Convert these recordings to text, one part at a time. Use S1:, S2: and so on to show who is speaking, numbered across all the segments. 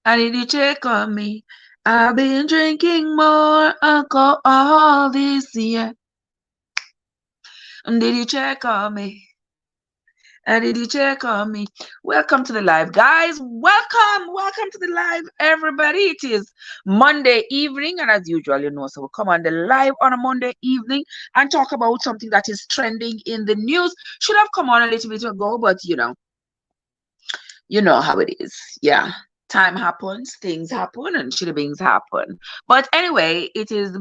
S1: And did you check on me? I've been drinking more alcohol this year. And did you check on me? And did you check on me? Welcome to the live, guys. Welcome to the live, everybody. It is Monday evening, and as usual, so we'll come on the live on a Monday evening and talk about something that is trending in the news. Should have come on a little bit ago, but you know how it is. Yeah. Time happens, things happen, and shitty things happen. But anyway, it is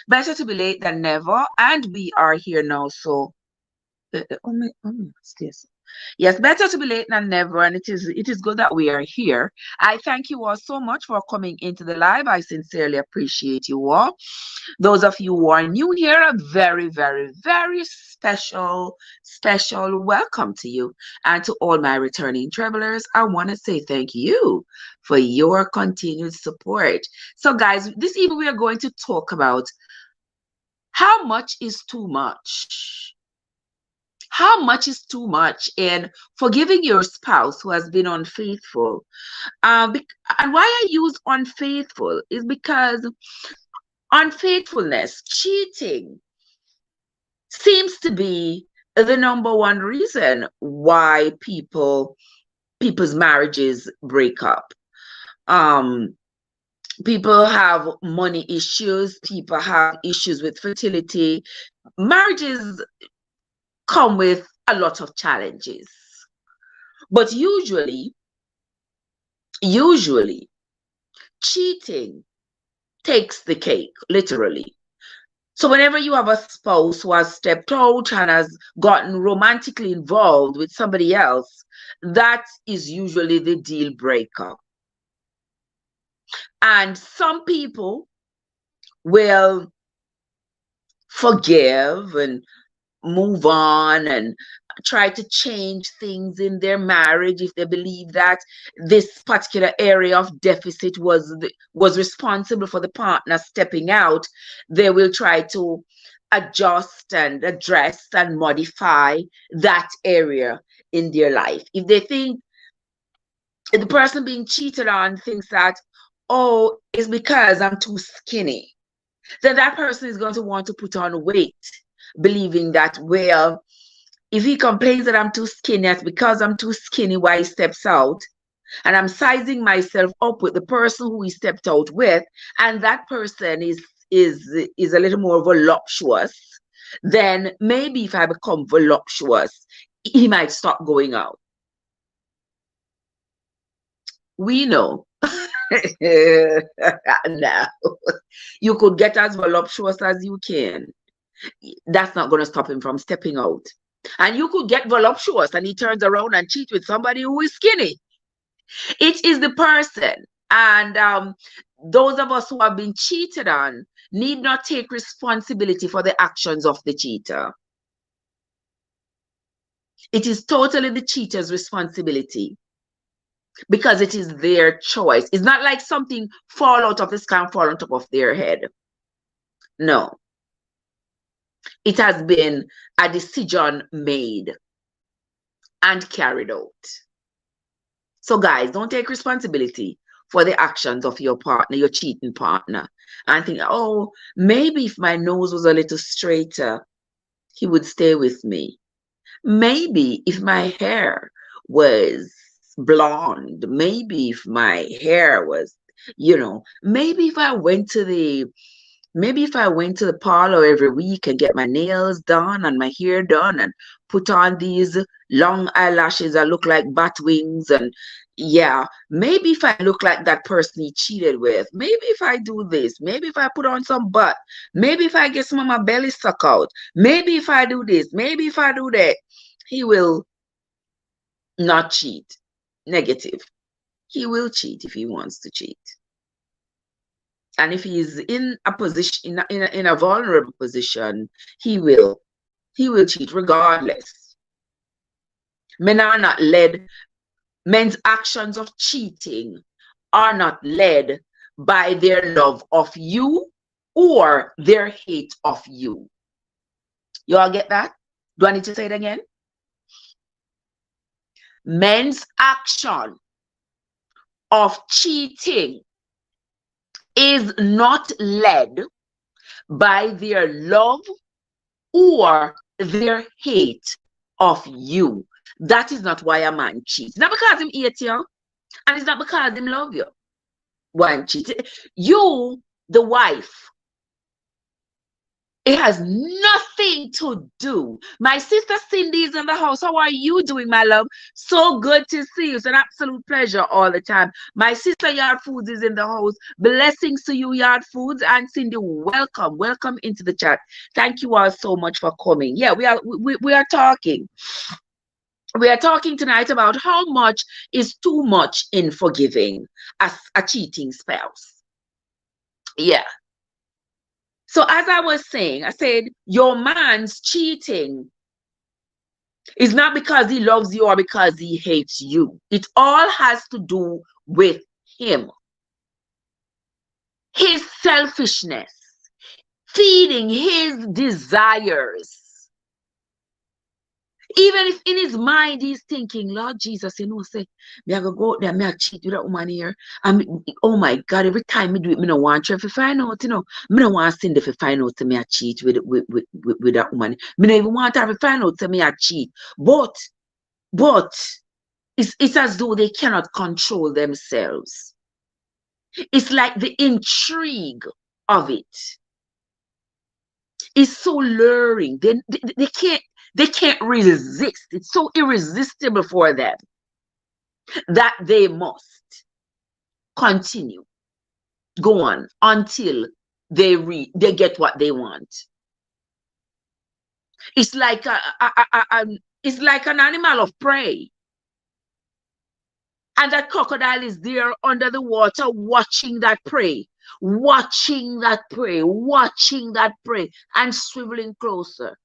S1: better to be late than never, and we are here now. So, what's this? Yes, better to be late than never, and it is good that we are here. I thank you all so much for coming into the live. I sincerely appreciate you all. Those of you who are new here, a very, very, very special welcome to you. And to all my returning travelers, I want to say thank you for your continued support. So, guys, this evening we are going to talk about how much is too much. How much is too much in forgiving your spouse who has been unfaithful? And why I use unfaithful is because unfaithfulness, cheating, seems to be the number one reason why people's marriages break up. People have money issues, people have issues with fertility. Marriages come with a lot of challenges. But usually cheating takes the cake, literally. So whenever you have a spouse who has stepped out and has gotten romantically involved with somebody else, that is usually the deal breaker. And some people will forgive and move on and try to change things in their marriage if they believe that this particular area of deficit was responsible for the partner stepping out. They will try to adjust and address and modify that area in their life. If they think the person being cheated on thinks that, oh, it's because I'm too skinny, then that person is going to want to put on weight, believing that, well, if he complains that I'm too skinny, that's because I'm too skinny why he steps out. And I'm sizing myself up with the person who he stepped out with, and that person is a little more voluptuous, then maybe if I become voluptuous, he might stop going out. We know. No. You could get as voluptuous as you can. That's not going to stop him from stepping out. And you could get voluptuous and he turns around and cheats with somebody who is skinny. It is the person. And those of us who have been cheated on need not take responsibility for the actions of the cheater. It is totally the cheater's responsibility because it is their choice. It's not like something fall out of the sky and fall on top of their head. No. It has been a decision made and carried out. So guys, don't take responsibility for the actions of your partner, your cheating partner, and think, oh, maybe if my nose was a little straighter, he would stay with me. Maybe if my hair was blonde, maybe if my hair was, maybe if I went to the parlor every week and get my nails done and my hair done and put on these long eyelashes that look like bat wings, and yeah, maybe if I look like that person he cheated with, maybe if I do this, maybe if I put on some butt, maybe if I get some of my belly suck out, maybe if I do this, maybe if I do that, he will not cheat. Negative. He will cheat if he wants to cheat. And if he is in a position, in a vulnerable position, he will cheat regardless. Men's actions of cheating are not led by their love of you or their hate of you. You all get that? Do I need to say it again? Men's action of cheating is not led by their love or their hate of you. That is not why a man cheats. Not because him hate you, and it's not because him love you. One cheat. You, the wife, it has nothing to do. My sister Cindy is in the house. How are you doing, my love? So good to see you. It's an absolute pleasure all the time. My sister Yard Foods is in the house. Blessings to you, Yard Foods. And Cindy, welcome. Welcome into the chat. Thank you all so much for coming. Yeah, we are talking. We are talking tonight about how much is too much in forgiving a cheating spouse. Yeah. So as I was saying, I said, your man's cheating is not because he loves you or because he hates you. It all has to do with him. His selfishness, feeding his desires. Even if in his mind he's thinking, Lord Jesus, you know, say, me I go out there, me I cheat with that woman here. And oh my God, every time me do it, me no want Trev to find out, you know. Me no want Cindy to find out to me I cheat with that woman. Me no even want her to find out to me I cheat. But it's as though they cannot control themselves. It's like the intrigue of it is so luring. They can't resist. It's so irresistible for them that they must continue, go on until they get what they want. It's like it's like an animal of prey, and that crocodile is there under the water watching that prey, watching that prey, and swiveling closer.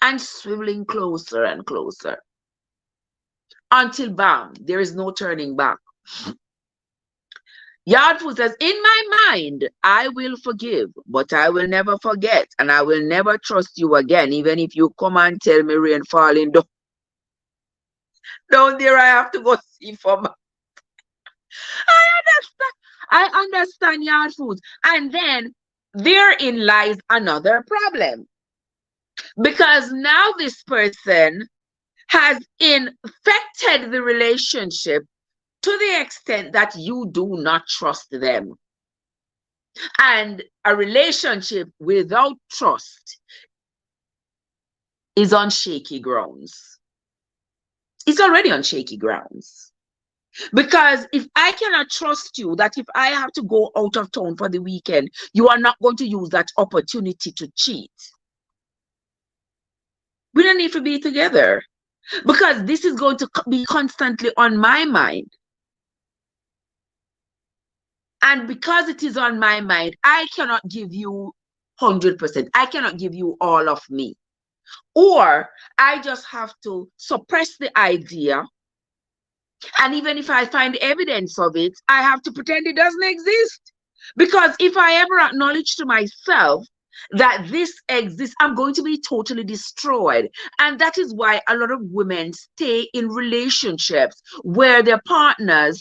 S1: And swiveling closer and closer until bam, there is no turning back. Yard Food says, in my mind, I will forgive, but I will never forget, and I will never trust you again, even if you come and tell me rain falling down there, I have to go see for my... I understand Yard Foods. And then therein lies another problem. Because now this person has infected the relationship to the extent that you do not trust them. And a relationship without trust is on shaky grounds. It's already on shaky grounds. Because if I cannot trust you, that if I have to go out of town for the weekend, you are not going to use that opportunity to cheat. We don't need to be together, because this is going to be constantly on my mind. And because it is on my mind, I cannot give you 100%. I cannot give you all of me. Or I just have to suppress the idea. And even if I find evidence of it, I have to pretend it doesn't exist. Because if I ever acknowledge to myself that this exists, I'm going to be totally destroyed. And that is why a lot of women stay in relationships where their partner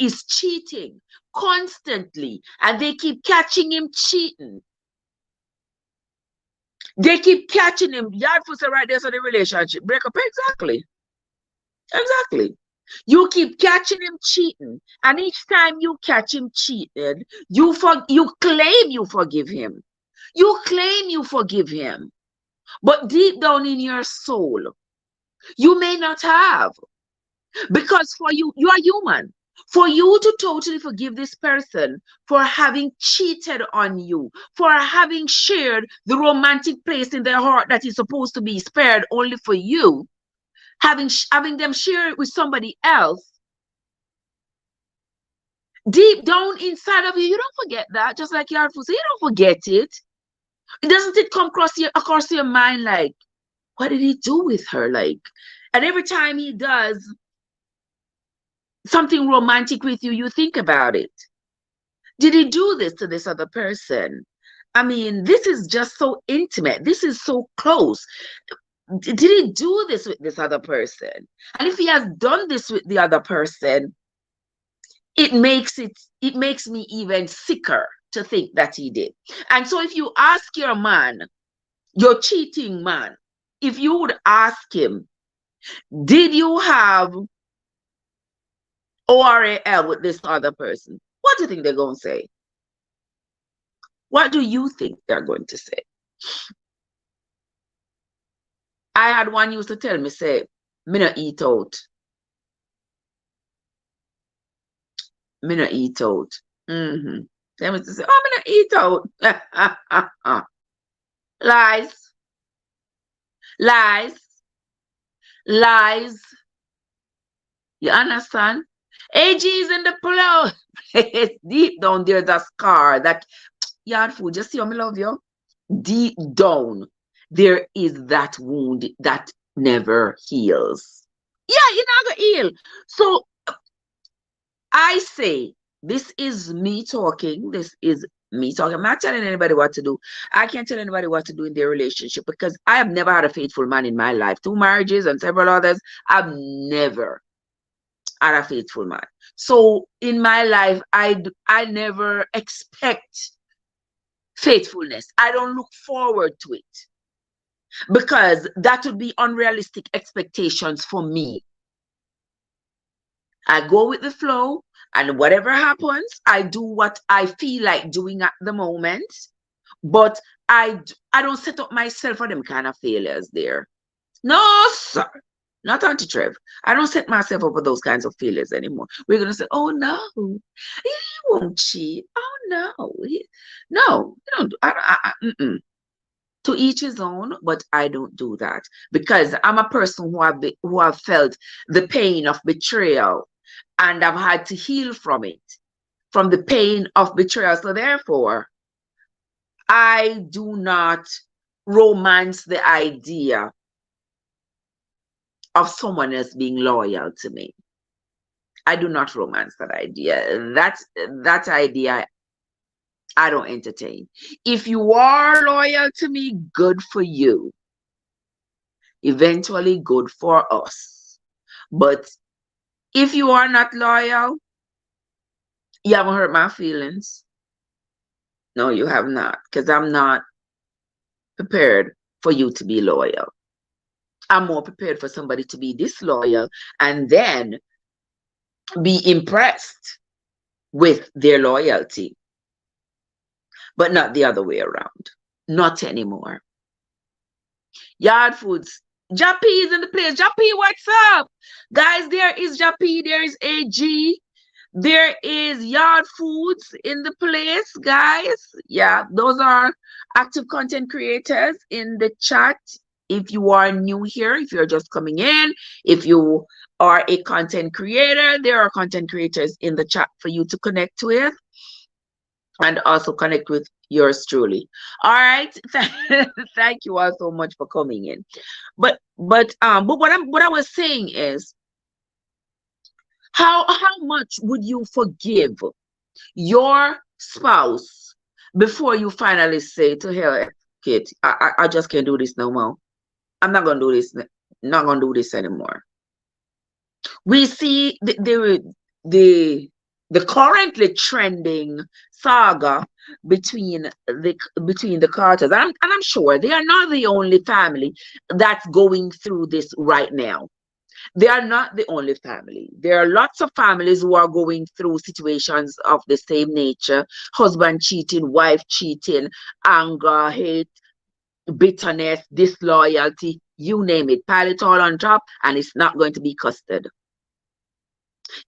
S1: is cheating constantly, and they keep catching him cheating. They keep catching him. Yard Food said right there, so the relationship break up. Exactly. You keep catching him cheating, and each time you catch him cheating, you claim you forgive him. You claim you forgive him, but deep down in your soul, you may not have, because for you are human. For you to totally forgive this person for having cheated on you, for having shared the romantic place in their heart that is supposed to be spared only for you, having them share it with somebody else, deep down inside of you, you don't forget that. Just like Yard Food said, you don't forget it. Doesn't it come across your mind like, what did he do with her? Like, and every time he does something romantic with you, you think about it. Did he do this to this other person? I mean, this is just so intimate. This is so close. Did he do this with this other person? And if he has done this with the other person, it makes me even sicker to think that he did. And so if you ask your man, your cheating man, if you would ask him, did you have ORAL with this other person? What do you think they're going to say? What do you think they're going to say? I had one used to tell me, say, me no eat out. Me no eat out. Them used to say, oh, me no eat out. Lies. Lies. Lies. You understand? AG is in the pillow. It's deep down there's a scar that yard food. Just see how me love you. Deep down, there is that wound that never heals. Yeah, you're not gonna heal. So I say, this is me talking. This is me talking. I'm not telling anybody what to do. I can't tell anybody what to do in their relationship because I have never had a faithful man in my life. 2 marriages and several others. I've never had a faithful man. So in my life, I never expect faithfulness. I don't look forward to it because that would be unrealistic expectations for me. I go with the flow, and whatever happens, I do what I feel like doing at the moment. But I don't set up myself for them kind of failures there. No, sir. Not Auntie Trev. I don't set myself up for those kinds of failures anymore. We're going to say, oh, no, he won't cheat. Oh, no. No, don't. To each his own, but I don't do that because I'm a person who have felt the pain of betrayal and I've had to heal from it, from the pain of betrayal. So therefore, I do not romance the idea of someone else being loyal to me. I do not romance that idea. That idea I don't entertain. If you are loyal to me, good for you. Eventually, good for us. But if you are not loyal, you haven't hurt my feelings. No, you have not, because I'm not prepared for you to be loyal. I'm more prepared for somebody to be disloyal and then be impressed with their loyalty. But not the other way around. Not anymore. Yard Foods. Jappy is in the place. Jappy, what's up? Guys, there is Jappy. There is AG. There is Yard Foods in the place, guys. Yeah, those are active content creators in the chat. If you are new here, if you're just coming in, if you are a content creator, there are content creators in the chat for you to connect with. And also connect with yours truly. All right. Thank you all so much for coming in. But what I was saying is, how much would you forgive your spouse before you finally say to her, Kate, I just can't do this no more. I'm not gonna do this. Not gonna do this anymore. We see the currently trending saga between the Carters, and I'm sure they are not the only family that's going through this right now. They are not the only family. There are lots of families who are going through situations of the same nature: husband cheating, wife cheating, anger, hate, bitterness, disloyalty, you name it. Pile it all on top, and it's not going to be custard.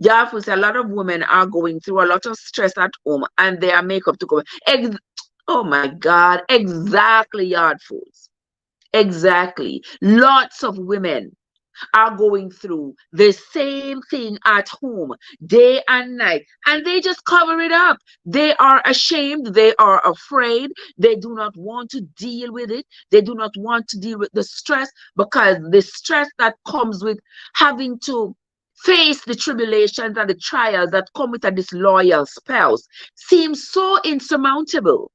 S1: Yeah, a lot of women are going through a lot of stress at home and their makeup to go. Oh my God, exactly, Yard Foods. Exactly. Lots of women are going through the same thing at home day and night, and they just cover it up. They are ashamed. They are afraid. They do not want to deal with it. They do not want to deal with the stress, because the stress that comes with having to face the tribulations and the trials that come with a disloyal spouse seems so insurmountable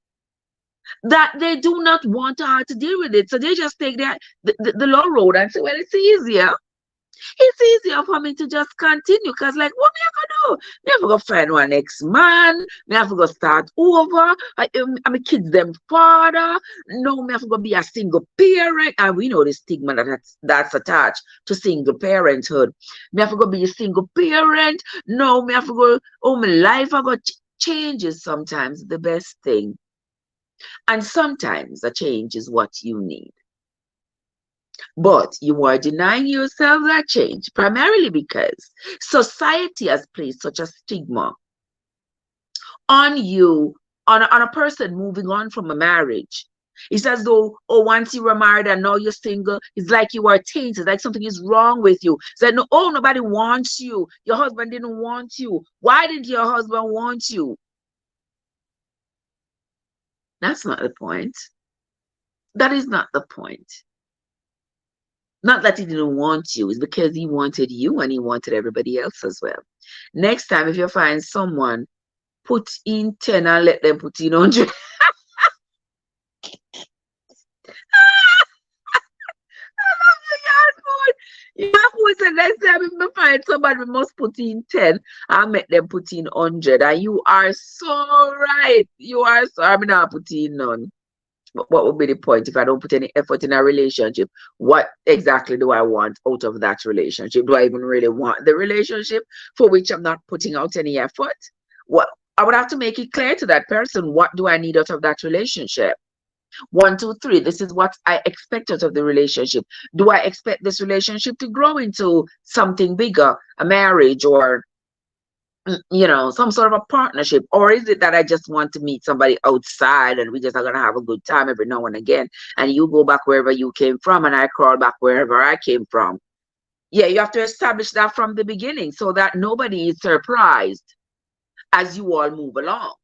S1: that they do not want to have to deal with it. So they just take the low road and say, well, it's easier. it's easier for me to just continue. Because, like, what me I gonna do? Me have to go find one next man. Me have to go start over. I'm a kid's them father. No, me have to go be a single parent. And we know the stigma that's attached to single parenthood. Me have to go be a single parent. No, me have to go, oh, my life I got changes sometimes the best thing. And sometimes a change is what you need. But you are denying yourself that change, primarily because society has placed such a stigma on you, on a person moving on from a marriage. It's as though, oh, once you were married and now you're single, it's like you are tainted, like something is wrong with you. It's like, no, oh, nobody wants you. Your husband didn't want you. Why didn't your husband want you? That's not the point. That is not the point. Not that he didn't want you, it's because he wanted you and he wanted everybody else as well. Next time, if you find someone, put in 10 and let them put in 100. You said next time if I find somebody, we must put in 10 and make them put in 100. And you are so right. You are so, I'm not putting none. What would be the point if I don't put any effort in a relationship? What exactly do I want out of that relationship? Do I even really want the relationship for which I'm not putting out any effort? Well, I would have to make it clear to that person, what do I need out of that relationship? 1, 2, 3, this is what I expect out of the relationship. Do I expect this relationship to grow into something bigger, a marriage, or some sort of a partnership? Or is it that I just want to meet somebody outside and we just are going to have a good time every now and again, and you go back wherever you came from and I crawl back wherever I came from? Yeah, you have to establish that from the beginning so that nobody is surprised as you all move along.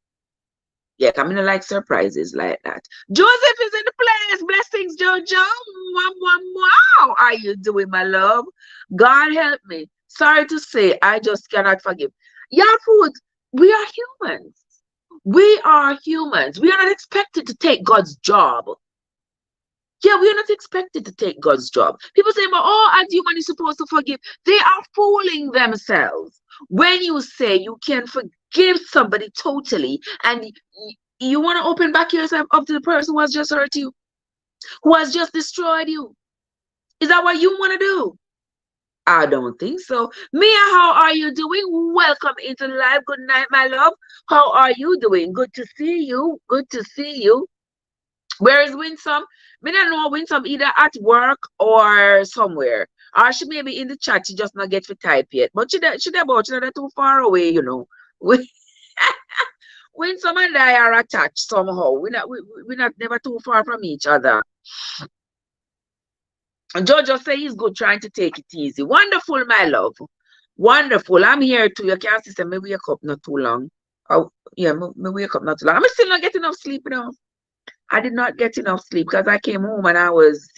S1: Yeah, I'm gonna like surprises like that. Joseph is in the place. Blessings, Jojo. How are you doing, my love? God help me. Sorry to say, I just cannot forgive. Yeah, food. We are humans. We are humans. We are not expected to take God's job. Yeah, we are not expected to take God's job. People say, but oh, as human, you're supposed to forgive. They are fooling themselves. When you say you can forgive somebody totally and you want to open back yourself up to the person who has just hurt you, who has just destroyed you, is that what you want to do? I don't think so. Mia, how are you doing? Welcome into the live. Good night, my love. How are you doing? Good to see you. Good to see you. Where is Winsome? Me don't know Winsome either at work or somewhere. Or she may be in the chat, she just not get to type yet. But she not too far away, Winsome and I are attached somehow. We're not never too far from each other. Jojo say he's good trying to take it easy. Wonderful, my love. Wonderful. I'm here too. You can't see me wake up not too long. Oh, yeah, me wake up not too long. I'm still not getting enough sleep now. I did not get enough sleep because I came home and I was,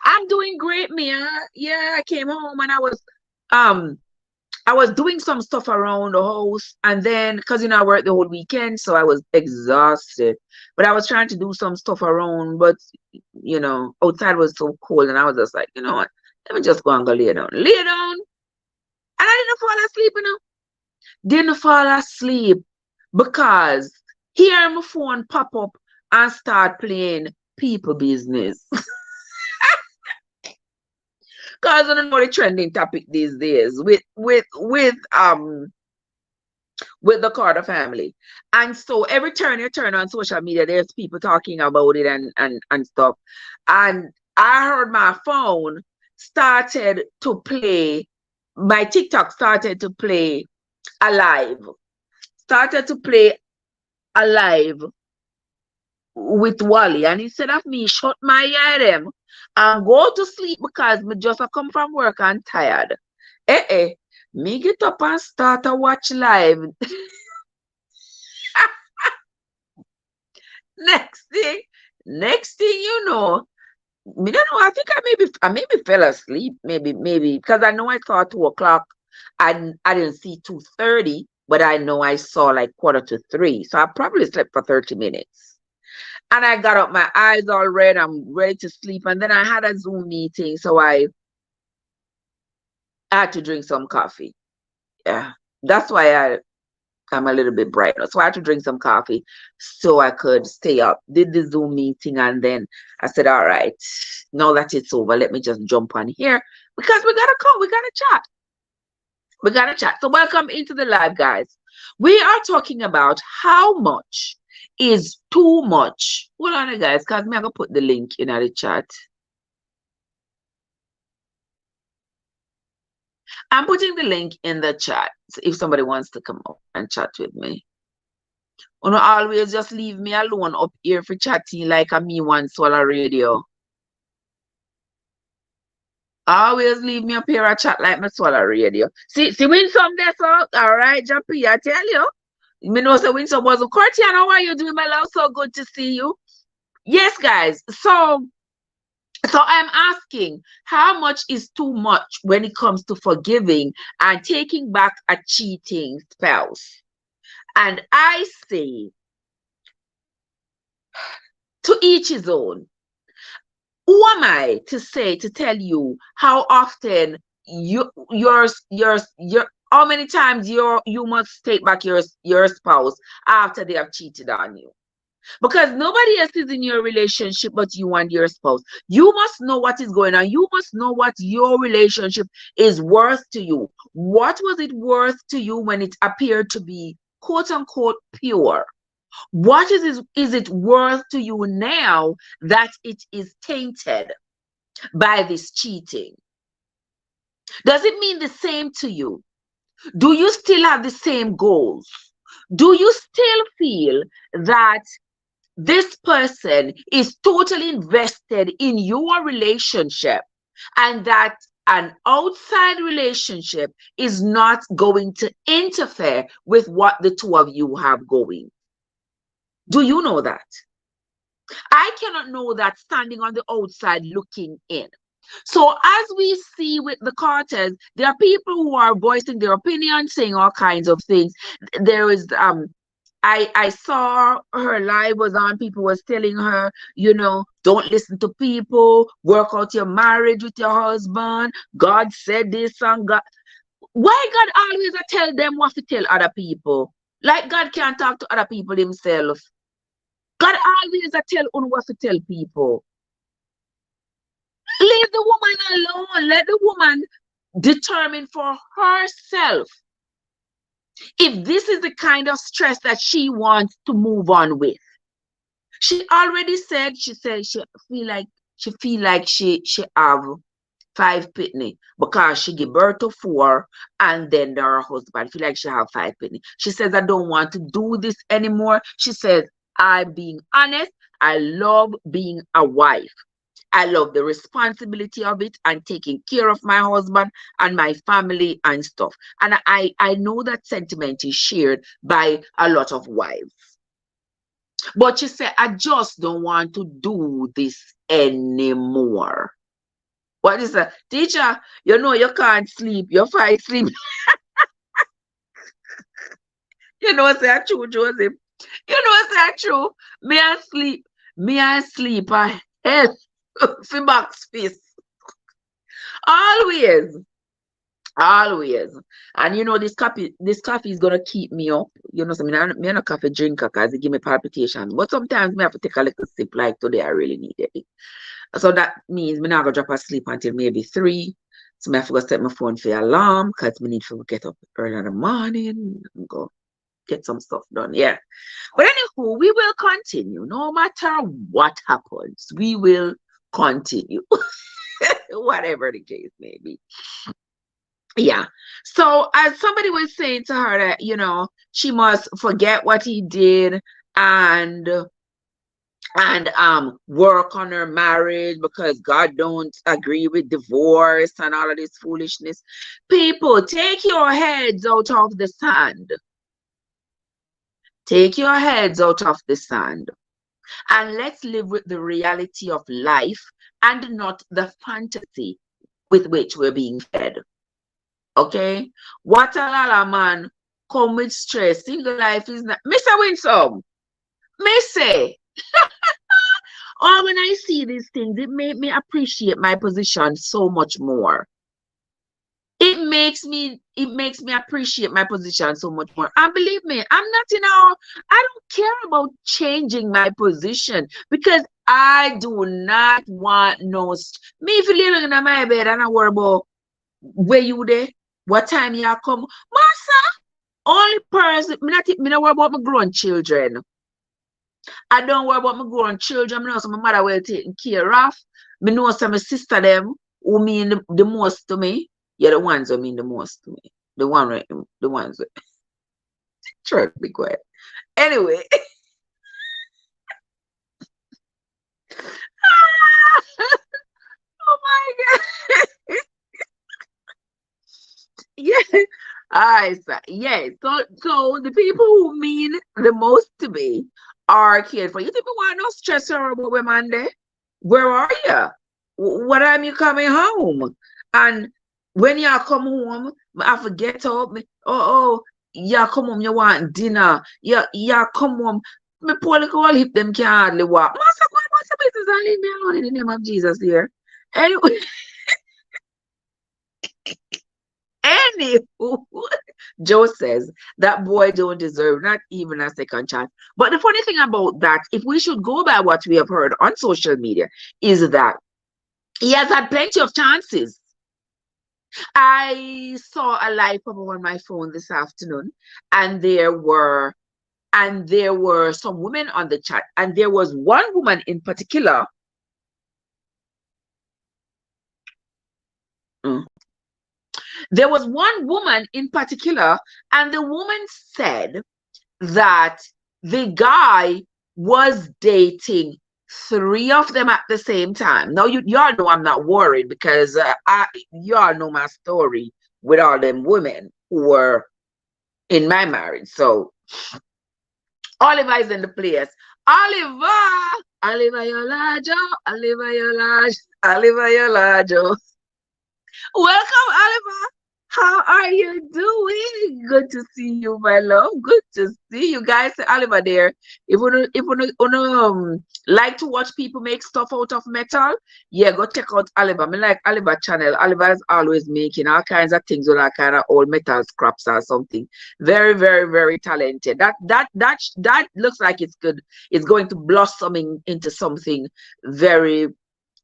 S1: I'm doing great, Mia. Yeah, I came home and I was doing some stuff around the house, and then because I worked the whole weekend, so I was exhausted. But I was trying to do some stuff around, but outside was so cold, and I was just like, you know what? Let me just go and go lay down. Lay down. And I didn't fall asleep, Didn't fall asleep because here my phone pop up and start playing people business. Because I don't know the trending topic these days with the Carter family. And so every turn you turn on social media, there's people talking about it and stuff. And I heard my phone started to play, my TikTok started to play alive. Started to play alive with Wally. And instead of me shut my eye them and go to sleep because me just come from work and tired. Me get up and start to watch live. Next thing you know, me don't know, I think I maybe fell asleep, maybe because I know I saw 2:00. I didn't see 2:30, but I know I saw like 2:45. So I probably slept for 30 minutes. And I got up, my eyes all red, I'm ready to sleep. And then I had a Zoom meeting, so I I had to drink some coffee. Yeah, that's why I'm a little bit bright. So I had to drink some coffee so I could stay up. Did the Zoom meeting, and then I said, all right, now that it's over, let me just jump on here because we gotta come, we gotta chat. We gotta chat. So welcome into the live, guys. We are talking about how much is too much. Hold on, guys, because I'm gonna put the link in the chat. I'm putting the link in the chat if somebody wants to come up and chat with me. You know, always just leave me alone up here for chatting like a me one solar radio. Always leave me up here and chat like my solar radio. See when some there, so all right, Jappy, I tell you. Me know so when some was Cortiana, how are you doing, my love? So good to see you. Yes, guys. So I'm asking, how much is too much when it comes to forgiving and taking back a cheating spouse? And I say, to each his own. Who am I to tell you how often how many times you must take back your spouse after they have cheated on you? Because nobody else is in your relationship but you and your spouse. You must know what is going on. You must know what your relationship is worth to you. What was it worth to you when it appeared to be quote unquote pure? What is it worth to you now that it is tainted by this cheating? Does it mean the same to you? Do you still have the same goals? Do you still feel that this person is totally invested in your relationship and that an outside relationship is not going to interfere with what the two of you have going? Do you know that? I cannot know that standing on the outside looking in. So as we see with the Carters, there are people who are voicing their opinion, saying all kinds of things. There is I saw her live was on, people was telling her, you know, don't listen to people, work out your marriage with your husband. God said this and God. Why God always tell them what to tell other people? Like God can't talk to other people himself. God always tell on what to tell people. Leave the woman alone. Let the woman determine for herself if this is the kind of stress that she wants to move on with. She already said, she feel like she have 5 pitney because she give birth to 4 and then her husband feel like she have 5 pitney. She says, I don't want to do this anymore. She says, I'm being honest. I love being a wife. I love the responsibility of it and taking care of my husband and my family and stuff. And I know that sentiment is shared by a lot of wives. But she said, I just don't want to do this anymore. What is that? Teacher, you know you can't sleep. You fight sleep. You know, say true, Joseph. You know, say true. Me I sleep. I hell for box face. Always. And you know, this coffee is gonna keep me up. You know, so me not a coffee drinker because it give me palpitations. But sometimes me have to take a little sip, like today I really needed it. So that means me not gonna drop asleep until maybe 3. So I have to set my phone for alarm because me need to get up early in the morning and go get some stuff done. Yeah. But anywho, we will continue. No matter what happens, we will continue. Whatever the case may be. Yeah. So as somebody was saying to her that, you know, she must forget what he did and work on her marriage because God don't agree with divorce and all of this foolishness. People, take your heads out of the sand. Take your heads out of the sand. And let's live with the reality of life and not the fantasy with which we're being fed. Okay? What a lot of man come with stress. Single life is not. Mr. Winsome, Missy. Oh, when I see these things, it made me appreciate my position so much more. it makes me appreciate my position so much more. And believe me, I don't care about changing my position because I do not want me if you living in my bed and I worry about where you there, what time you come. Massa, only person, me not worry about my grown children. I don't worry about my grown children. I know some my mother will taken care of. Me know some my sister them who mean the most to me. Yeah, the ones who mean the most to me. The ones that try to be quiet. Anyway. Oh my God. Yeah. Yeah. So the people who mean the most to me are cared for. You think we want no stress about when Monday? Where are you? What time you coming home? And when you come home, I forget up. You come home, you want dinner. You come home. Me poor little hip them can't hardly walk. Master, go and master business and leave me alone in the name of Jesus here. Anyway, anywho, Joe says that boy don't deserve not even a second chance. But the funny thing about that, if we should go by what we have heard on social media, is that he has had plenty of chances. I saw a live pop up on my phone this afternoon, and there were some women on the chat, and there was one woman in particular. There was one woman in particular, and the woman said that the guy was dating 3 of them at the same time. Now, y'all know I'm not worried because y'all know my story with all them women who were in my marriage. So, Oliver is in the place. Oliver Yolajo, Oliver Yolajo, Oliver Yolajo. Welcome, Oliver. How are you doing? Good to see you, my love. Good to see you guys. Oliver there. If you like to watch people make stuff out of metal, yeah, go check out Oliver. I like Oliver channel. Oliver is always making all kinds of things with all kind of old metal scraps or something. Very, very, very talented. That looks like it's good. It's going to blossoming into something very,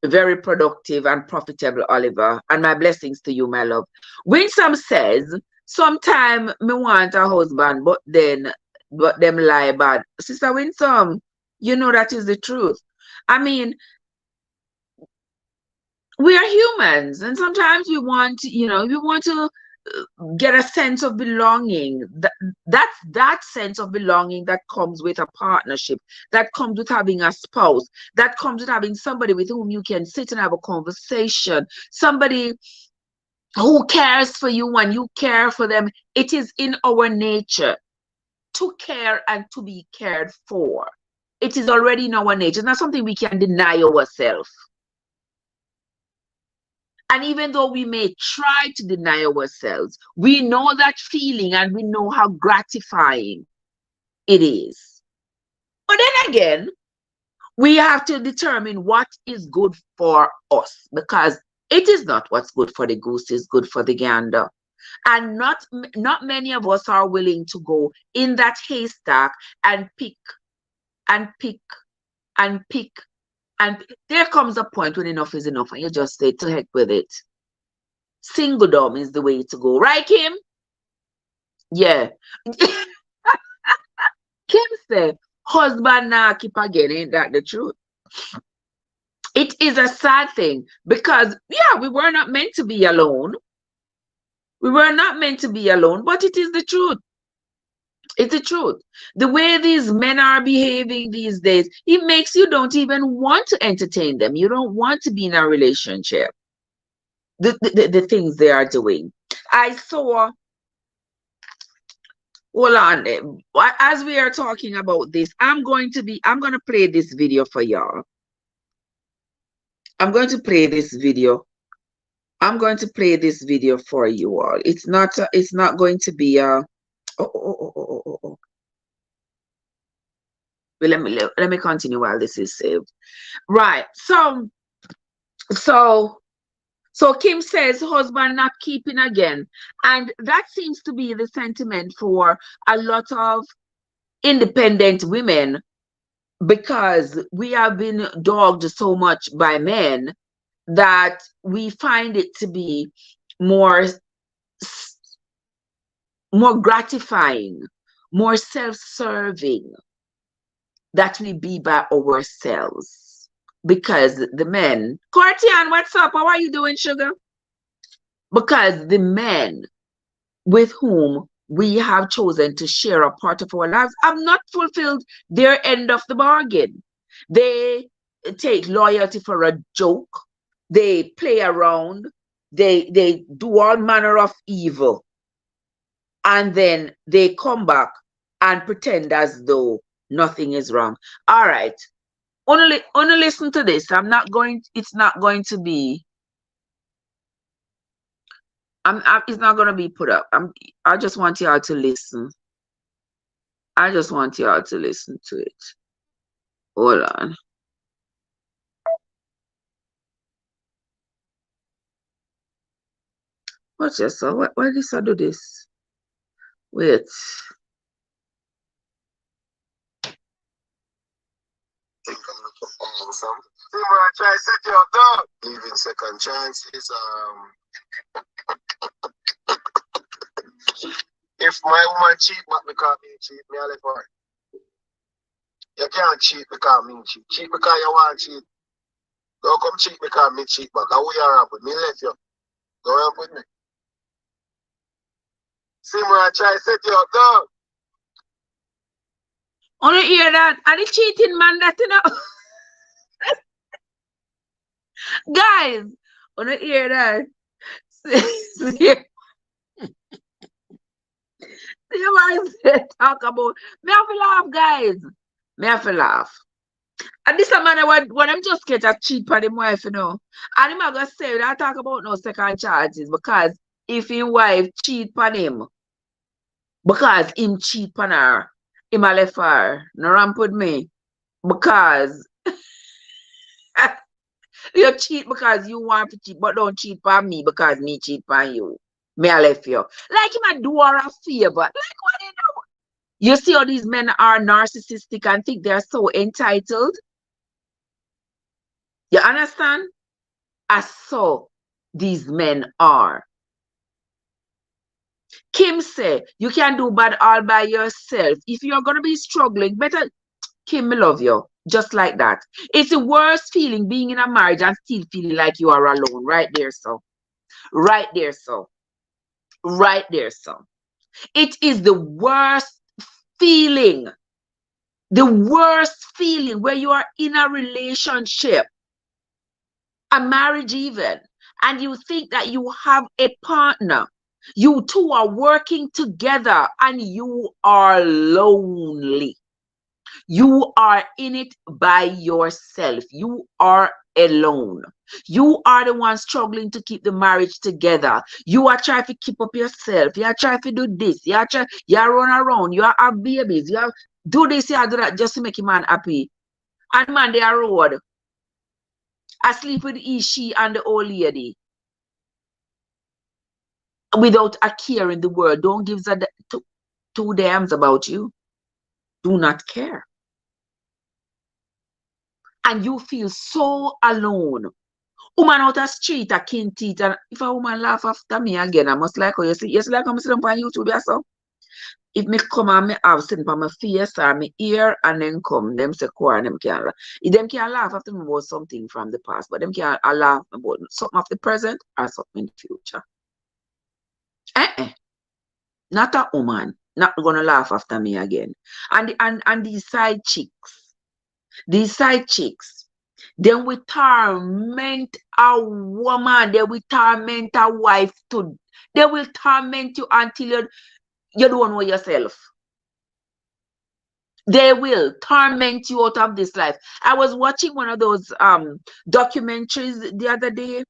S1: very productive and profitable, Oliver. And my blessings to you, my love. Winsome says, sometime me want a husband, but them lie bad. Sister Winsome, you know that is the truth. I mean, we are humans, and sometimes we want, we want to get a sense of belonging. That's that sense of belonging that comes with a partnership, that comes with having a spouse, that comes with having somebody with whom you can sit and have a conversation, somebody who cares for you and you care for them. It is in our nature to care and to be cared for. It is already in our nature. It's not something we can deny ourselves. And even though we may try to deny ourselves, we know that feeling and we know how gratifying it is. But then again, we have to determine what is good for us, because it is not what's good for the goose is good for the gander. And not many of us are willing to go in that haystack and pick and pick and pick. And there comes a point when enough is enough and you just say, to heck with it. Singledom is the way to go. Right, Kim? Yeah. Kim said, husband now keep again. Ain't that the truth? It is a sad thing because, yeah, we were not meant to be alone. We were not meant to be alone, but it is the truth. It's the truth. The way these men are behaving these days, it makes you don't even want to entertain them. You don't want to be in a relationship. The things they are doing. I saw, hold on, as we are talking about this, I'm going to play this video for y'all. I'm going to play this video. I'm going to play this video for you all. It's not going to be a well, let me continue while this is saved. Right. So So Kim says husband not keeping again. And that seems to be the sentiment for a lot of independent women, because we have been dogged so much by men that we find it to be more gratifying, more self-serving that we be by ourselves. Because the men, Courtian, what's up? How are you doing, sugar? Because the men with whom we have chosen to share a part of our lives have not fulfilled their end of the bargain. They take loyalty for a joke. They play around. They do all manner of evil. And then they come back and pretend as though nothing is wrong. All right. Only listen to this. It's not going to be, it's not going to be put up. I just want y'all to listen. I just want y'all to listen to it. Hold on. Watch this. So why did I do this? Wait.
S2: Try to set you up, dog. Giving second chances. If my woman cheat back because me cheat, me I left her. You can't cheat because me cheat. Cheat because you want to cheat. Don't come cheat because me cheat back. How we are up with me left you. Go up with me. Simran try to set you up, dog.
S1: Wanna hear that? Are the cheating man that you know? Guys, wanna hear that? Talk about me have to laugh, guys. Me have to laugh. And this a man when I'm just get a cheat for him wife, you know. And him gonna say that talk about no second chances, because if his wife cheat on him, because him cheat on her, him a left her. No ramp with me. Because you cheat because you want to cheat, but don't cheat on me because me cheat on you. Me I left you. Like him a do her a favor. Like what you know? You see how these men are narcissistic and think they're so entitled? You understand? As so these men are. Kim say, you can do bad all by yourself. If you're going to be struggling, better, Kim, me love you. Just like that. It's the worst feeling being in a marriage and still feeling like you are alone. Right there, so. Right there, so. Right there, so. It is the worst feeling. The worst feeling where you are in a relationship, a marriage even, and you think that you have a partner. You two are working together and you are lonely. You are in it by yourself. You are alone. You are the one struggling to keep the marriage together. You are trying to keep up yourself. You are trying to do this. You are run around. You are have babies. You are do this, you are do that just to make a man happy. And man, they are road. Asleep with he, she, and the old lady. Without a care in the world. Don't give two damns about you. Do not care. And you feel so alone. Woman out the street, a kin teeth, and if a woman laugh after me again, I must like how you see like I'm sitting on YouTube, yeah, so. If me come and me have sitting on my face or my ear and then come, them say core and them can't laugh. If them can't laugh after me about something from the past, but them can't laugh about something of the present or something in the future. Not a woman, not gonna laugh after me again. And these side chicks, then we torment a woman, they will torment a wife too. They will torment you until you don't know yourself. They will torment you out of this life. I was watching one of those documentaries the other day,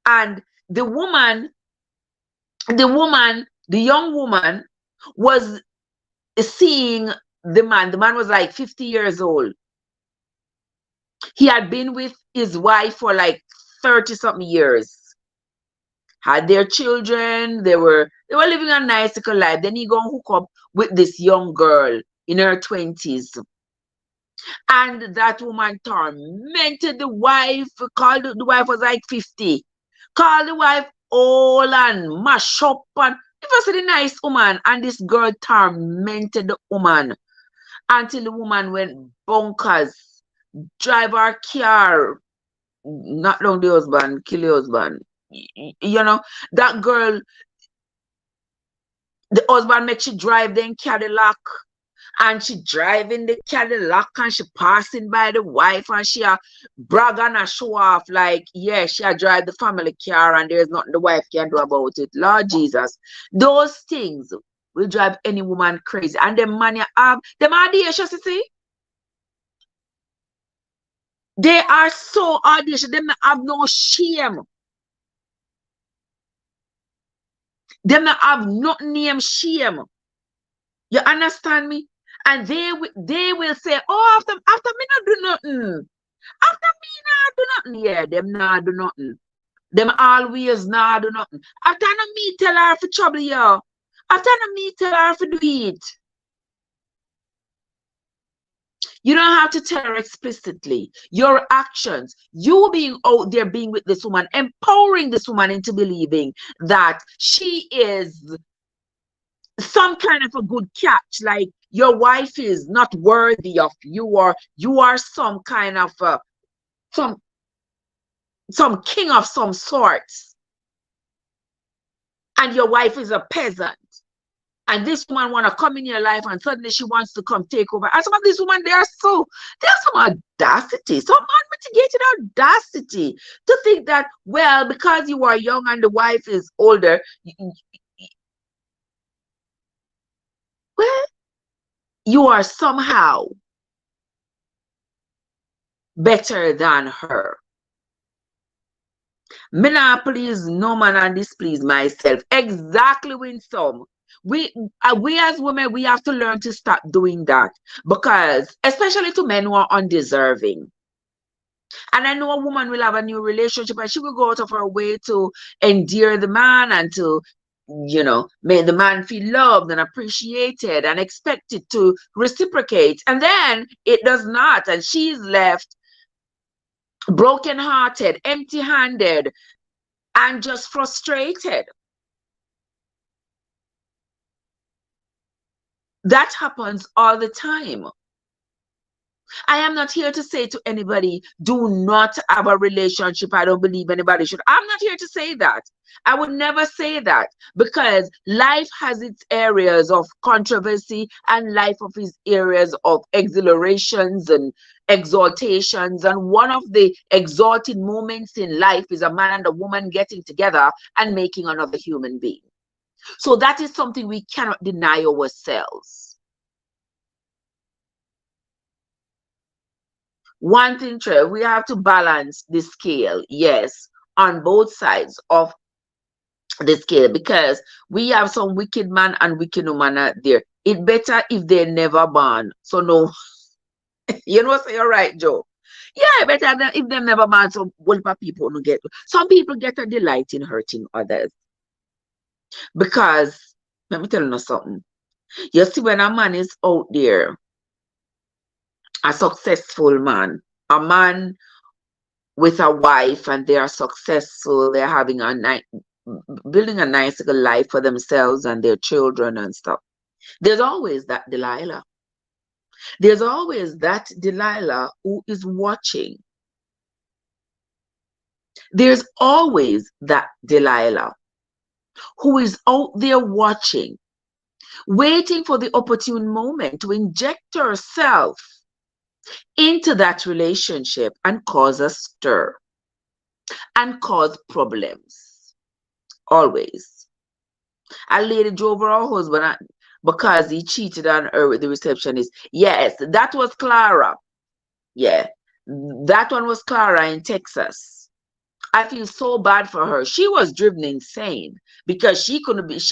S1: and the young woman was seeing the man. The man was like 50 years old. He had been with his wife for like 30 something years. had their children. They were living a nice little life. Then he go and hook up with this young girl in her 20s. And that woman tormented the wife, called the wife was like 50. Called the wife all and mash up, and it was a nice woman. And this girl tormented the woman until the woman went bonkers, drive her car, knock down the husband, kill the husband. You know, that girl, the husband make she drive then Cadillac, and she driving the Cadillac and she passing by the wife and she brag and a show off like, yeah, she drive the family car and there's nothing the wife can do about it. Lord Jesus, those things will drive any woman crazy. And the man you have, them audacious, you see? They are so audacious. Them have no shame. Them have nothing named shame. You understand me? And they will say, oh, after me not do nothing. After me not do nothing. Yeah, them not do nothing. Them always not do nothing. After me tell her for trouble you. After me tell her for do it. You don't have to tell her explicitly. Your actions, you being out there being with this woman, empowering this woman into believing that she is some kind of a good catch, like your wife is not worthy of you, or you are some kind of some king of some sorts, and your wife is a peasant, and this woman want to come in your life and suddenly she wants to come take over. And some of these women, there's some audacity, some unmitigated audacity to think that, well, because you are young and the wife is older, well, you are somehow better than her. Me not please no man and displease myself. Exactly when some. We as women, we have to learn to stop doing that, because especially to men who are undeserving. And I know a woman will have a new relationship and she will go out of her way to endear the man and to, you know, make the man feel loved and appreciated and expected to reciprocate. And then it does not. And she's left broken-hearted, empty-handed, and just frustrated. That happens all the time. I am not here to say to anybody, do not have a relationship. I don't believe anybody should. I'm not here to say that. I would never say that, because life has its areas of controversy and life of its areas of exhilarations and exaltations. And one of the exalted moments in life is a man and a woman getting together and making another human being. So that is something we cannot deny ourselves. One thing, Trev, we have to balance the scale, yes, on both sides of the scale, because we have some wicked man and wicked woman out there. It better if they never born. So no, you know, so you're right, Joe. Yeah, better than if they never born. So what people don't get. Some people get a delight in hurting others. Because, let me tell you something. You see, when a man is out there, a successful man, a man with a wife, and they are successful, they're having building a nice little life for themselves and their children and stuff. There's always that Delilah. There's always that Delilah who is watching. There's always that Delilah who is out there watching, waiting for the opportune moment to inject herself into that relationship and cause a stir and cause problems. Always. A lady drove her husband because he cheated on her with the receptionist. Yes, that was Clara. Yeah, that one was Clara in Texas. I feel so bad for her. She was driven insane because she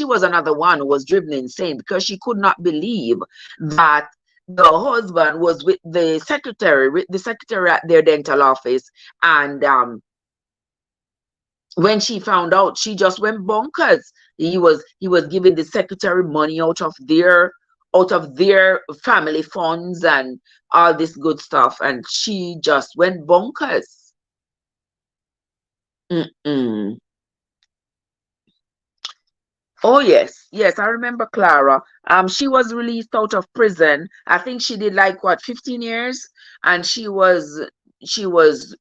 S1: was another one who was driven insane because she could not believe that the husband was with the secretary at their dental office, and When she found out, she just went bonkers. He was giving the secretary money out of their family funds and all this good stuff, and she just went bonkers. Mm-mm. Oh yes, yes, I remember Clara. She was released out of prison. I think she did like what, 15 years, and she was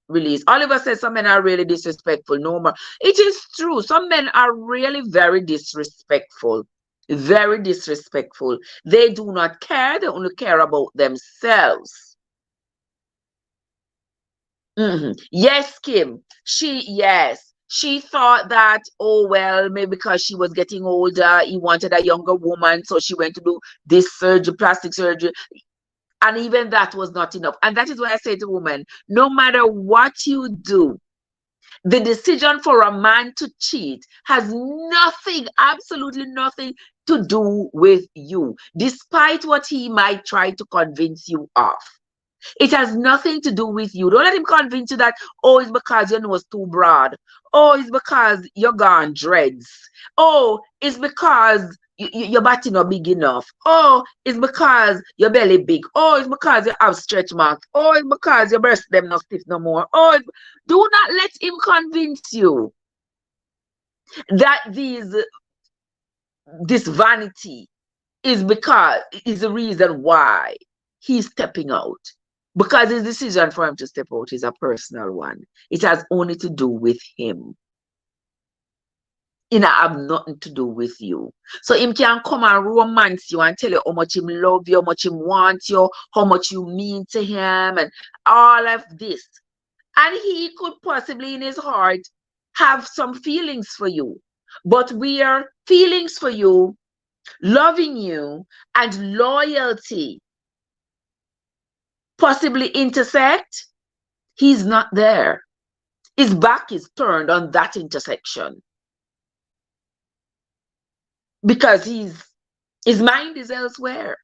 S1: released. Oliver says some men are really disrespectful. No more. It is true. Some men are really very disrespectful. Very disrespectful. They do not care. They only care about themselves. Yes, Kim. Yes. She thought that, oh, well, maybe because she was getting older, he wanted a younger woman, so she went to do this surgery, plastic surgery. And even that was not enough. And that is why I say to women, no matter what you do, the decision for a man to cheat has nothing, absolutely nothing to do with you, despite what he might try to convince you of. It has nothing to do with you. Don't let him convince you that, oh, it's because your nose too broad. Oh, it's because you're gone dreads. Oh, it's because your body not big enough. Oh, it's because your belly big. Oh, it's because you have stretch marks. Oh, it's because your breast them not stiff no more. Oh, do not let him convince you that this vanity is the reason why he's stepping out. Because his decision for him to step out is a personal one. It has only to do with him. It have nothing to do with you. So him can come and romance you and tell you how much him love you, how much him want you, how much you mean to him, and all of this. And he could possibly in his heart have some feelings for you. But where feelings for you, loving you, and loyalty possibly intersect, he's not there. His back is turned on that intersection because his mind is elsewhere.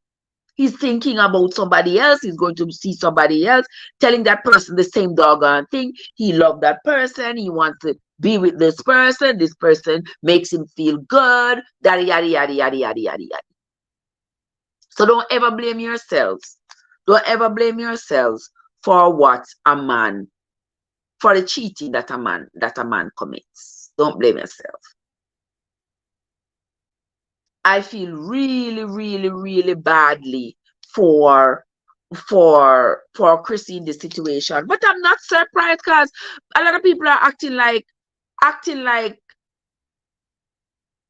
S1: He's thinking about somebody else. He's going to see somebody else, telling that person the same doggone thing. He loved that person. He wants to be with this person. This person makes him feel good. Yada, yada, yada, yada, yada, yada, yada. So don't ever blame yourselves. Don't ever blame yourselves for for the cheating that a man commits. Don't blame yourself. I feel really, really, really badly for Chrissy in this situation. But I'm not surprised because a lot of people are acting like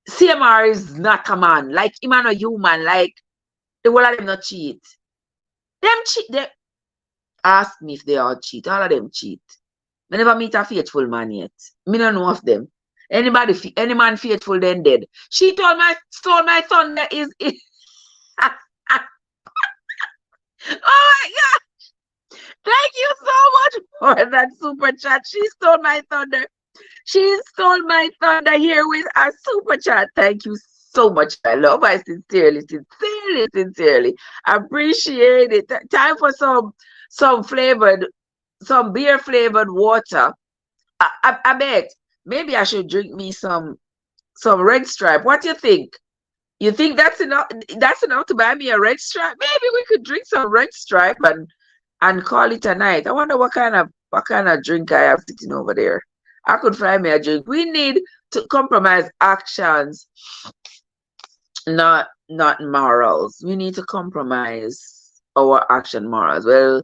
S1: CMR is not a man, like him and a human, like the whole of them not cheat. Them cheat. They ask me if they all cheat. All of them cheat. I never meet a faithful man yet. Me don't know of them. Any man faithful then dead. She stole my thunder is oh my God. Thank you so much for that super chat. She stole my thunder. She stole my thunder here with a super chat. Thank you so much. I love I sincerely, sincerely, sincerely appreciate it. Time for some beer flavored water. I bet maybe I should drink me some red stripe. What do you think? You think that's enough? That's enough to buy me a red stripe? Maybe we could drink some red stripe and call it a night. I wonder what kind of drink I have sitting over there. I could find me a drink. We need to compromise actions, not morals. We need to compromise our action morals. Well,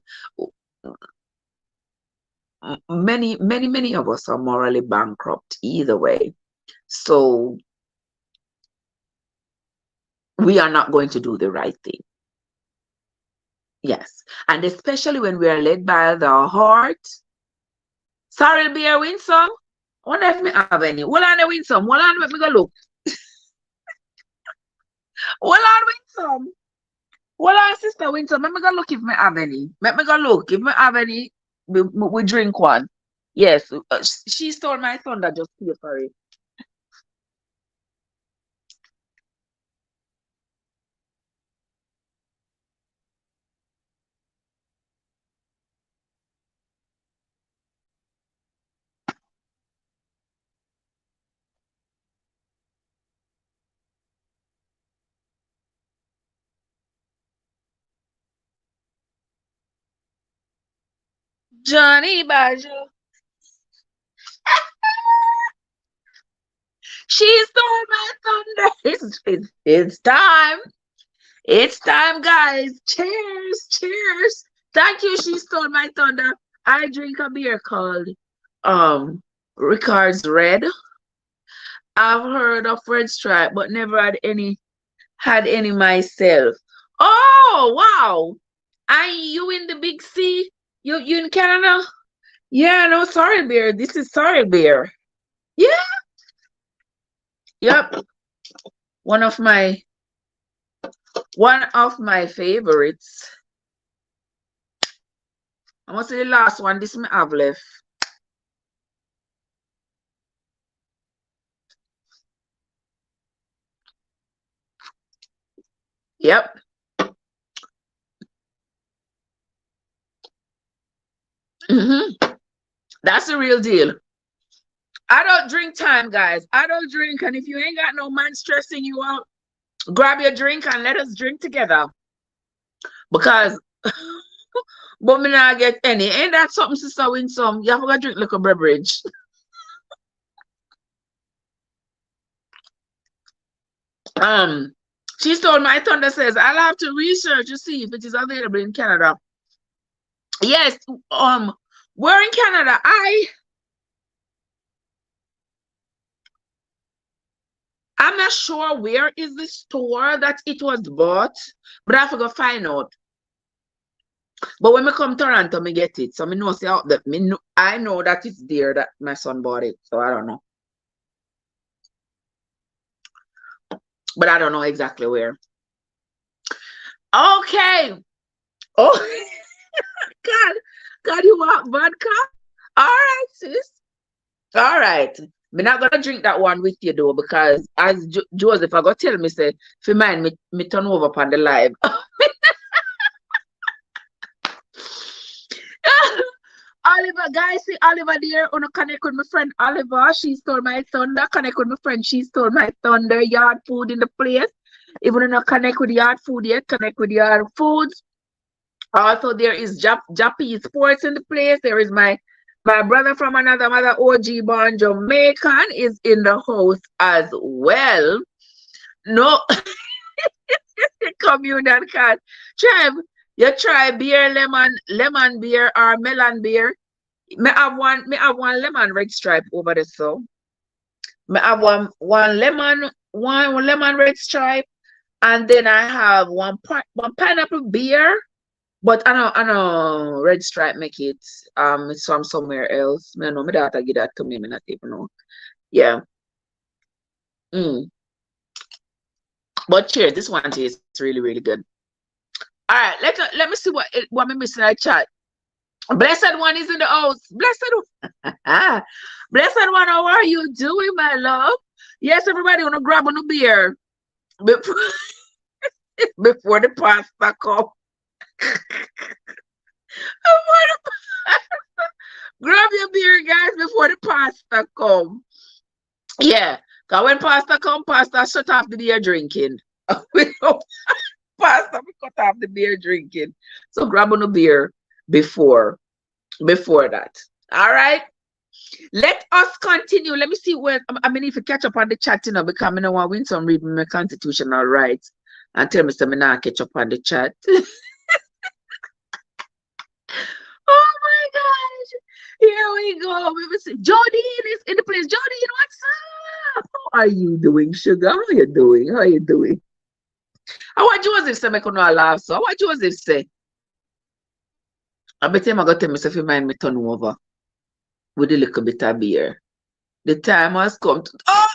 S1: many of us are morally bankrupt either way. So we are not going to do the right thing. Yes. And especially when we are led by the heart. Sorry, beer win some. I wonder if me have any. Hold on, I win some. Hold on, let me go look. Hold on, win some. Hold on, sister, win some. Let me go look if me have any. Let me go look. If me have any, we drink one. Yes. She stole my thunder, just pay for it. Johnny Bajo. She stole my thunder. It's time. It's time, guys. Cheers. Cheers. Thank you. She stole my thunder. I drink a beer called Ricard's Red. I've heard of Red Stripe, but never had any myself. Oh wow. And you in the big C? You in Canada? Yeah, no, sorry beer. This is sorry beer. Yeah. Yep. One of my favorites. I must say the last one. This me have left. Yep. That's the real deal. I don't drink time, guys. I don't drink. And if you ain't got no man stressing you out, grab your drink and let us drink together. Because but me not get any. Ain't that something, sister win some? You have to drink like a beverage. She stole my thunder says, I'll have to research to see if it is available in Canada. Yes, we're in Canada. I'm not sure where is the store that it was bought, but I have to go find out. But when I come to Toronto, me get it. So me know say out that I know that it's there that my son bought it. So I don't know. But I don't know exactly where. Okay. Oh God, you want vodka? All right, sis. All right. I'm not gonna drink that one with you though, because as Joseph, I got tell me say, if you mind me turn over upon the live. Oliver, guys, see Oliver there. Wanna connect with my friend Oliver. She stole my thunder. Connect with my friend. She stole my thunder. Yard food in the place. If you don't connect with yard food yet, connect with yard foods. Also, there is Jappy Sports in the place. There is my brother from another mother, OG born Jamaican, is in the house as well. No communion card. Trev, you try beer, lemon beer or melon beer. Me have one lemon red stripe over there. So me have one lemon red stripe, and then I have one pineapple beer. But I know red stripe make it it's from somewhere else. Me know my daughter give that to me, me not even know. Yeah. But cheers, this one tastes really, really good. All right, let me see what me missing in the chat. Blessed one is in the house. Blessed one. Blessed one, how are you doing, my love? Yes, everybody wanna grab on a beer before, before the pasta come. Grab your beer, guys, before the pasta come. Yeah, because when pasta come, pasta shut off the beer drinking. Pasta, we cut off the beer drinking. So grab on a beer before that. All right. Let us continue. Let me see where I mean if you catch up on the chat, you know, because I don't want to win some read my constitutional rights and tell me some not catch up on the chat. Oh my gosh. Here we go. Jodine is in the place. Jodine, what's up? How are you doing, sugar? How are you doing? How are you doing? How what Joseph say? I could not laugh. So what Joseph say? I bet him I got to tell myself you mind me turn over with a little bit of beer. The time has come to oh,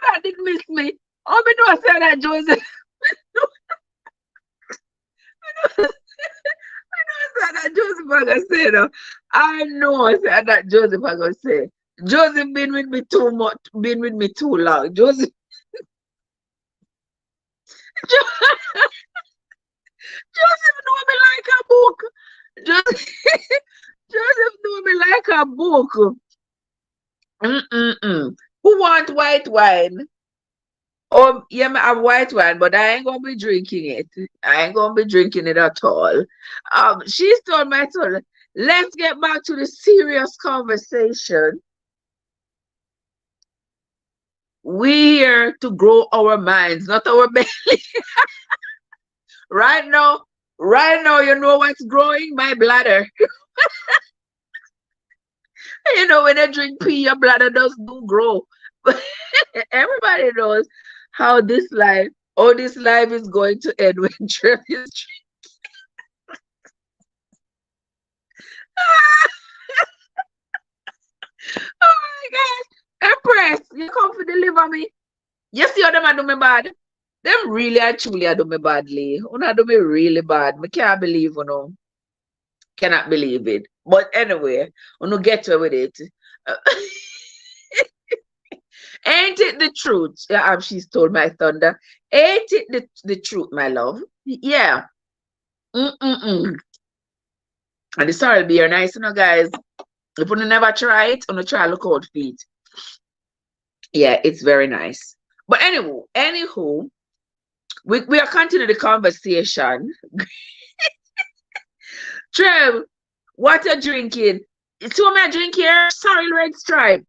S1: that didn't miss me. Oh, me know I said that Joseph. I know I said that Joseph I gonna say. Joseph been with me too much, been with me too long. Joseph know me like a book. Joseph know me like a book. Who want white wine? Oh, yeah, I have white wine, but I ain't gonna be drinking it. I ain't gonna be drinking it at all. She's told my son, let's get back to the serious conversation. We here to grow our minds, not our belly. Right now, you know what's growing? My bladder. You know, when I drink pee, your bladder does do grow. Everybody knows how this life is going to end when Trev is oh my gosh. Empress, you come to deliver me. You see how them I do me bad? Them really and truly I do me badly. Una do me really bad. I can't believe, you know. Cannot believe it. But anyway, uno get away with it. Uh, Ain't it the truth? Yeah, she's told my thunder. Ain't it the truth, my love? Yeah. Mm-mm-mm. And the sorrel beer nice, you know, guys. If you never try it, you try look out for it. Yeah, it's very nice. But anywho, we are continuing the conversation. Trev, what you drinking? So am I drink here? Sorry, Red Stripe.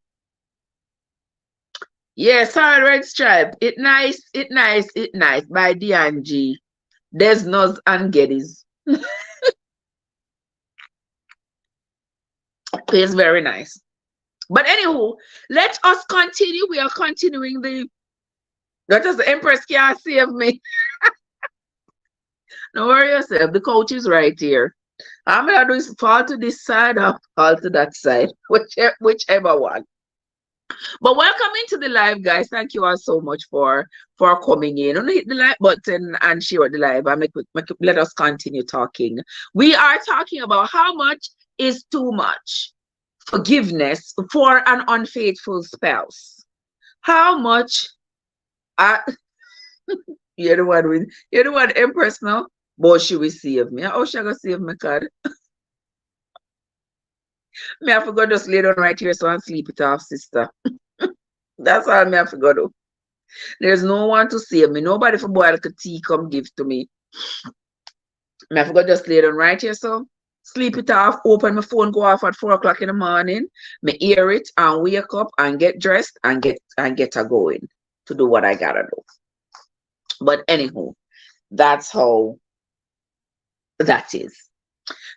S1: Yeah, sorry, Red Stripe. It nice, it nice, it nice. By D&G. Desnos and Geddes. It's very nice. But anywho, let us continue. We are continuing the that is the Empress can't save me. Don't worry yourself. The coach is right here. I'm gonna do is fall to this side or fall to that side. Whichever one. But welcome into the live, guys. Thank you all so much for coming in. Only hit the like button and share the live. And let us continue talking. We are talking about how much is too much forgiveness for an unfaithful spouse. How much? You're the one with you're the one Empress now. But she will save me. How she gonna save me, God? Me I forgot just lay down right here so I sleep it off, sister. That's all me I forgot do. There's no one to save me. Nobody for boil like a tea come give to me. Me I forgot just lay down right here so sleep it off, open my phone, go off at 4 o'clock in the morning, me hear it and wake up and get dressed and get a going to do what I gotta do. But anywho, that's how that is.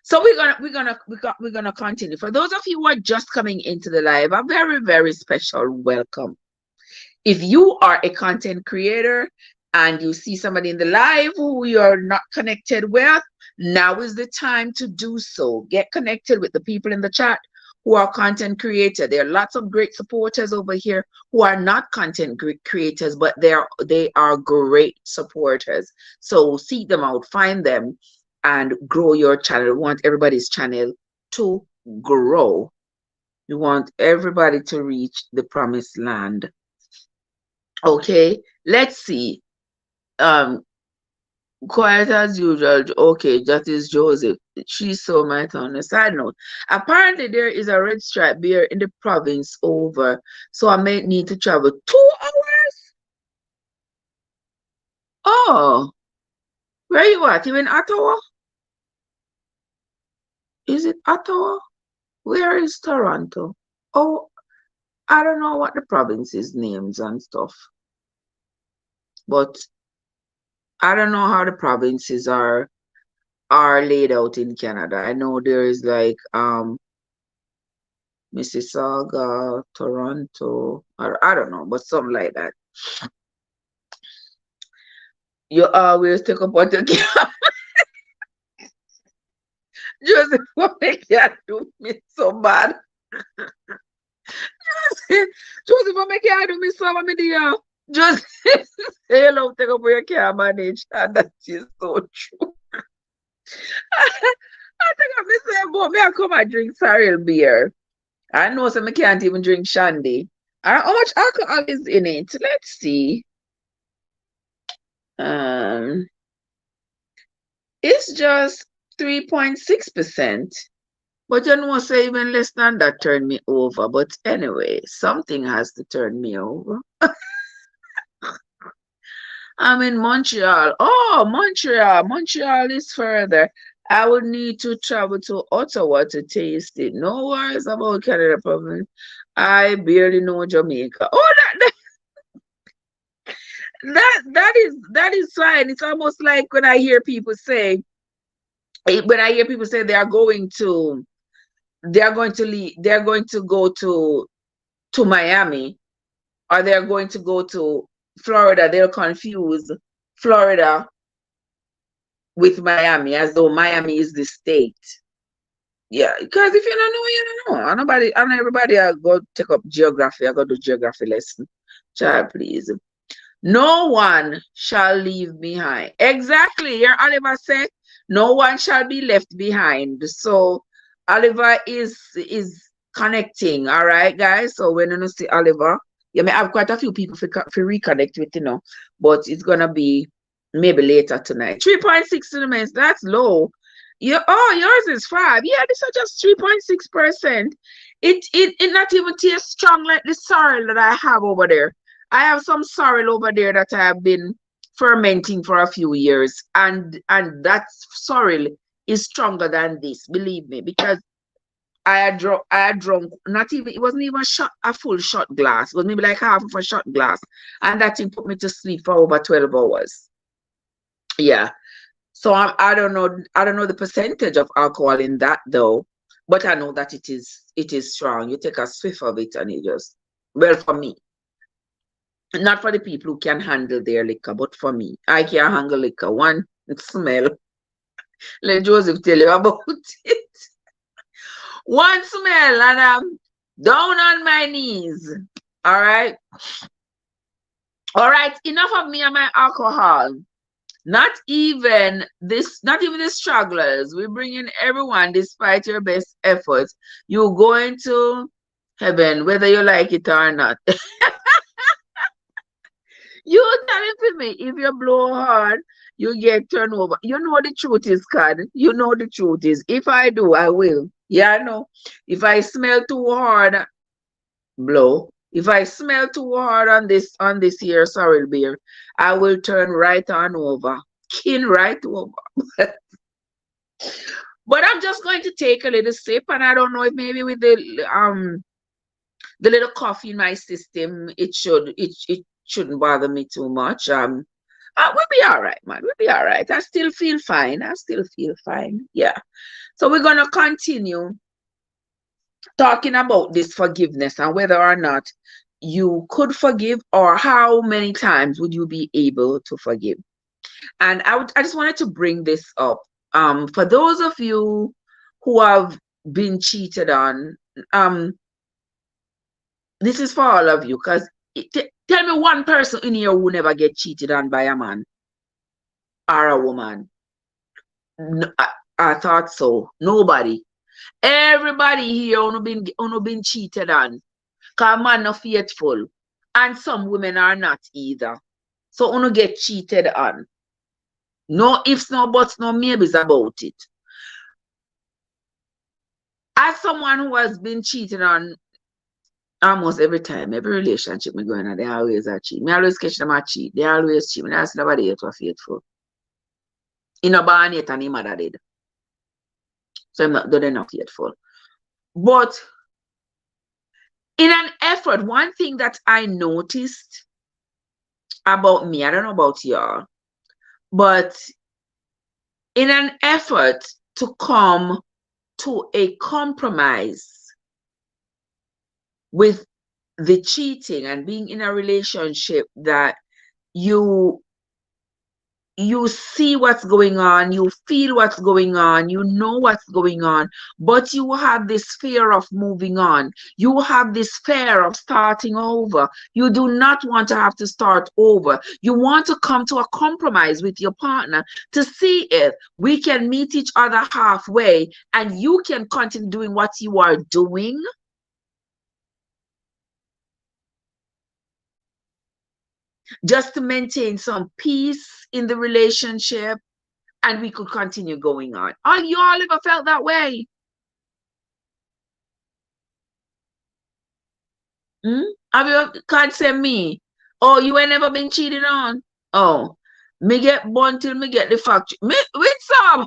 S1: So we're gonna continue. For those of you who are just coming into the live, a very, very special welcome. If you are a content creator and you see somebody in the live who you're not connected with, now is the time to do so. Get connected with the people in the chat who are content creators. There are lots of great supporters over here who are not content creators, but they are great supporters. So seek them out, find them, and grow your channel. We want everybody's channel to grow. You want everybody to reach the promised land. Okay, let's see. Quiet as usual. Okay, that is Joseph. She's so might on a side note. Apparently, there is a red stripe beer in the province over, so I may need to travel 2 hours. Oh, where you at? You in Ottawa? Is it Ottawa? Where is Toronto? Oh, I don't know what the province's names and stuff, but I don't know how the provinces are laid out in Canada. I know there is like Mississauga, Toronto, or I don't know, but something like that. You always take up what you can. Joseph, what make you do me so bad? Joseph, what make you do me so bad, dear? Joseph, hello, take up what you can manage. And that is so true. I think I'm the same, but me I come and drink sorrel beer. I know some can't even drink shandy. How much alcohol is in it? Let's see. It's just 3.6%. But you know, say even less than that turned me over. But anyway, something has to turn me over. I'm in Montreal. Oh, Montreal. Montreal is further. I would need to travel to Ottawa to taste it. No worries about Canada province. I barely know Jamaica. Oh, that is fine. It's almost like when I hear people say they are going to leave, they're going to go to Miami, or they're going to go to Florida. They'll confuse Florida with Miami as though Miami is the state. Yeah, because if you don't know, you don't know. And nobody, and everybody, I go take up geography. I go do geography lesson. Child, please. No one shall leave behind. Exactly. Your Oliver said, no one shall be left behind. So Oliver is connecting. All right, guys. So when you see Oliver, you may have quite a few people to reconnect with, but it's gonna be maybe later tonight. 3.6 to the minutes. That's low. Yours is 5. Yeah, this is just 3.6%. It not even tastes strong like the sorrel that I have over there. I have some sorrel over there that I have been fermenting for a few years, and that sorrel is stronger than this, believe me, because I had drunk not even, it wasn't even a full shot glass. It was maybe like half of a shot glass, and that thing put me to sleep for over 12 hours. Yeah. So I don't know the percentage of alcohol in that though, but I know that it is strong. You take a swift of it and it just, well, for me, not for the people who can handle their liquor, but for me, I can't handle liquor. One, it smell. Let Joseph tell you about it. One smell, and I'm down on my knees. All right. All right. Enough of me and my alcohol. Not even the strugglers. We bring in everyone despite your best efforts. You go into heaven, whether you like it or not. You telling me if you blow hard, you get turned over. You know the truth is, Cad. You know the truth is. If I do, I will. Yeah, I know. If I smell too hard, blow. If I smell too hard on this here sorrel beer, I will turn right on over. Kin right over. But I'm just going to take a little sip, and I don't know if maybe with the little coffee in my system, it shouldn't bother me too much. We'll be all right, man. We'll be all right. I still feel fine. Yeah. So we're gonna continue talking about this forgiveness and whether or not you could forgive, or how many times would you be able to forgive. And I just wanted to bring this up. For those of you who have been cheated on, this is for all of you, because tell me one person in here who never get cheated on by a man or a woman. I thought so. Nobody. Everybody here who been cheated on. Because man not faithful. And some women are not either. So who get cheated on. No ifs, no buts, no maybes about it. As someone who has been cheated on almost every time, every relationship me going on, they always are cheat. Me always catch them a cheat. They always cheat. Me ask nobody else was faithful. In a born yet and him mother did. So they're not faithful. But in an effort, one thing that I noticed about me, I don't know about y'all, but in an effort to come to a compromise with the cheating and being in a relationship that you see what's going on, you feel what's going on, you know what's going on, but you have this fear of moving on. You have this fear of starting over. You do not want to have to start over. You want to come to a compromise with your partner to see if we can meet each other halfway and you can continue doing what you are doing. Just to maintain some peace in the relationship, and we could continue going on. Are you all ever felt that way? Have you, can't say me? Oh, you ain't never been cheated on? Oh, me get born till me get the factory. Me with some.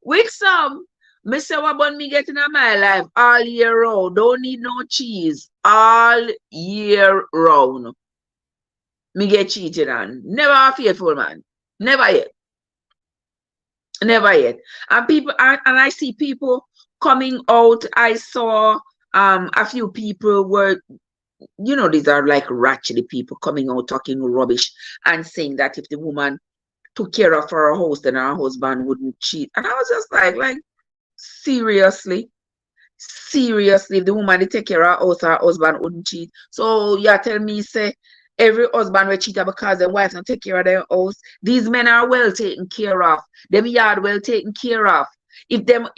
S1: With some. Me say what bun me getting in my life all year round. Don't need no cheese. All year round. Me get cheated on. Never a faithful man. Never yet. Never yet. And people and I see people coming out. I saw a few people were, you know, these are like ratchet people coming out talking rubbish and saying that if the woman took care of her house, then her husband wouldn't cheat. And I was just like, seriously? Seriously, if the woman they take care of her house, her husband wouldn't cheat. So you tell me, say, every husband will cheat because the wife don't take care of their house. These men are well taken care of. Them yard well taken care of. If them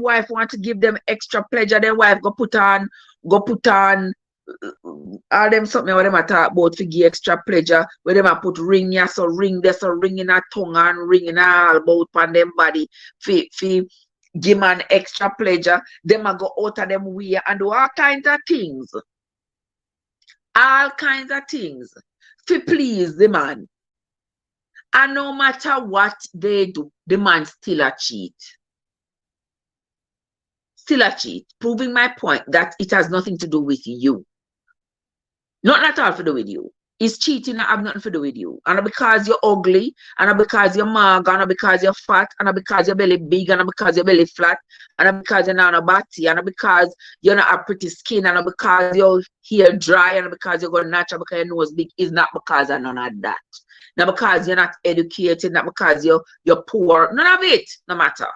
S1: wife want to give them extra pleasure, their wife go put on all them something what them a talk about to give extra pleasure, where them a put ring here, so ring there, so ring in a tongue and ring in all about on them body fi give man extra pleasure. Them a go out of them way and do all kinds of things. All kinds of things to please the man. And no matter what they do, the man still a cheat. Still a cheat. Proving my point that it has nothing to do with you. Not at all to do with you. It's cheating that have nothing to do with you. And because you're ugly, and because you're mug, and because you're fat, and because your belly big, and because your belly flat, and because you're not a body, and because you're not a pretty skin, and because your hair dry, and because you're going natural, because your nose big, is not because of none of that. Not because you're not educated, not because you're poor. None of it, no matter.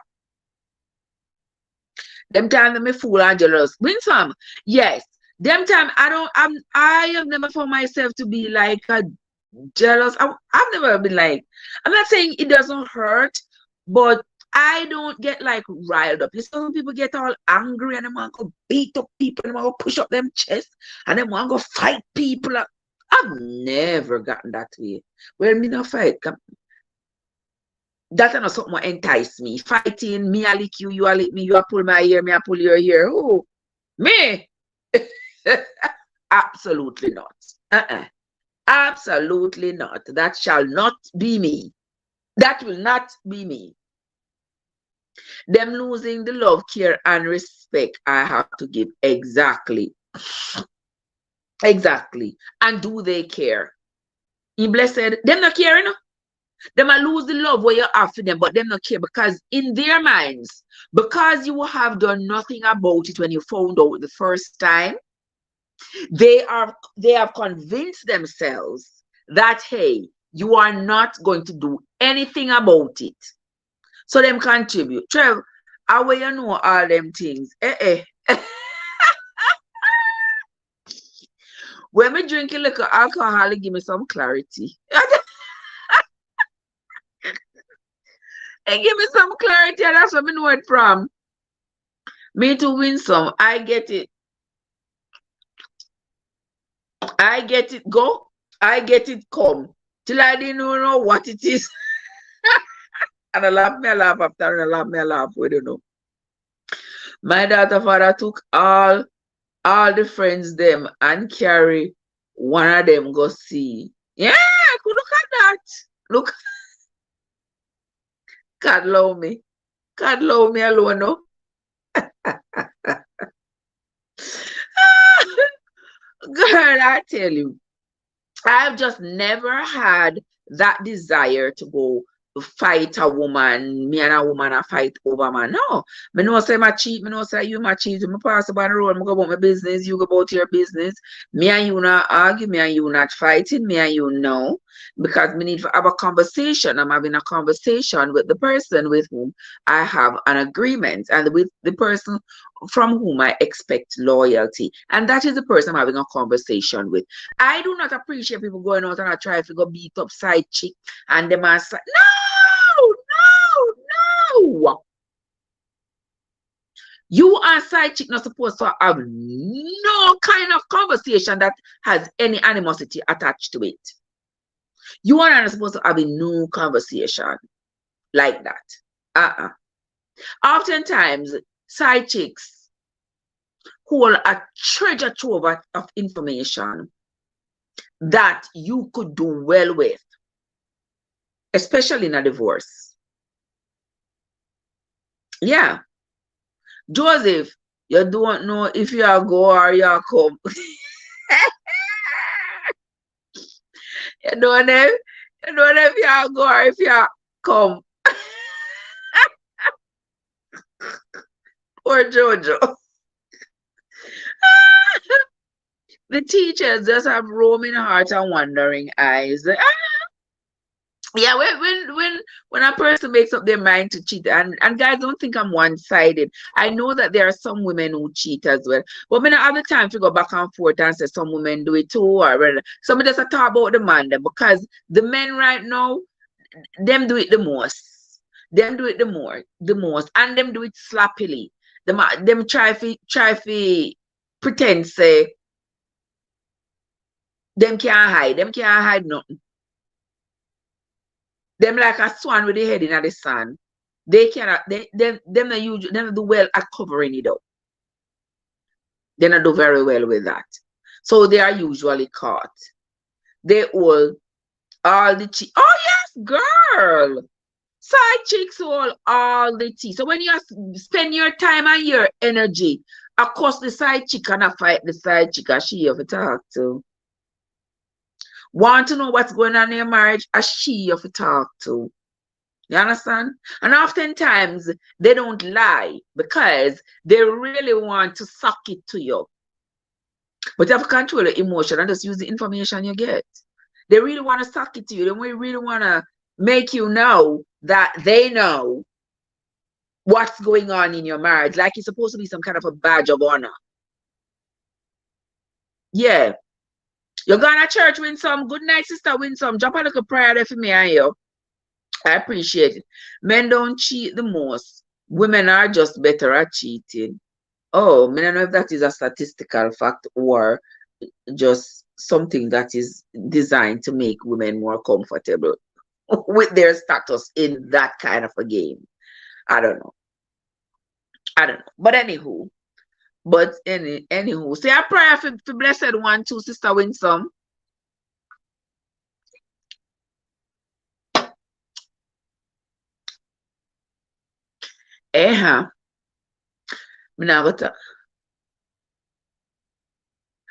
S1: Them time that me fool and jealous. Win some. Yes. Them time I have never found myself to be like a jealous. I've never been like, I'm not saying it doesn't hurt, but I don't get like riled up. You see some people get all angry and they want to go beat up people and they want to push up them chest and they want to go fight people. I've never gotten that way. Well, me no fight. That's not something that entice me. Fighting, me I lick you, you I lick me, you I pull my hair, me I pull your hair. Oh, me? Absolutely not. Absolutely not. That shall not be me. That will not be me. Them losing the love, care, and respect I have to give. Exactly. Exactly. And do they care? In blessed, them not caring. Them might lose the love where you have for them, but them not care because in their minds, because you have done nothing about it when you found out the first time, they have convinced themselves that hey, you are not going to do anything about it. So them contribute. Trev, how will you know all them things? When me drink a little alcohol, it give me some clarity. It give me some clarity, and that's what I know it from. Me to win some. I get it. I get it go. I get it come. Till I didn't know what it is. And I laugh after, and I laugh, we don't know. My daughter father took all the friends them and carry one of them go see. Yeah, look at that. Look. God love me. God love me alone, no? Girl, I tell you, I've just never had that desire to go fight a woman, me and a woman a fight over man. No. Me know say my cheat, me know say you my cheat. Me pass about the road, me go about my business, you go about your business. Me and you not argue, me and you not fighting, me and you know. Because we need to have a conversation. I'm having a conversation with the person with whom I have an agreement and with the person from whom I expect loyalty. And that is the person I'm having a conversation with. I do not appreciate people going out and I try to go beat up side chick and them are like, no. You and side chick not supposed to have no kind of conversation that has any animosity attached to it. You and I are supposed to have a new conversation like that. Oftentimes, side chicks hold a treasure trove of information that you could do well with, especially in a divorce. Yeah. Joseph, you don't know if you are go or you are come. You don't know. You don't know if you are go or if you are come. Poor Jojo. The teachers just have roaming heart and wandering eyes. Yeah, when a person makes up their mind to cheat, and guys, don't think I'm one-sided. I know that there are some women who cheat as well, but when other time to go back and forth and say some women do it too, or some just talk about the man them, because the men right now, them do it the most. Them do it the most, and them do it sloppily. Them try to pretend say them can't hide. Them can't hide nothing. Them like a swan with the head in the sun. They cannot. Them not usually. Them do well at covering it up. They not do very well with that. So they are usually caught. They all the tea. Oh yes, girl. Side chicks all the tea. So when you spend your time and your energy, of course the side chick cannot fight the side chick as she have to talk to. Want to know what's going on in your marriage, as she have to talk to. You understand? And oftentimes they don't lie because they really want to suck it to you. But you have to control your emotion and just use the information you get. They really want to suck it to you. They really want to make you know that they know what's going on in your marriage. Like it's supposed to be some kind of a badge of honor. Yeah. You're going to church, win some. Good night, sister, win some. Drop a little prayer there for me and you. I appreciate it. Men don't cheat the most. Women are just better at cheating. Oh, I don't know if that is a statistical fact or just something that is designed to make women more comfortable with their status in that kind of a game. I don't know. But anywho. Say a prayer for blessed one too, sister Winsome.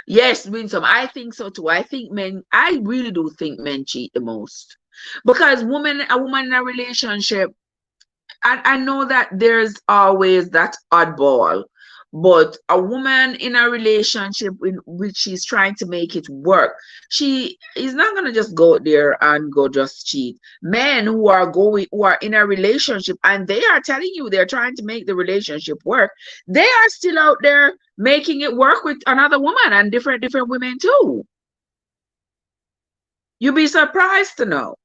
S1: Yes, Winsome, I think so too. I really do think men cheat the most. Because a woman in a relationship, I know that there's always that oddball, but a woman in a relationship in which she's trying to make it work, she is not gonna just go there and go just cheat. Men who are in a relationship and they are telling you they're trying to make the relationship work, they are still out there making it work with another woman and different women too. You'd be surprised to know.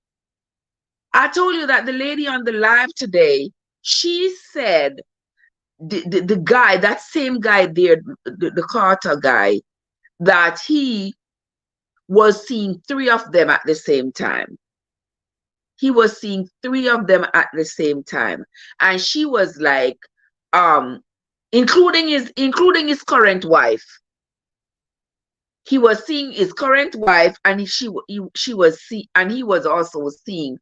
S1: I told you that the lady on the live today, she said the guy, that same guy there, the Carter guy, that he was seeing 3 of them at the same time. He was seeing 3 of them at the same time. And she was like, including his current wife. He was seeing his current wife, and he was also seeing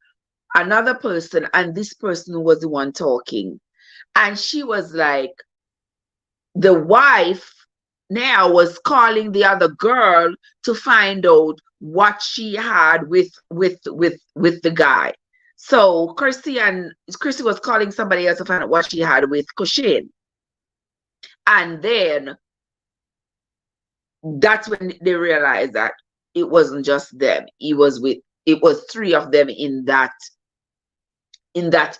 S1: another person, and this person was the one talking. And she was like, the wife now was calling the other girl to find out what she had with the guy. So Chrissy was calling somebody else to find out what she had with Kushin. And then that's when they realized that it wasn't just them. It was 3 of them in that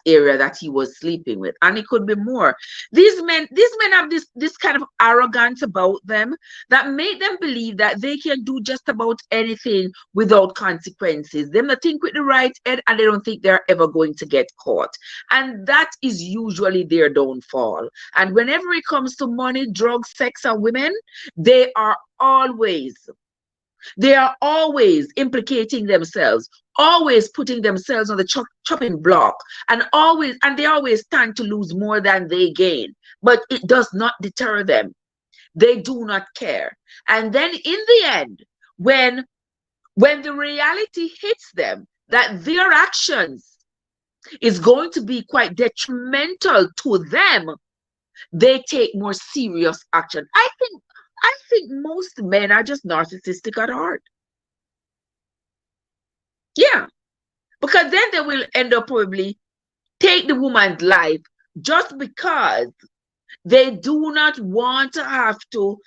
S1: area that he was sleeping with, and it could be more. These men have this kind of arrogance about them that made them believe that they can do just about anything without consequences. Them not think with the right head, and they don't think they're ever going to get caught, and that is usually their downfall. And whenever it comes to money, drugs, sex, and women, they are always implicating themselves, always putting themselves on the chopping block, and they always stand to lose more than they gain. But it does not deter them. They do not care. And then in the end, when when the reality hits them that their actions is going to be quite detrimental to them, they take more serious action. I think most men are just narcissistic at heart. Yeah. Because then they will end up probably take the woman's life just because they do not want to have to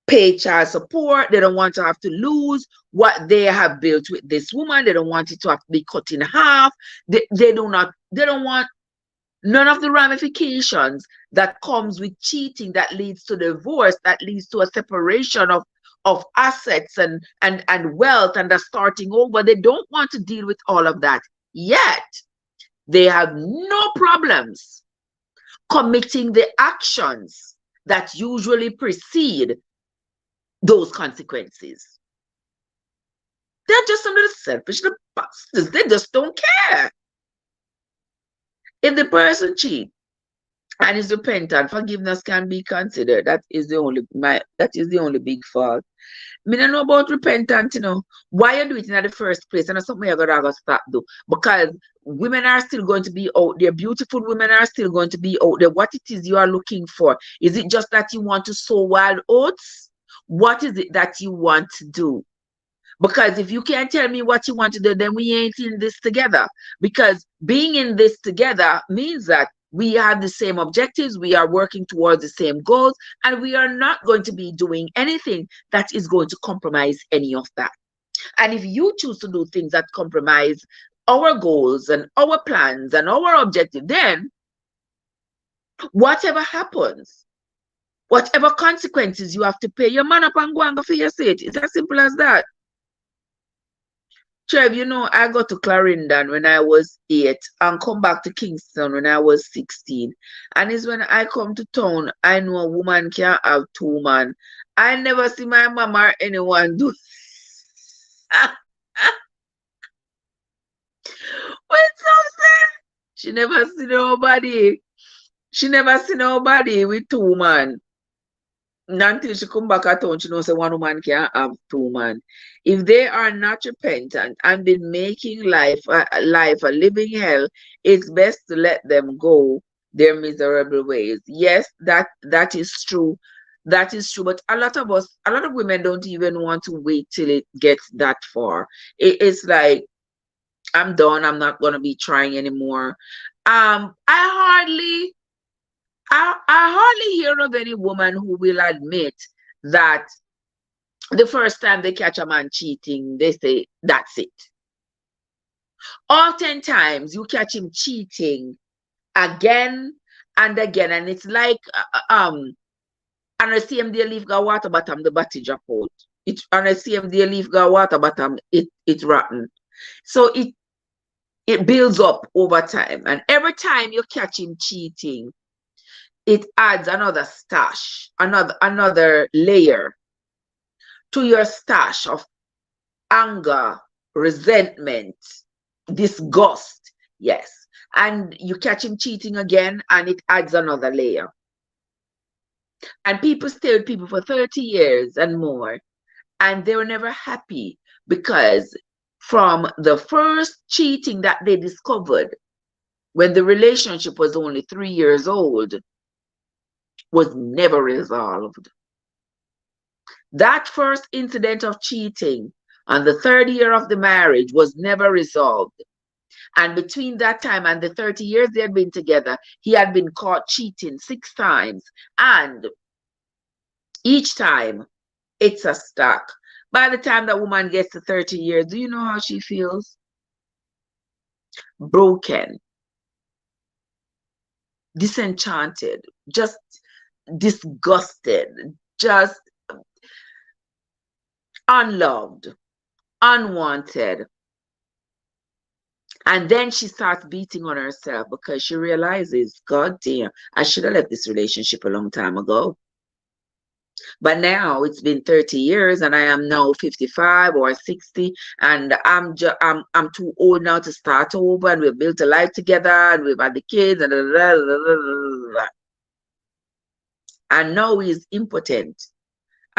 S1: pay child support. They don't want to have to lose what they have built with this woman. They don't want it to have to be cut in half. They don't want none of the ramifications that comes with cheating, that leads to divorce, that leads to a separation of assets and wealth and the starting over. They don't want to deal with all of that. Yet they have no problems committing the actions that usually precede those consequences. They're just some little selfish bastards. They just don't care. If the person cheats and is repentant, forgiveness can be considered. That is the only big fault. I don't know about repentance, Why you do it in the first place? And that's something you're gonna stop do. Because women are still going to be out there. Beautiful women are still going to be out there. What it is you are looking for? Is it just that you want to sow wild oats? What is it that you want to do? Because if you can't tell me what you want to do, then we ain't in this together. Because being in this together means that we have the same objectives, we are working towards the same goals, and we are not going to be doing anything that is going to compromise any of that. And if you choose to do things that compromise our goals and our plans and our objective, then whatever happens, whatever consequences you have to pay, your man up and go and go for your seat. It's as simple as that. Trev, I got to Clarendon when I was 8 and come back to Kingston when I was 16. And it's when I come to town, I know a woman can't have 2 men. I never see my mama or anyone do. What's up, she never see nobody. She never see nobody with 2 men. Until she come back at town, she knows that 1 woman can't have 2 men. If they are not repentant and been making life a living hell, it's best to let them go their miserable ways. Yes, that is true. That is true. But a lot of women don't even want to wait till it gets that far. It's like, I'm done. I'm not going to be trying anymore. I hardly hear of any woman who will admit that the first time they catch a man cheating, they say, that's it. Oftentimes, you catch him cheating again and again, and it's like, and I see him they leave go water bottom, the batty drop out. And I see him they leave go water bottom, it rotten. So it builds up over time, and every time you catch him cheating, it adds another stash, another layer to your stash of anger, resentment, disgust. Yes. And you catch him cheating again, and it adds another layer. And people stay with people for 30 years and more, and they were never happy because from the first cheating that they discovered when the relationship was only 3 years old, was never resolved. That first incident of cheating on the 3rd year of the marriage was never resolved. And between that time and the 30 years they had been together, he had been caught cheating 6 times. And each time, it's a stack. By the time that woman gets to 30 years, do you know how she feels? Broken, disenchanted, just disgusted, just unloved, unwanted. And then she starts beating on herself because she realizes, God damn, I should have left this relationship a long time ago. But now it's been 30 years and I am now 55 or 60 and I'm too old now to start over, and we've built a life together and we've had the kids and blah, blah, blah, blah. And now he's impotent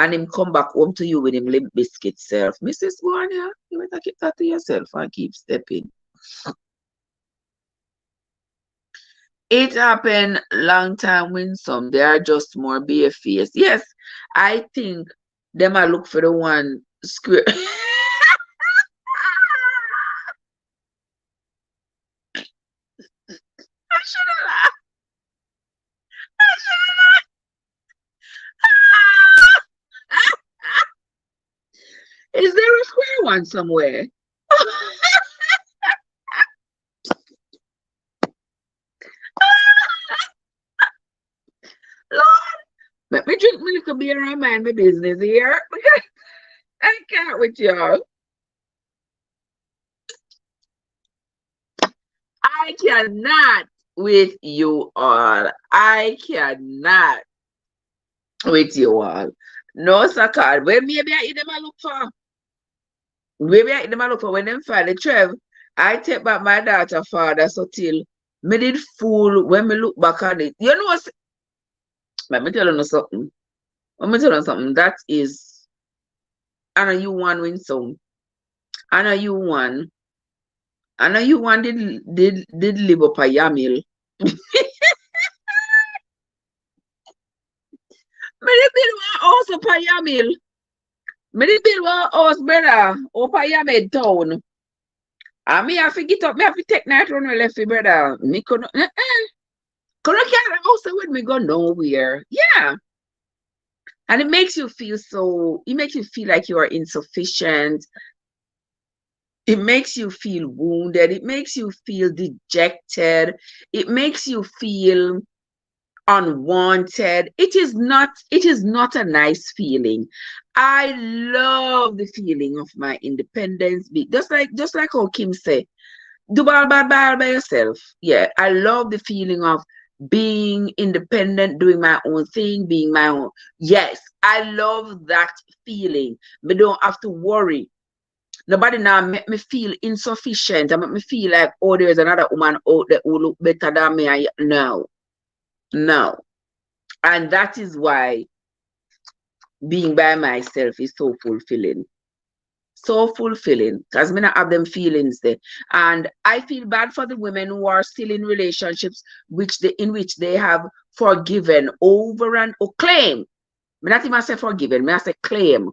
S1: and him come back home to you with him limp biscuit self. Mrs. Guania, you better keep that to yourself and keep stepping. It happened long time when some they are just more bare-faced. Yes, I think them I look for the one square. I should have laughed. I should have laughed. Is there a square one somewhere? Lord, let me drink my little beer and mind my business here. I can't with y'all. I cannot with you all. I cannot with you all. No, sir, where maybe I eat them I look for. Maybe I eat them I look for when them find the Trev. I take back my daughter father so till me did fool when me look back at it. You know, let me tell you something. Let me tell you something. That is, I know you one win some. I know you one. I know you one did live up a Yamil. Me did build one house up a Yamil. Me did build one house, brother, up a Yamil town. And me have to get up, me have to take night run left, brother. Me couldn't, couldn't carry the house with me go nowhere. Yeah. And it makes you feel so, it makes you feel like you are insufficient. It makes you feel wounded. It makes you feel dejected. It makes you feel unwanted. It is not a nice feeling. I love the feeling of my independence. Just like how Kim said, do bad by yourself. Yeah, I love the feeling of being independent, doing my own thing, being my own. Yes, I love that feeling. But don't have to worry. Nobody now make me feel insufficient. I make me feel like, oh, there's another woman out there who look better than me. No. And that is why being by myself is so fulfilling. So fulfilling. Because I not have them feelings there. And I feel bad for the women who are still in relationships in which they have forgiven over and claim. I not even say forgiven, I say claim.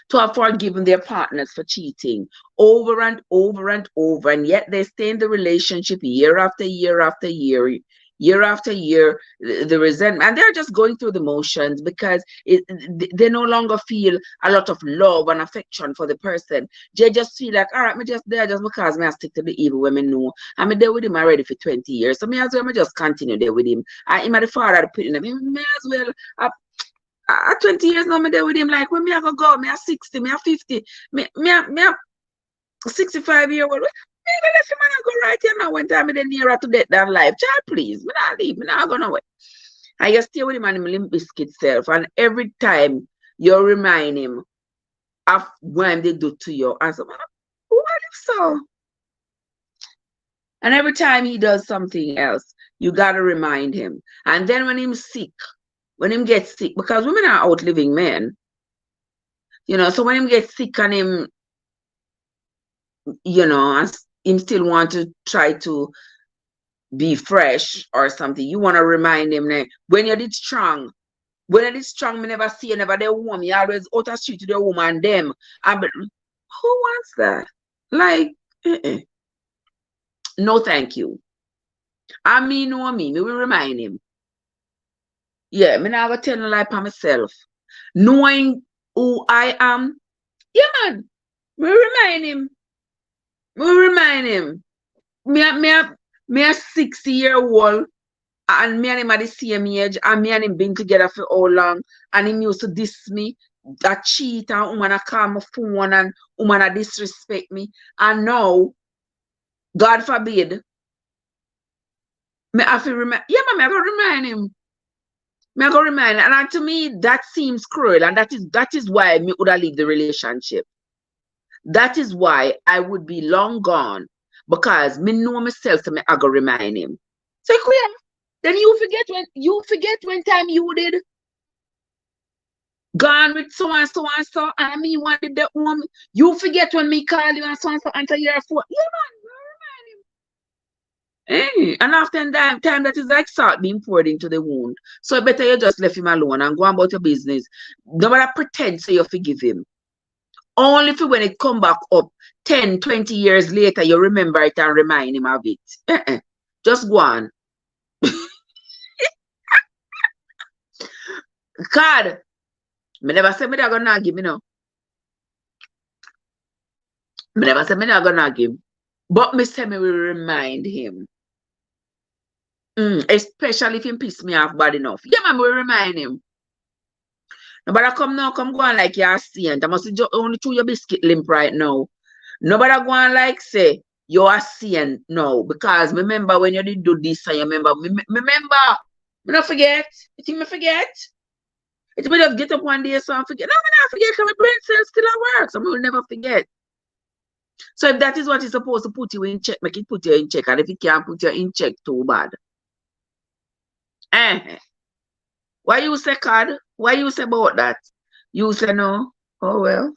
S1: To have forgiven their partners for cheating over and over and over, and yet they stay in the relationship year after year after year, year after year, the resentment, and they're just going through the motions because they no longer feel a lot of love and affection for the person. They just feel like, all right, me just there just because me I stick to the evil women know. I'm there with him already for 20 years, so me as well me just continue there with him. I am the father putting him. Me as well. At 20 years now, me there with him. Like when me I go, me at 60, me at 50, me 65-year-old. Me left him and I go right here now. One time me then nearer to death than life. Child, please, me not leave, me not go nowhere. I just stay with him and him limp biscuit self. And every time you remind him of what they do to you, I say, what if so? And every time he does something else, you gotta remind him. And then when he's sick. When him gets sick, because women are outliving men, you know, so when him gets sick and him, you know, him still want to try to be fresh or something, you want to remind him that when you did strong, me never see you, never there woman, you always out the street to the woman, them. But who wants that? Like, no, thank you. I mean, no, me will remind him. Yeah, me now go tell no lie by myself. Knowing who I am, yeah, man. Me remind him. Me a 60-year-old and me and him at the same age, and me and him been together for how long, and him used to diss me, that cheat, and woman a call my phone, and woman a disrespect me, and now, God forbid, me have to remind, yeah, man, I gotta remind him. And to me, that seems cruel, and that is why me would have leave the relationship. That is why I would be long gone, because me know myself, so me I go remind him. So yeah, then you forget when time you did. Gone with so and so and so, and me wanted the home. You forget when me call you and so answer your phone. Yeah, man, remind him. And after that time that is like salt being poured into the wound. So better you just left him alone and go about your business. Nobody pretend so you forgive him. Only for when it come back up 10, 20 years later, you remember it and remind him of it. Just go on. God, me never say me not gonna give me no. Me never say me not gonna give. But me say me will remind him. Especially if he piss me off bad enough. Yeah, man, we will remind him. Nobody come now, come go on like you're saint. I must only chew your biscuit limp right now. Nobody go on like say you're a saint now. Because remember when you did do this and you remember, remember, me not forget. You think me forget? It's me just get up one day so I forget. No, me not forget because my brain cells still at work. So we will never forget. So if that is what is supposed to put you in check, make it put you in check. And if it can't put you in check, too bad. Why you say card? Why you say about that? You say no. Oh well.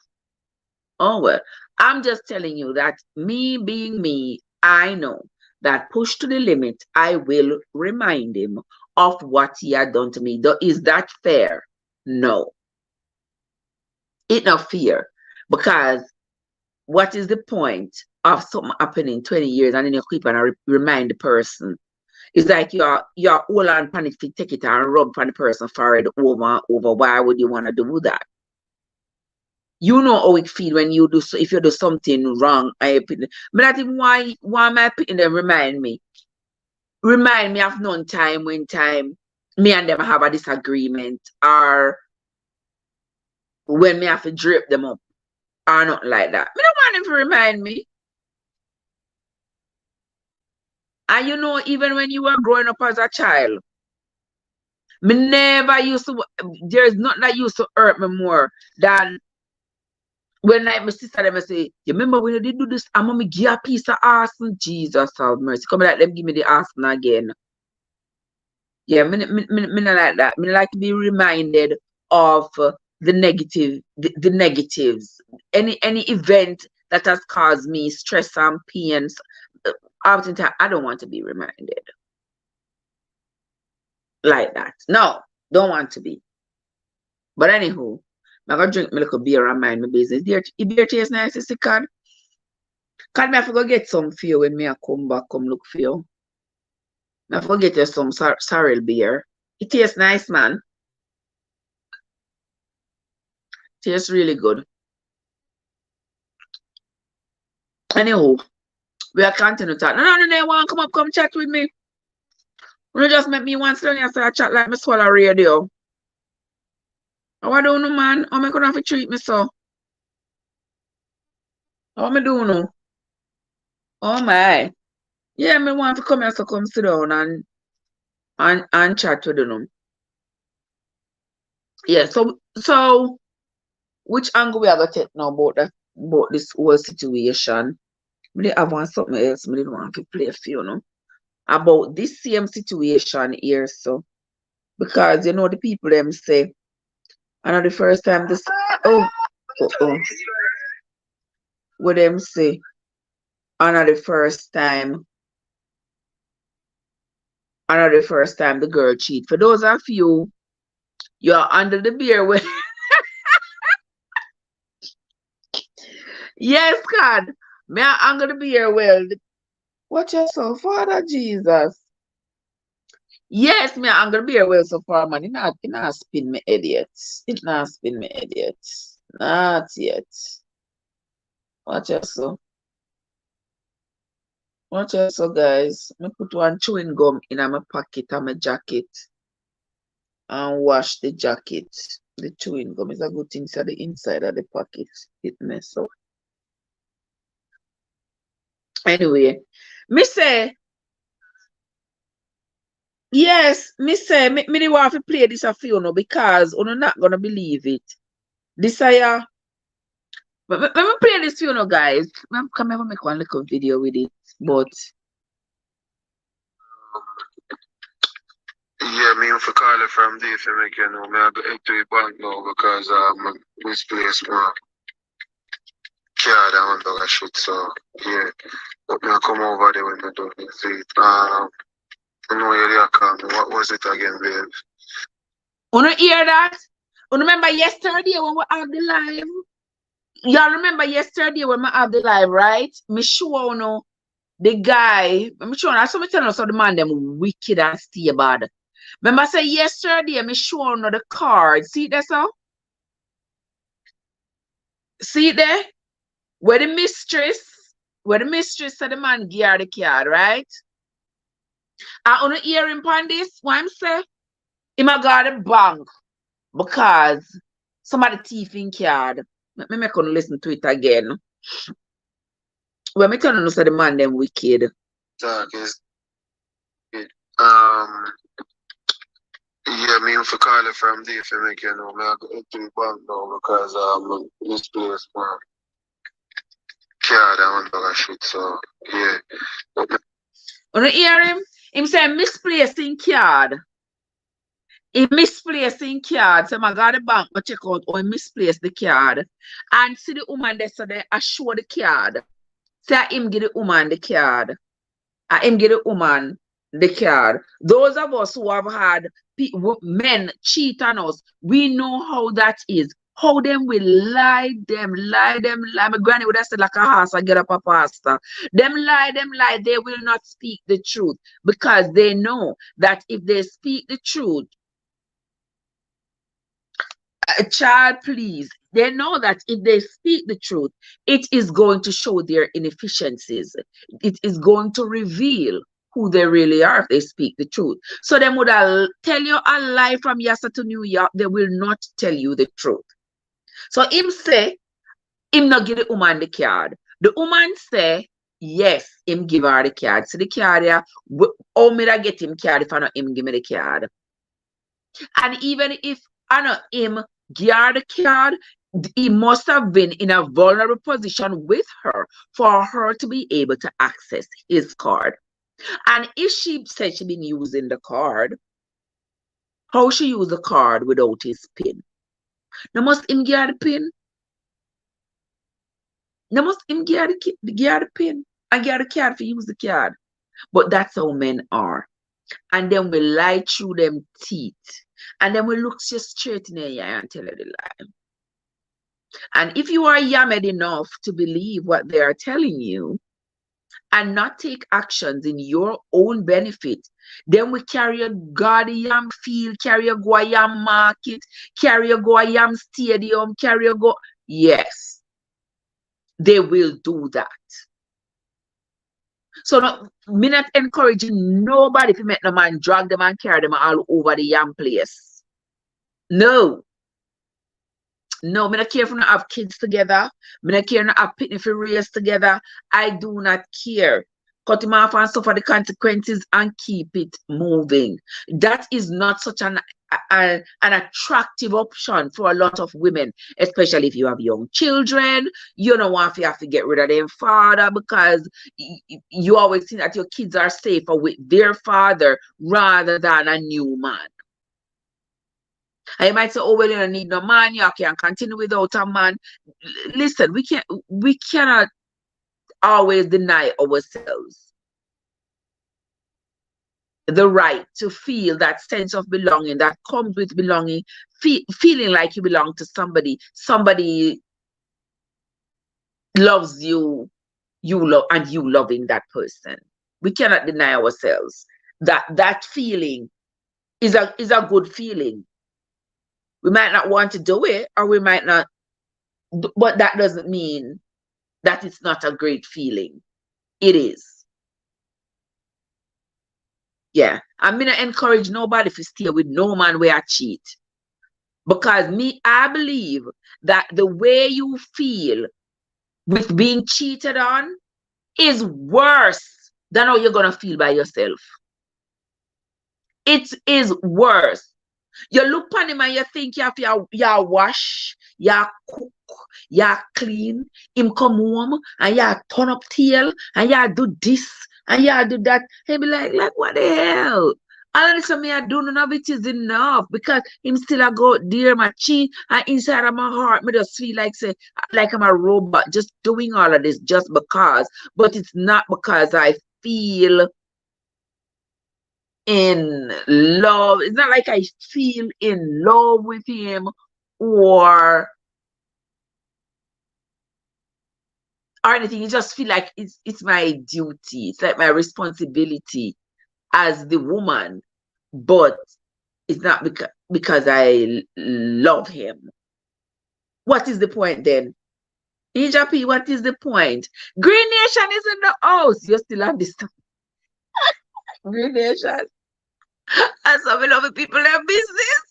S1: Oh well. I'm just telling you that me being me, I know that push to the limit, I will remind him of what he had done to me. Is that fair? No. It's not fair. Because what is the point of something happening 20 years and then you keep and remind the person? It's like you're all on panic to take it and rub on the person forehead over. Why would you want to do that? You know how it feel when you do if you do something wrong. But not even why am I putting them remind me? Remind me of none time when me and them have a disagreement or when me have to drip them up or nothing like that. I don't want them to remind me. And you know, even when you were growing up as a child, me never used to, there's nothing that used to hurt me more than when like my sister them say, you remember when you did do this, I'm gonna give a piece of arson. Jesus have mercy. Come like them give me the arson again. Yeah, me not like that. Me like to be reminded of the negatives. Any event that has caused me stress and pain. Oftentimes I don't want to be reminded. Like that. No, don't want to be. But anywho, I'm gonna drink my little beer and mind my business. Beer tastes nice, is it, Cod? Cod, me have to go get some for you when me I come back, come look for you. I have to go get you some sorrel beer. It tastes nice, man. Tastes really good. Anywho, we are continue to talk. No, they want to come chat with me. You just make me once down here so I chat like me swallow radio. How I do no, man? How am I gonna have to treat me so? How am I doing no? Oh my. Yeah, me want to come here so come sit down and chat with them. Yeah, so which angle we are gonna take now about this whole situation? Me have want something else, me didn't want to play for you know. About this same situation here, so because you know the people them say, I know the first time this what them say, I know the first time the girl cheat. For those of you are under the beer with yes, God. Me I'm gonna be here well. Watch yourself, Father Jesus. Yes, me I'm gonna be here well so far, man. It not spin me idiots. It not spin me idiots. Not yet. Watch yourself. Watch yourself, guys. Me put one chewing gum in my pocket and my jacket and wash the jacket. The chewing gum is a good thing to the inside of the pocket. It mess up. Anyway, me say, yes, me say, me dey want to play this a few no because you're not gonna believe it. This let me play this for you no guys. Come here, make one little video with it, but
S2: Yeah, me if I call it from there to make you know, me I go head to the bank now because misplaced my card and all that shit. So yeah, but me I come over there when I do visit. I know you call me. What was it again, babe?
S1: Wanna hear that? Remember yesterday when we had the live? Y'all remember yesterday when we had the live, right? Me sure you know the guy. Me sure that's what me tell us. So the man them wicked and stay bad. Remember I say yesterday, me sure you know the card. See that so? See it there? Where the mistress said the man give her the card, right? I wanna hear him on this. What I'm say? Him a got the bank because somebody thief in card. Me make on listen to it again. When me tell you say the man them wicked.
S2: Talk is yeah, me if I call it from there to make you know, me I go head to the bank now because misplaced my card and all that shit. So yeah.
S1: Wanna hear him? Him say misplacing card. He misplacing card. So I got the bank, but check out how he misplaced the card. And see the woman there, so they show the card. Say him give the woman the card. And him give the woman the card. Those of us who have had men cheat on us, we know how that is. How them will lie. My granny would have said like a horse and get up a pastor. Them lie. They will not speak the truth because they know that if they speak the truth, child, please. They know that if they speak the truth, it is going to show their inefficiencies. It is going to reveal who they really are if they speak the truth. So they would tell you a lie from Yassa to New York. They will not tell you the truth. So him say, him not give the woman the card. The woman say, yes, him give her the card. So the card here, how me I get him card if I not him give me the card? And even if I not him give her the card, he must have been in a vulnerable position with her for her to be able to access his card. And if she said she been using the card, how she use the card without his PIN? Now must him give her the PIN? Now must him give her the PIN and give her the card for use the card? But that's how men are. And then we lie through them teeth. And then we look you straight in the eye and tell her the lie. And if you are yammed enough to believe what they are telling you and not take actions in your own benefit, then we carry a goddamn field, carry a go yam market, carry a go yam stadium, carry a go. Yes, they will do that. So no, me not encouraging nobody to make no man drag them and carry them all over the yam place. No. No, me not care if we not have kids together. Me not care not have picnic for race together. I do not care. Cut him off and suffer the consequences and keep it moving. That is not such an attractive option for a lot of women, especially if you have young children. You don't want to have to get rid of their father because you always think that your kids are safer with their father rather than a new man. I might say, oh, well, you don't need no man, you can continue without a man. Listen, we cannot always deny ourselves the right to feel that sense of belonging that comes with belonging, feeling like you belong to somebody. Somebody loves you, you love, and you loving that person. We cannot deny ourselves that feeling is a good feeling. We might not want to do it, or we might not, but that doesn't mean that it's not a great feeling. It is. Yeah. I'm going to encourage nobody to stay with no man where I cheat. Because I believe that the way you feel with being cheated on is worse than how you're going to feel by yourself. It is worse. You look on him and you think you have to wash, you cook, you clean, him come home and you turn up tail and you do this and you do that. He be like what the hell? All of this me I do none of it is enough because him still a go there my cheat and inside of my heart me just feel like say like I'm a robot just doing all of this just because. But it's not because I feel in love. It's not like I feel in love with him or anything. You just feel like it's my duty. It's like my responsibility as the woman, but it's not because I love him. What is the point then? Ninja P, what is the point? Green Nation is in the house. You still have this Green Nation. And some of the people have business.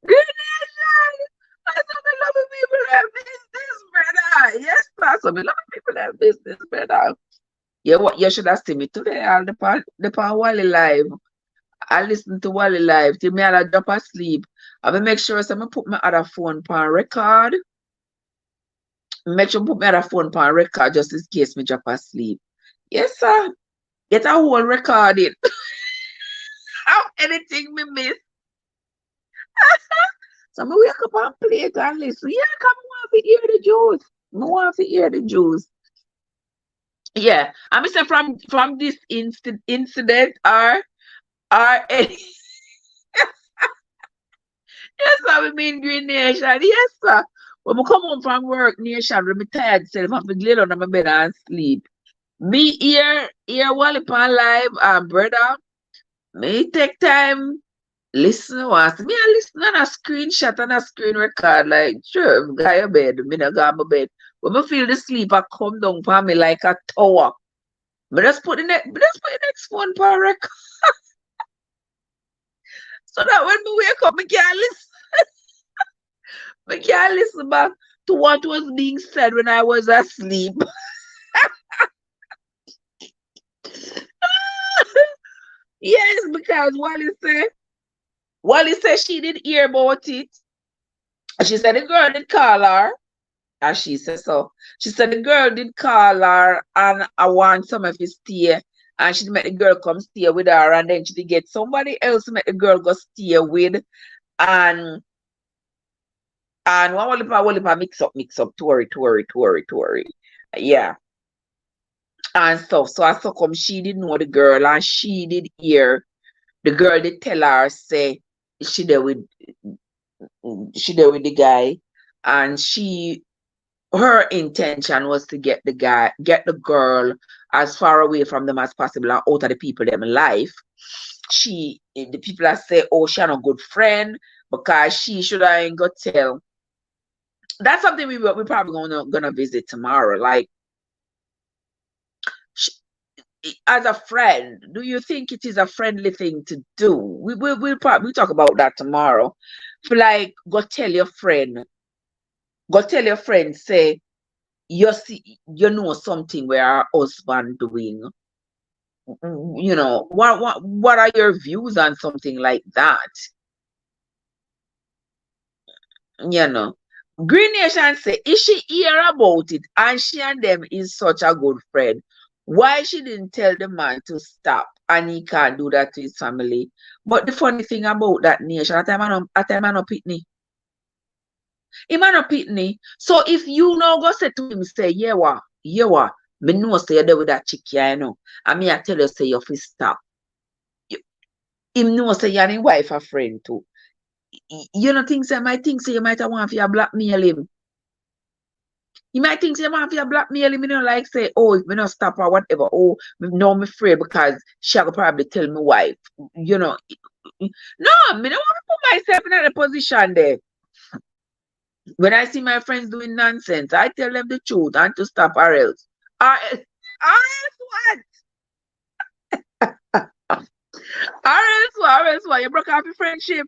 S1: Green Nation. And some of the people have business, brother. Yes, sir. Some of the people have business, brother. Yeah, what you should have seen me today. I'll the Wally live. I listen to Wally live till me I'll drop asleep. I will make sure so I put my other phone on record. Make sure I put my other phone on record just in case me drop asleep. Yes, sir. Get a whole recording. How anything me miss. So I wake up and play it and listen. Yeah, come on to hear the juice. I want to hear the juice. Yeah. I'm saying from this incident or any yes, I mean Green Nation. Yes, sir. When I come home from work, Nation, when I'm tired, self, I'm lay down on my bed and sleep. Me here while upon live, brother, me take time, listen once. Me I listen on a screenshot and a screen record, like, sure, go your bed, me not go on my bed. When I feel the sleep, I come down for me like a tower. But just put the next phone for record. So that when me wake up, me can't listen. I can't listen back to what was being said when I was asleep. Yes, because Wally said she didn't hear about it. She said the girl did call her. And she said so. She said the girl did call her and I want some of his stay. And she met the girl come stay with her and then she did get somebody else to make the girl go stay with. And one mix up, Tory. Yeah. And stuff. So I saw come she didn't know the girl and she did hear the girl did tell her say she there with the guy and her intention was to get the girl as far away from them as possible and out of the people them life. The people that say, oh, she not a good friend because she should have got tell. That's something we're probably gonna visit tomorrow. Like, as a friend, do you think it is a friendly thing to do? We'll probably talk about that tomorrow. For like, go tell your friend, say you know something where our husband doing. You know, what are your views on something like that? You know. Green Nation say, is she hear about it and she and them is such a good friend? Why she didn't tell the man to stop and he can't do that to his family? But the funny thing about that Nation, at time I no pitney. He man no pitney. So if you now go say to him, say, yeah, me know say you're there with that chick, yeah, you know. And me I tell you say you fi stop. Him know say you and his wife a friend too. You know things I might think say you might have want for blackmail him. You might think say want for blackmail him, you know, like say, oh, if me not stop or whatever, oh, no, I'm afraid because she will probably tell my wife, you know. No, me don't want to put myself in a position there. When I see my friends doing nonsense, I tell them the truth and to stop or else. Or else what? Or else what? You broke off your friendship.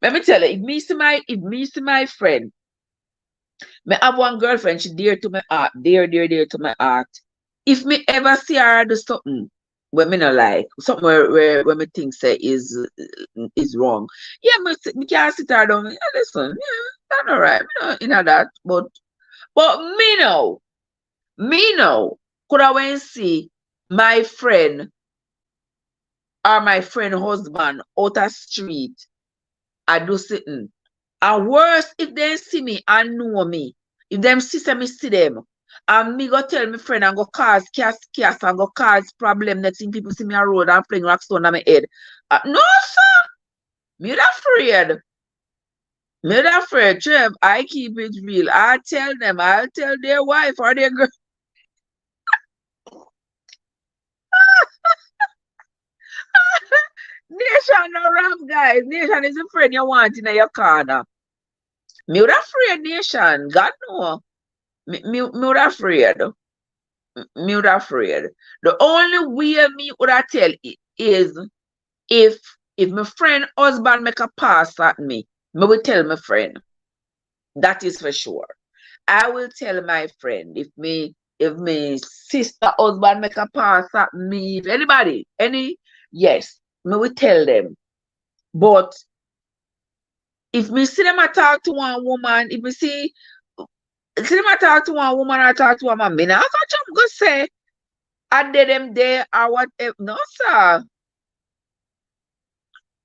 S1: Let me tell you, if me see my friend, me have one girlfriend, she dear to my heart, dear to my heart. If me ever see her do something where me not like, something where me think say is wrong, yeah, me can't sit her down. Yeah, listen, yeah, that's all right. You know that, but me know, could I went see my friend or my friend husband out a street, I do something. And worse, if they see me and know me, if them see me see them, and me go tell my friend and go cause chaos and go cause problem. Next thing people see me on road and fling rock stone on my head. No, sir. Me not afraid. Me not afraid, Trev. I keep it real. I'll tell their wife or their girl. Nation no rap, guys. Nation is a friend you want in your corner. Me would afraid, Nation. God no. Me would afraid. Me would afraid. The only way me would I tell it is if my friend husband make a pass at me, me will tell my friend. That is for sure. I will tell my friend if me sister husband make a pass at me, if anybody, yes, me will tell them. But if me see them talk to one woman, if me see them talk to one woman or talk to a man, me not go say I did them there or whatever. No, sir.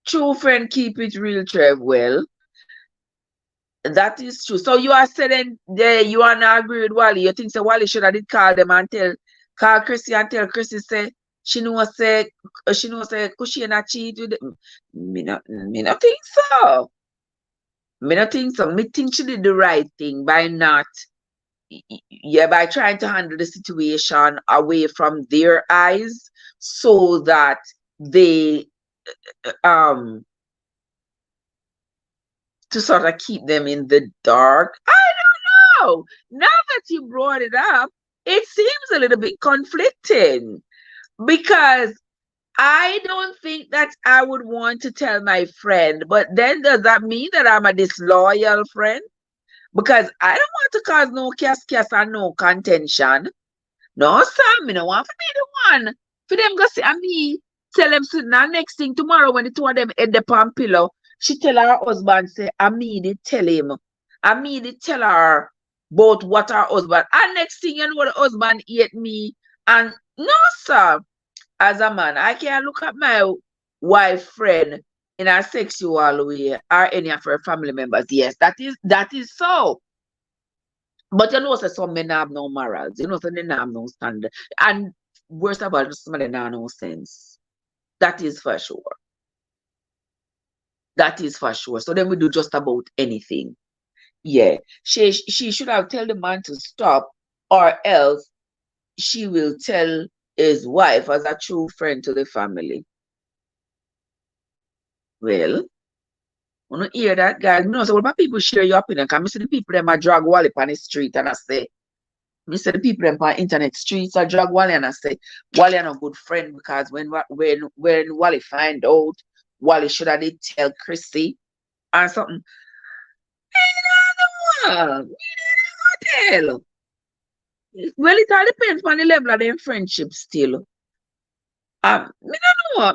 S1: True friend keep it real, Trev. Well, that is true. So you are saying there you are not agree with Wally. You think so Wally should have did call them and call Chrissy and tell Chrissy say she knows could she not cheat with them? Me not think so. Me not think so. Me think she did the right thing by not by trying to handle the situation away from their eyes so that they to sort of keep them in the dark. I don't know. Now that you brought it up, it seems a little bit conflicting because I don't think that I would want to tell my friend, but then does that mean that I'm a disloyal friend? Because I don't want to cause no chaos and no contention. No, Sam, me no want to be the one. For them go say, me tell them so now next thing tomorrow when the two of them head the palm pillow, she tell her husband, say, I me did tell him. I me did tell her about what her husband. And next thing you know, the husband hate me. And no, sir, as a man, I can't look at my wife friend in a sexual way or any of her family members. Yes, that is so. But you know, so some men have no morals. You know, so they have no standard. And worst of all, some of them have no sense. That is for sure. That is for sure. So then we do just about anything. Yeah. She should have tell the man to stop, or else she will tell his wife as a true friend to the family. Well, when you hear that, guys, you know, so when people share your opinion, because I see the people them a drag Wally on the street and I say, the people them on internet streets are drag Wally and I say, Wally is a good friend because when Wally find out, Wally should have did tell Chrissy or something. Me don't tell. Well, it all depends on the level of their friendship still. Me don't know.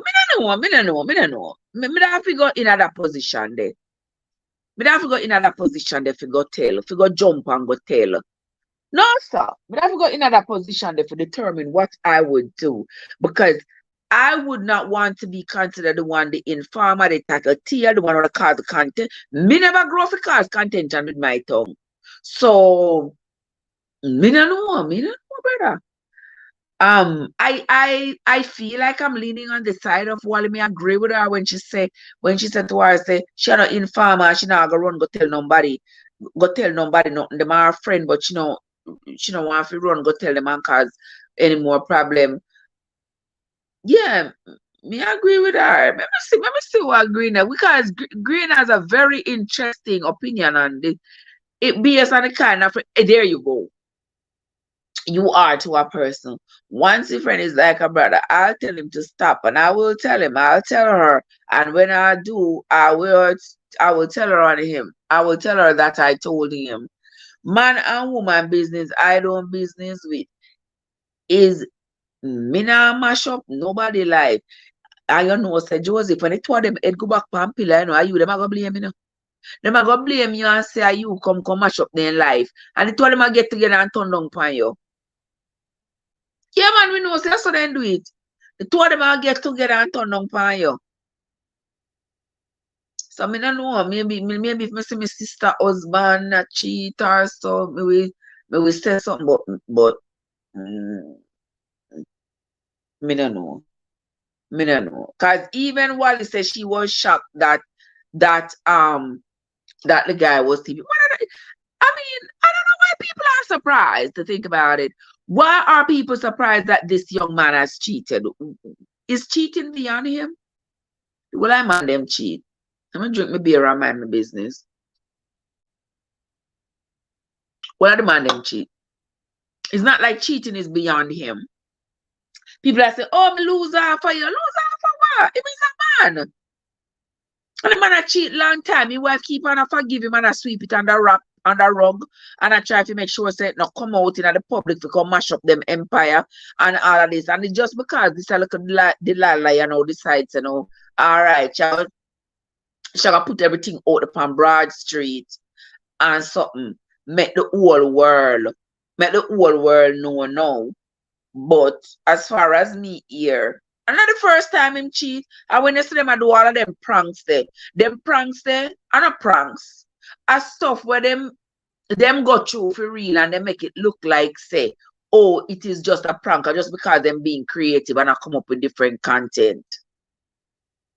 S1: Me don't have to go in that position there. Me don't have to go in that position there to go tell, to go jump and go tell. No, sir. Me don't have to go in that position there to determine what I would do. Because I would not want to be considered the one, the informer, the tattletale, the one who cause the content. Me never grow for cause content with my tongue. So, me don't know, brother. I feel like I'm leaning on the side of Wally. Me agree with her when she said to her, say she not informer, she not go run go tell nobody nothing. Them are friend, but she don't want to run go tell them and cause any more problem. Yeah, me agree with her. Let me see what Green has, because Green has a very interesting opinion on this. It based on the kind of there you go. You are to a person. Once your friend is like a brother, I'll tell him to stop, and I will tell him, I'll tell her, and when I do, I will tell her on him. I will tell her that I told him. Man and woman business, I don't business with. Is me not mash up nobody life. I don't know, say Joseph, when it told them it go back pan pillar, you know, are you them a go blame you? Them a go blame you and say, are you come mash up their life. And it told them I get together and turn down upon you. Yeah, man, we know, so that's how they do it. The two of them will get together and turn down upon you. So I don't know, maybe if I see my sister husband a cheat or so, maybe say something, but mm, me don't know. Me don't know. Cause even Wally said she was shocked that that the guy was TV. I mean, I don't know why people are surprised to think about it. Why are people surprised that this young man has cheated? Is cheating beyond him? Will I mind them cheat? I'm gonna drink my beer and mind my business. Will I demand them cheat? It's not like cheating is beyond him. People are saying, oh, me lose her for you. Lose her for what? It is a man. And the man a cheat long time. His wife keep on a forgive him and a sweep it under rug and I try to make sure say it not come out in the public to come mash up them empire and all of this. And it's just because this a little Delilah, you know, decides, you know, all right, shall put everything out upon Broad Street and something. Make the whole world know now. But as far as me here, and not the first time him cheat. And when you see them I do all of them pranks there are not pranks. As stuff where them go through for real and they make it look like say, oh, it is just a prank, or just because them being creative and I come up with different content.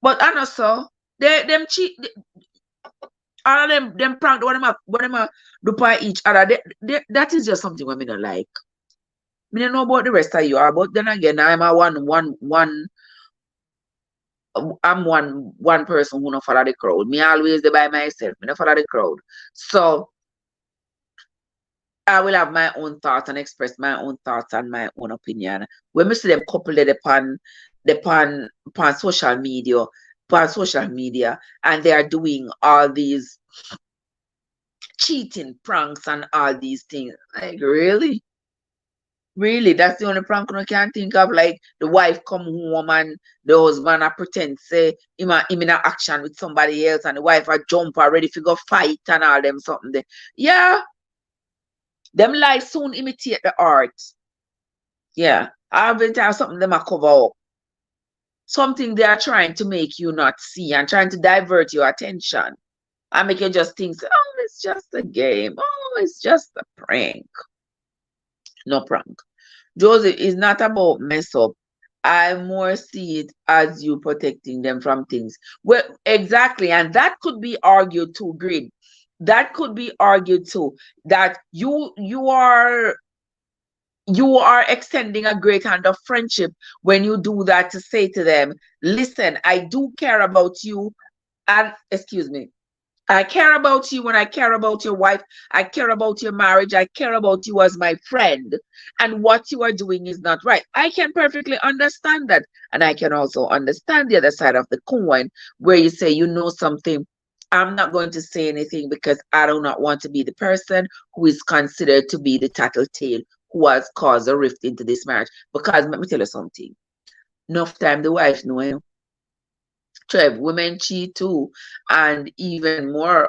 S1: But I know so them cheat. All of them prank what them do by each other. That is just something women don't like. I don't know about the rest of you, but then again, I'm one person who don't follow the crowd. Me always there by myself. Me don't follow the crowd. So I will have my own thoughts and express my own thoughts and my own opinion. When we see them coupled upon social media, and they are doing all these cheating pranks and all these things. Like really? Really, that's the only prank I can think of. Like the wife come home and the husband I pretend say him in a action with somebody else and the wife a jump ready to go fight and all them something there. Yeah. Them lies soon imitate the art. Yeah. I've been telling something them a cover up. Something they are trying to make you not see and trying to divert your attention. And make you just think, oh, it's just a game. Oh, it's just a prank. No prank. Joseph, is not about mess up. I more see it as you protecting them from things. Well, exactly. And that could be argued too, Grid. That could be argued too. That you are extending a great hand of friendship when you do that to say to them, listen, I do care about you. And excuse me, I care about you when I care about your wife. I care about your marriage. I care about you as my friend. And what you are doing is not right. I can perfectly understand that. And I can also understand the other side of the coin where you say, you know something, I'm not going to say anything because I do not want to be the person who is considered to be the tattletale who has caused a rift into this marriage. Because let me tell you something. Enough time the wife know. Trev, women cheat too, and even more.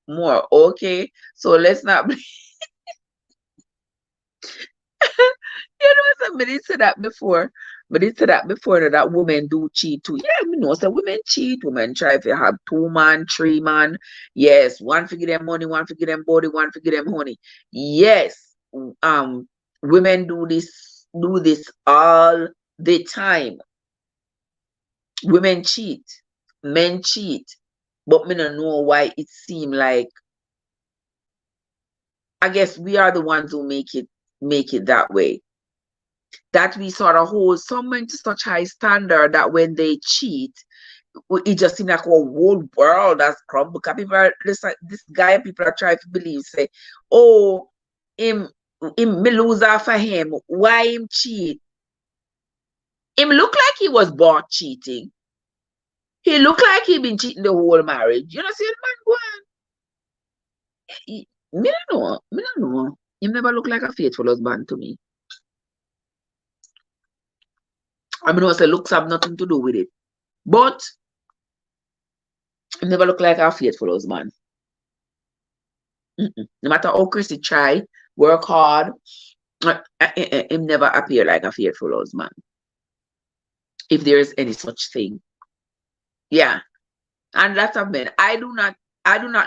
S1: More. Okay, so let's not. You know, somebody said that before. But they said that before that women do cheat too. Yeah, we know. So women cheat. Women try to have 2 man, 3 man. Yes, one figure them money, one figure them body, one figure them honey. Yes, women do this all the time. Women cheat. Men cheat, but me don't know why it seemed like I guess we are the ones who make it that way. That we sort of hold someone to such high standard that when they cheat, it just seems like a whole world has crumbled. Because people are, this guy, people are trying to believe, say, oh, him me lose her for him. Why him cheat? Him look like he was bought cheating. He looked like he been cheating the whole marriage. You know, see the man go on. Me don't know. He never look like a faithful husband to me. I mean, I say looks have nothing to do with it. But he never look like a faithful husband. No matter how Chrissy try, work hard, Him never appear like a faithful husband, if there is any such thing. Yeah. And lots of men. I do not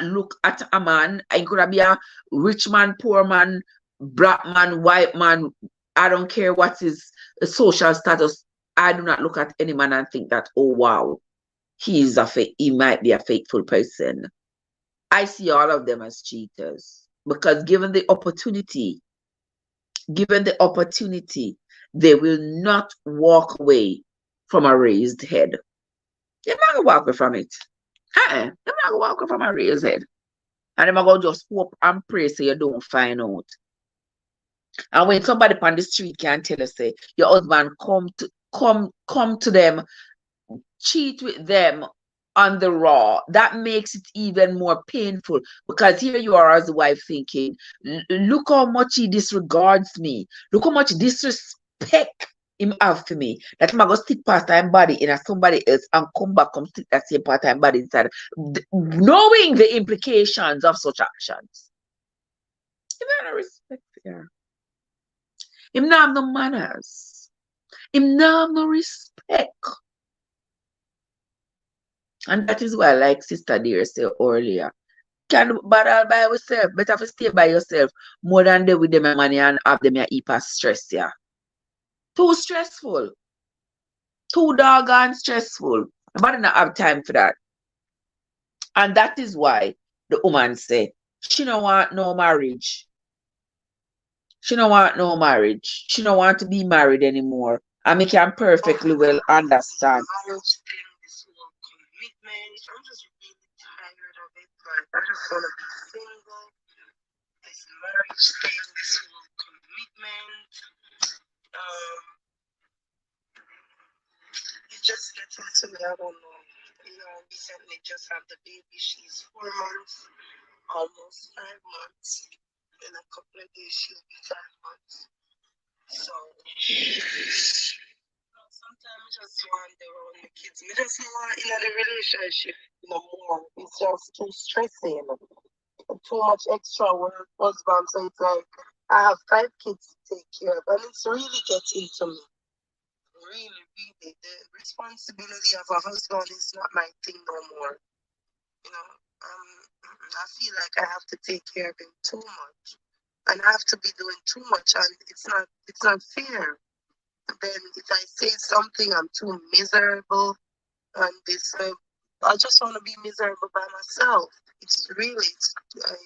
S1: look at a man. I could be a rich man, poor man, black man, white man. I don't care what his social status. I do not look at any man and think that, oh wow, he might be a faithful person. I see all of them as cheaters because given the opportunity, they will not walk away from a raised head. They're not gonna walk away from it. They're not gonna walk away from a raised head. And they're gonna just hope and pray so you don't find out. And when somebody on the street can tell us, say, your husband come to them, cheat with them on the raw, that makes it even more painful because here you are as a wife thinking, look how much he disregards me, look how much disrespect him have for me, that I'm gonna stick part-time body in somebody else and come back come stick that same part-time body inside, knowing the implications of such actions. Him not respect here. Him not have no manners. Him not have no respect. And that is why, like Sister Dear said earlier, can battle by yourself. Better to stay by yourself more than they with them money and have them hyper stress. Yeah. Too stressful. Too doggone stressful. Nobody not have time for that. And that is why the woman say she don't want no marriage. She don't want no marriage. She don't want to be married anymore. And me can perfectly well understand.
S2: I'm just really tired of it. Like, I just want to be single. This marriage thing, this whole commitment. It just gets into me. I don't know. You know, recently just had the baby. She's 4 months, almost 5 months. In a couple of days, she'll be 5 months. So sometimes I just wonder on the kids. I just want in the relationship no more. It's just too stressing. Too much extra work, husband. So it's like I have 5 kids to take care of, and it's really getting to me. Really, really. The responsibility of a husband is not my thing no more. You know, I feel like I have to take care of him too much. And I have to be doing too much, and it's not fair. Then if I say something, I'm too miserable, and this I just want to be miserable by myself. It's really like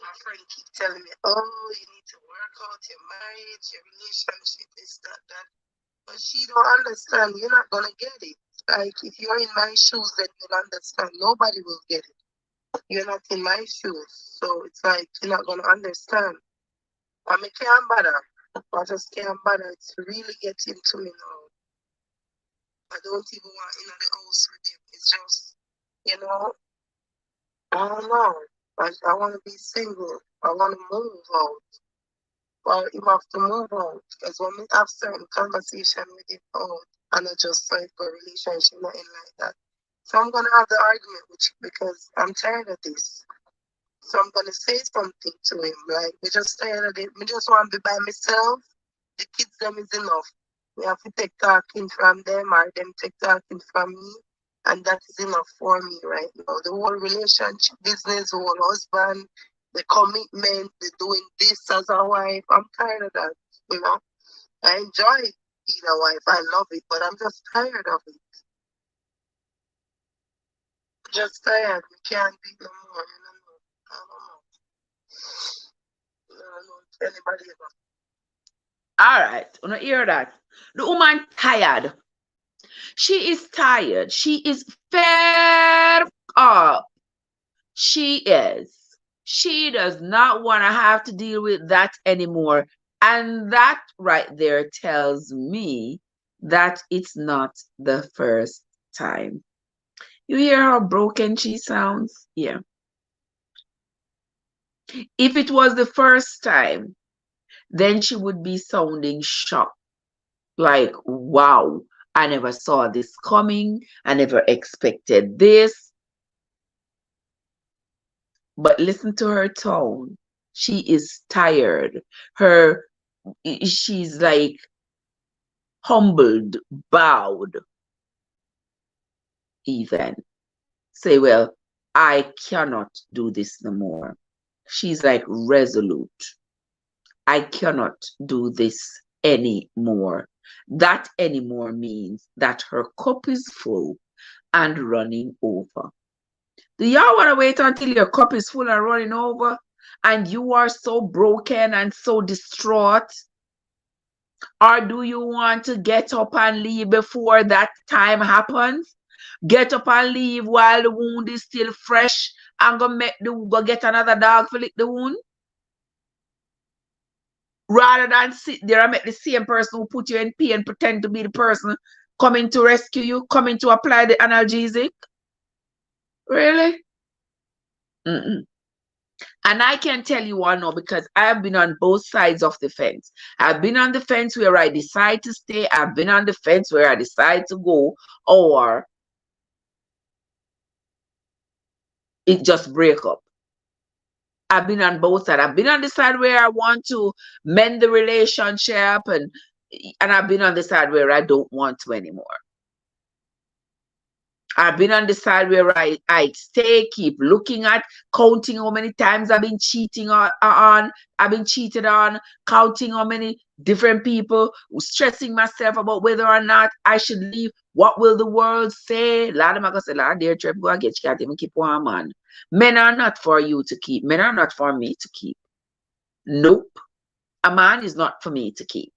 S2: my friend keep telling me, oh, you need to work out your marriage, your relationship, this, that. But she don't understand. You're not gonna get it. Like if you're in my shoes, then you'll understand. Nobody will get it. You're not in my shoes, so it's like you're not gonna understand. I mean, can't bother. I just can't bother. It's really getting to me now. I don't even want in the house with him. It's just, you know, I don't know. I want to be single. I want to move out. Well, you have to move out. Because when we have certain conversation with him out, and I just like a relationship, nothing like that. So I'm going to have the argument with you because I'm tired of this. So I'm going to say something to him. Like, we just tired of it. We just want to be by myself. The kids, them is enough. We have to take talking from them or them take talking from me. And that is enough for me right now. The whole relationship business, the whole husband, the commitment, the doing this as a wife. I'm tired of that, you know. I enjoy being a wife. I love it, but I'm just tired of it. Just tired. We can't be no more. You know? I don't know. Anybody ever.
S1: All right, you know, hear that. The woman tired. She is tired. She is fed up. She is. She does not want to have to deal with that anymore. And that right there tells me that it's not the first time. You hear how broken she sounds? Yeah. If it was the first time, then she would be sounding shocked. Like, wow, I never saw this coming. I never expected this. But listen to her tone. She is tired. She's like humbled, bowed, even. Say, well, I cannot do this no more. She's like resolute. I cannot do this anymore. That anymore means that her cup is full and running over. Do y'all want to wait until your cup is full and running over and you are so broken and so distraught? Or do you want to get up and leave before that time happens? Get up and leave while the wound is still fresh and go get another dog to lick the wound? Rather than sit there and make the same person who put you in pain pretend to be the person coming to rescue you, coming to apply the analgesic? Really? Mm-mm. And I can tell you one now because I have been on both sides of the fence. I've been on the fence where I decide to stay. I've been on the fence where I decide to go, or it just break up. I've been on both sides. I've been on the side where I want to mend the relationship, and I've been on the side where I don't want to anymore. I've been on the side where I stay, keep looking at, counting how many times I've been cheating on, I've been cheated on, counting how many different people, stressing myself about whether or not I should leave. What will the world say? Lord, I'm going to say, Lord, dear Trev, go and get you, can't even keep one man. Men are not for you to keep. Men are not for me to keep. Nope. A man is not for me to keep.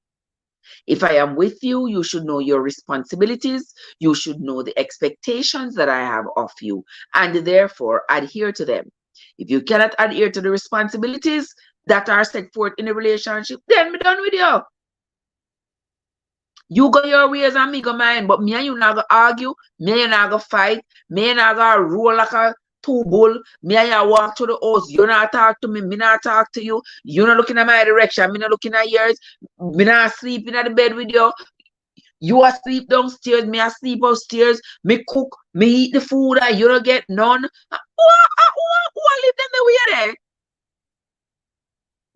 S1: If I am with you, you should know your responsibilities. You should know the expectations that I have of you, and therefore adhere to them. If you cannot adhere to the responsibilities that are set forth in a relationship, then be done with you. You go your ways and me go mine, but me and you not go argue, me and you not go fight, me and you not go roll like a two bull, me and you walk to the house, you not talk to me, me not talk to you, you not looking at my direction, me not looking at yours, me not sleeping at the bed with you, you are sleep downstairs, me a sleep upstairs, me cook, me eat the food and you don't get none. Who live them the way there?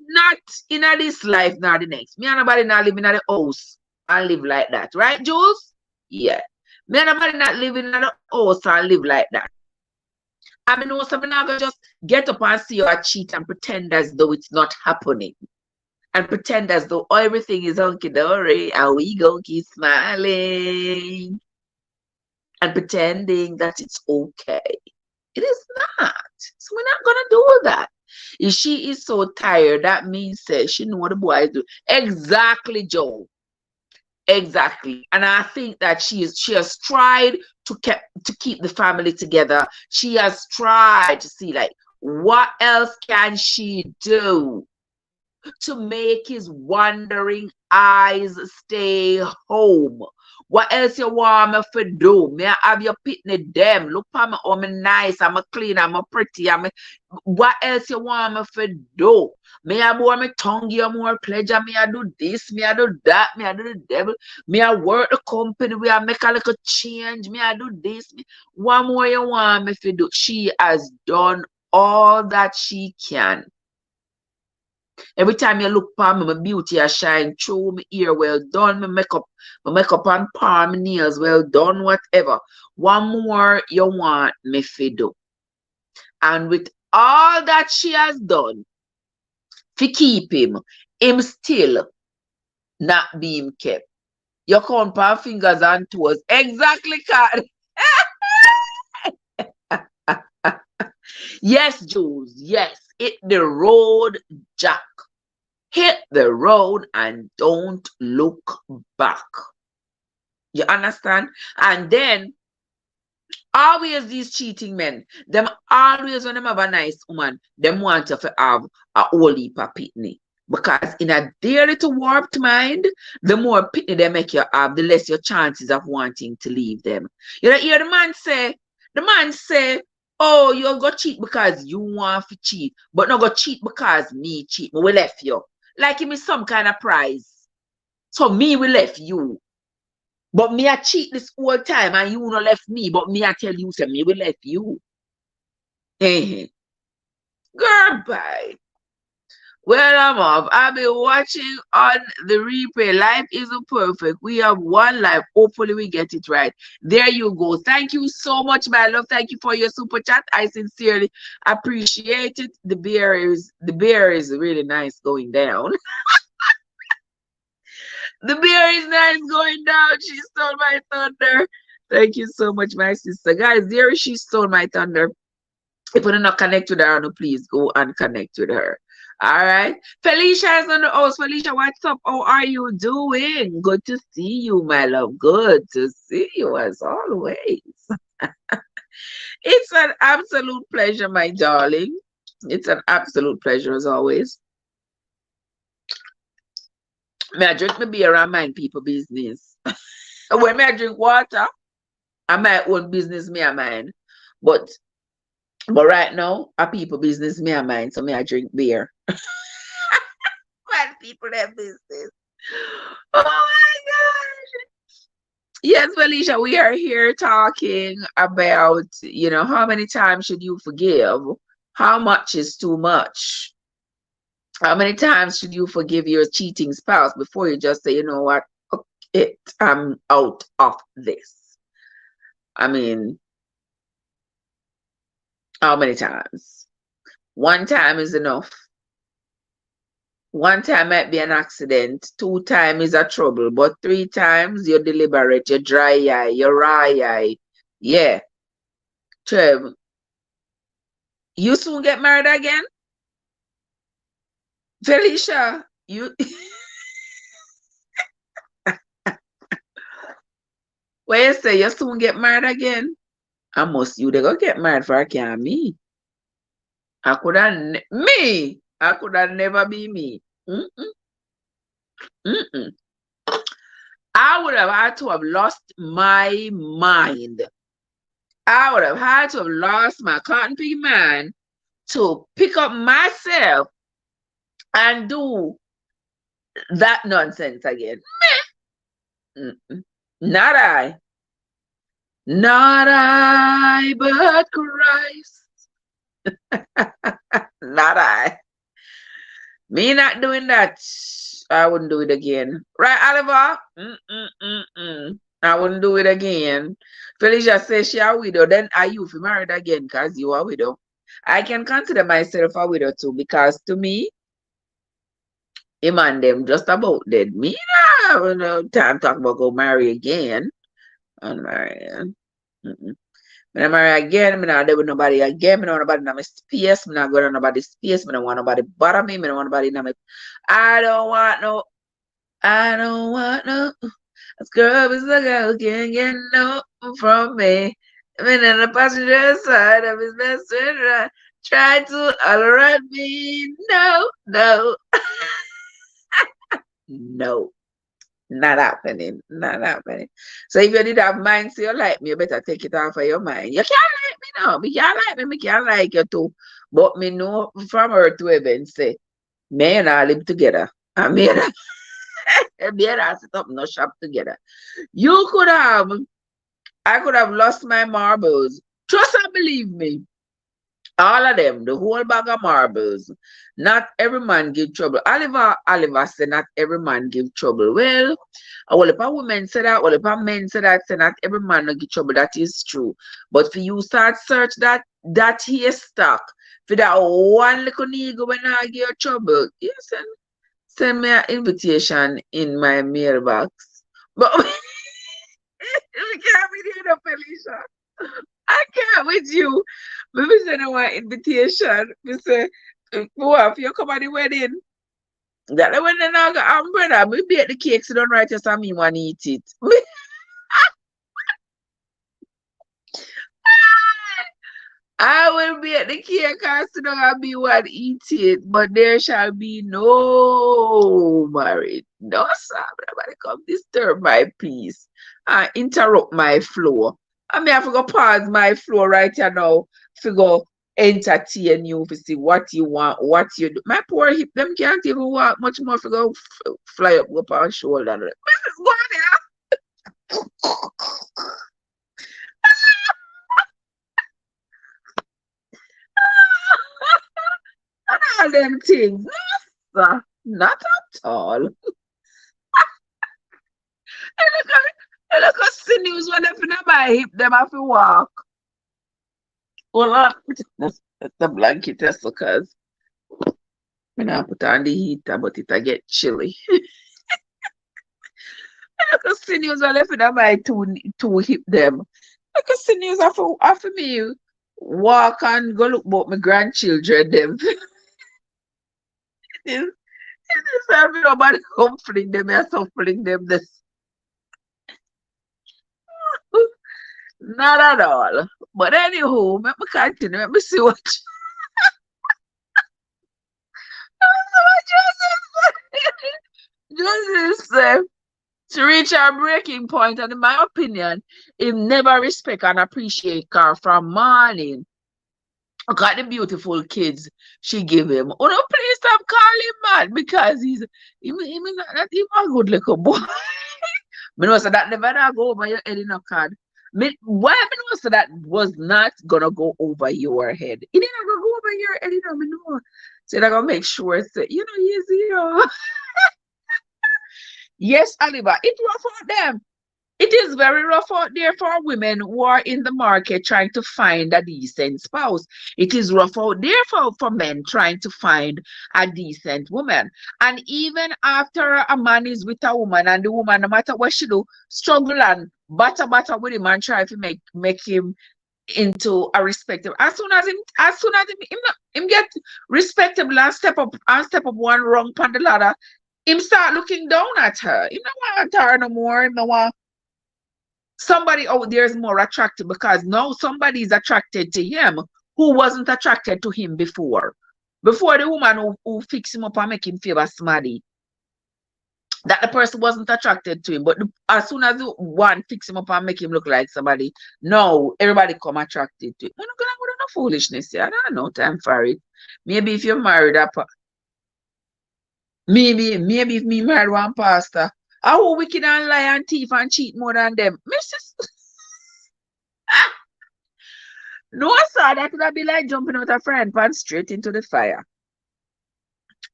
S1: Not in this life, not the next. Me and nobody not living at the house and live like that, right, Jules? Yeah. Me and nobody not living in the house and live like that. I mean, no, something not gonna just get up and see you a cheat and pretend as though it's not happening. And pretend as though everything is hunky-dory and we go keep smiling and pretending that it's okay. It is not. So we're not gonna do that. If she is so tired, that means she know what the boys do. Exactly, Joe. Exactly. And I think that she has tried to keep the family together. She has tried to see, like, what else can she do to make his wandering eyes stay home? What else you want me to do? Me have your pitney them. Look for me, I'm nice, I'm clean, I'm pretty. What else you want me to do? Me I more me tongue you more pleasure. Me I do this, me I do that, me I do the devil. Me I work the company, we I make a little change. Me I do this. What more you want me to do? She has done all that she can. Every time you look for me, my beauty I shine through, my ear well done, my makeup and palm, my nails well done, whatever. One more you want me to do. And with all that she has done, to keep him still not being kept. You count on fingers and toes. Exactly, Carl. Yes, Jules. Yes. Hit the road, Jack. Hit the road and don't look back. You understand? And then, always these cheating men, them always when them have a nice woman, them want to have a whole heap of pitney. Because in a dear little warped mind, the more pitney they make you have, the less your chances of wanting to leave them. You know, hear the man say, oh, you go cheat because you want to cheat, but not go cheat because me cheat. We left you. Like give me some kind of prize. So me we left you. But me I cheat this whole time and you not left me, but me I tell you, say me we left you. Hey, girl, bye. Well, I'm off. I've been watching on the replay. Life isn't perfect. We have one life. Hopefully, we get it right. There you go. Thank you so much, my love. Thank you for your super chat. I sincerely appreciate it. The bear is really nice going down. The bear is nice going down. She stole my thunder. Thank you so much, my sister. Guys, there she stole my thunder. If you not connect with her, no, please go and connect with her. All right. Felicia is on the host. Felicia, what's up? How are you doing? Good to see you, my love. Good to see you as always. It's an absolute pleasure, my darling. It's an absolute pleasure as always. May I drink my beer and mind people business. When may I drink water, I my own business, me and mine. But right now, a people business, me and mine. So may I drink beer. While people have business. Oh my gosh. Yes, Felicia, we are here talking about, how many times should you forgive? How much is too much? How many times should you forgive your cheating spouse before you just say, you know what, I'm out of this? I mean, how many times? One time is enough. One time might be an accident. 2 times is a trouble. But 3 times, you're deliberate. You're dry eye. You're raw eye. Yeah. Trev, you soon get married again? Felicia, you... What you say? You soon get married again? I must you. They go get married for me. I could have... Me! I could have never be me. Mm-mm. Mm-mm. I would have had to have lost my mind. I would have had to have lost my cotton pig man to pick up myself and do that nonsense again. Mm-mm. Not I. Not I, but Christ. Not I. Me not doing that. I wouldn't do it again. Right, Oliver? I wouldn't do it again. Felicia says she a widow. Then are you married again because you are a widow? I can consider myself a widow too because to me, him and them just about dead. Me nah have no time talk about go marry again. Unmarry again. When I marry again, I'm not there with nobody again. I don't want nobody in my space. I'm not going to nobody's space. I don't want nobody bother me. I don't want nobody in my... I don't want no scrub is the girl can't get no from me. I'm in the passenger side of his best friend. Try to alright me. No. No. Not happening. Not happening. So if you did have mind, so you like me, you better take it off of your mind. You can't like me now. Me can't like me. Me can't like you too. But me know from earth to heaven say, me and I live together. And me and I sit up no shop together. I could have lost my marbles. Trust and believe me. All of them, the whole bag of marbles. Not every man give trouble. Oliver said not every man give trouble. Well, if a woman say that, if a men say that, say not every man no give trouble. That is true. But for you start search that here stock for that one little nigga when I give you trouble, you send me an invitation in my mailbox. But we can't be here, Felicia. I can't with you. Maybe send you an invitation. We say, if you come at the wedding, that when I got umbrella, we bake the cake so don't write us and me want to eat it. I will bake the cake and so don't be want to eat it, but there shall be no marriage. No, sir. Nobody come disturb my peace and interrupt my flow. I mean, I have to go pause my flow right here now to go entertain you to see what you want, what you do. My poor hip, them can't even walk much more to go fly up on shoulder. What is going on? And all them things. sir. Not at all. And look at the news when they finna buy hip, them have to walk. Hold on. That's the blanket test because when I put on the heater, but it get chilly. Look at the news when they finna buy two hip them. Look at the news after me walk and go look about my grandchildren them. It is having nobody comforting them and suffering them this. Not at all. But anywho, let me continue. Let me see what Joseph said. To reach our breaking point, and in my opinion, he never respect and appreciate her from morning. Look at the beautiful kids she give him. Oh no, please stop calling him mad because he's not even a good little boy. Me know so that never go over your head in a card. Why me know so that was not gonna go over your head. It didn't gonna go over your head, me know. So they're gonna make sure it's easy. Yes, Oliver, it's rough out them. It is very rough out there for women who are in the market trying to find a decent spouse. It is rough out there for men trying to find a decent woman. And even after a man is with a woman and the woman, no matter what she do, struggle and batter with him and try to make him into a respectable. As soon as him get respectable and step up one rung on the ladder, him start looking down at her. Him don't want her no more. Him don't want somebody out there is more attractive because now somebody is attracted to him who wasn't attracted to him before. Before the woman who fix him up and make him feel a smarty. That the person wasn't attracted to him. But as soon as the one fix him up and make him look like somebody, no, everybody come attracted to him. I'm not gonna go to no foolishness here. I don't have no time for it. Maybe if you're married maybe if me married one pastor. How wicked and lie and thief and cheat more than them. Mrs. No, sir, that would be like jumping out a frying pan straight into the fire.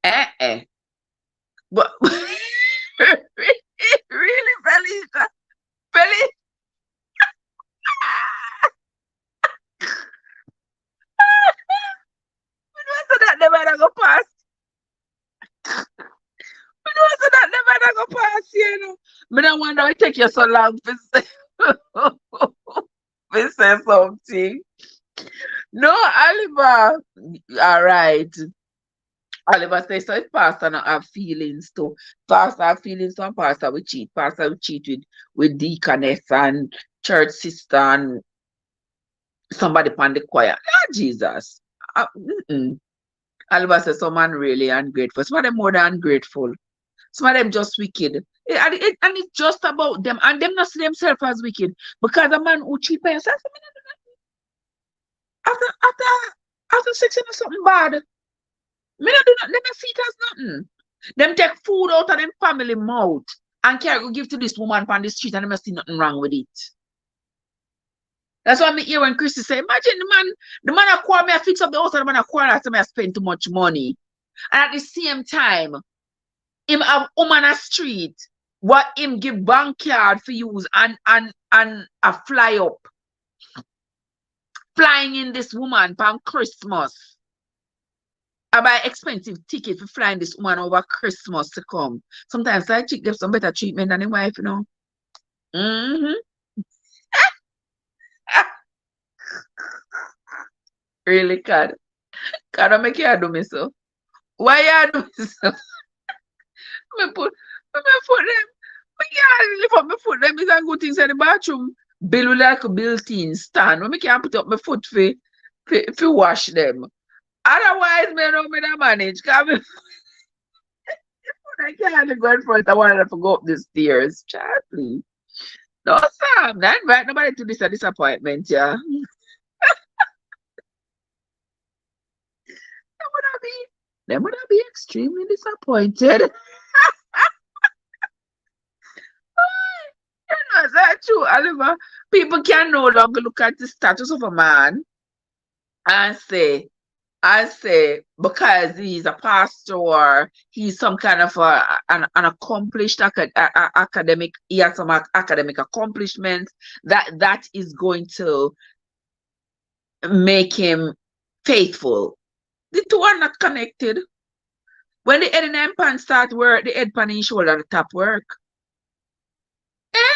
S1: But really, Felicia? Felicia? That never go past. So that never go past, But I wonder why it take you so long to say something. No, Oliver. All right. Oliver says so if pastor not have feelings too. Pastor have feelings too and pastor will cheat. Pastor will cheat with deaconess and church sister and somebody on the choir. Lord Jesus. Oliver says some man really ungrateful. Some of them more than ungrateful. Some of them just wicked. And it's just about them. And them not see themselves as wicked. Because a man who cheat by himself, after sex or something bad, me not do nothing. Them see it as nothing. Them take food out of them family mouth and carry give to this woman on the street and them see nothing wrong with it. That's why me hear when Christy say, imagine the man a call me, I fix up the house and the man a call after me I spend too much money. And at the same time, him have woman a street what him give bank card for use and a fly up. Flying in this woman on Christmas. I buy expensive ticket for flying this woman over Christmas to come. Sometimes I chick give some better treatment than the wife, Really, God. God, don't make you do me so. Why you do me so? Me put them. We can't lift up my foot. Them is a good things in the bathroom. Bill like a built-in stand. We can't put up my foot for wash them. Otherwise, me know me not manage. Cause I can't go in front. I wanted to go up the stairs. Child, please. No, Sam. Not invite nobody to this disappointment, yeah. They would be extremely disappointed. That's true, Oliver. People can no longer look at the status of a man and say, I say because he's a pastor or he's some kind of an accomplished academic, he has some academic accomplishments that is going to make him faithful. The two are not connected. When the head and the pan start work, the head pan and shoulder the top work.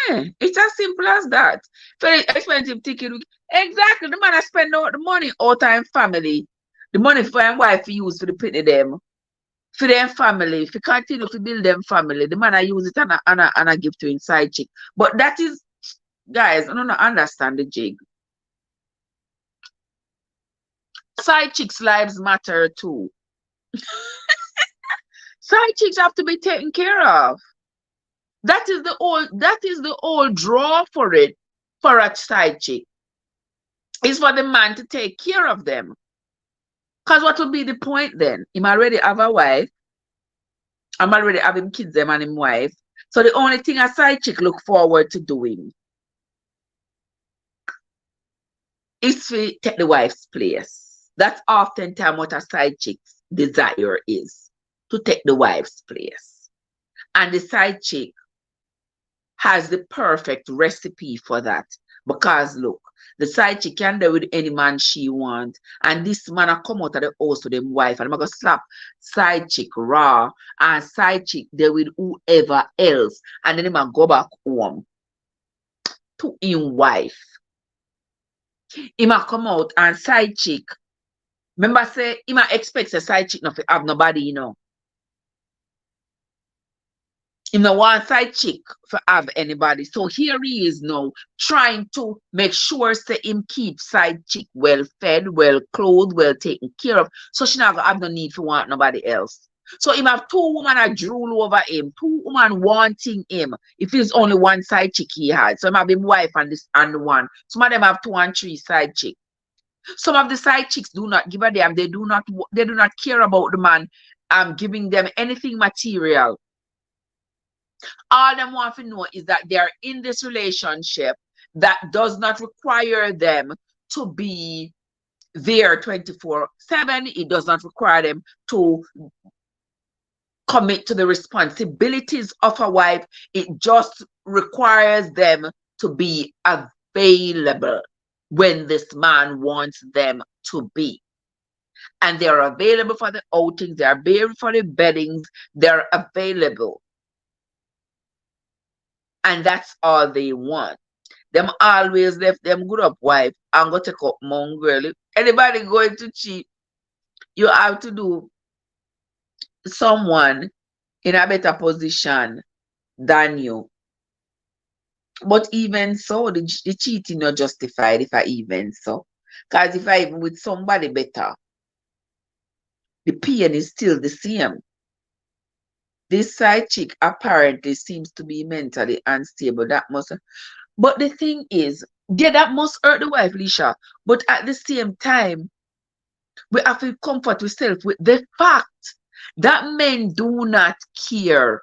S1: It's as simple as that. Very expensive ticket. Exactly. The man I spend all the money all time family. The money for him wife use for the pity them. For them family. If you continue to build them family, the man I use it and I give to inside chick. But that is, guys, I don't understand the jig. Side chicks' lives matter too. Side chicks have to be taken care of. That is the old draw for it, for a side chick. It's for the man to take care of them. Because what will be the point then? Him already have a wife. I'm already having kids them and him wife. So the only thing a side chick look forward to doing is to take the wife's place. That's oftentimes what a side chick's desire is, to take the wife's place. And the side chick has the perfect recipe for that. Because look, the side chick can do with any man she want. And this man a come out of the house with them wife. And I'm going to slap side chick raw. And side chick there with whoever else. And then him go back home to him wife. Him a come out and side chick. Remember say, him a expects a side chick not to have nobody, you know. Him no want side chick for have anybody. So here he is now trying to make sure say him keep side chick well fed, well clothed, well taken care of. So she not gonna have no need for want nobody else. So him have two women that drool over him, two women wanting him. If it's only one side chick he had. So him have him wife and this and the one. Some of them have 2 and 3 side chick. Some of the side chicks do not give a damn. They do not care about the man giving them anything material. All them want to know is that they are in this relationship that does not require them to be there 24/7. It does not require them to commit to the responsibilities of a wife. It just requires them to be available when this man wants them to be. And they're available for the outings, they're available for the beddings, they're available. And that's all they want. Them always left them good up wife and go take up mount girl. Anybody going to cheat, you have to do someone in a better position than you. But even so, the cheating not justified if I even so. Because if I even with somebody better, the pain is still the same. This side chick apparently seems to be mentally unstable. That must, but the thing is, yeah, that must hurt the wife, Lisha. But at the same time, we have to comfort ourselves with the fact that men do not care.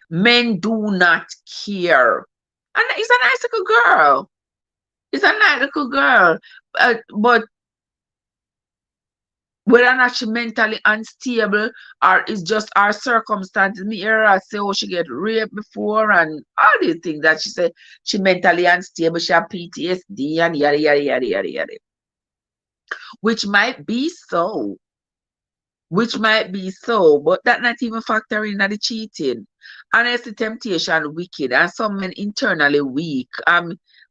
S1: Men do not care. And it's a nice little girl. It's a nice little girl. But whether or not she mentally unstable or it's just our circumstances. Me hear her say, oh, she get raped before and all these things that she said she mentally unstable, she have PTSD and yada, yada, yada, yada, yada. Which might be so. Which might be so, but that not even factoring in the cheating. Honestly, temptation wicked and some men internally weak.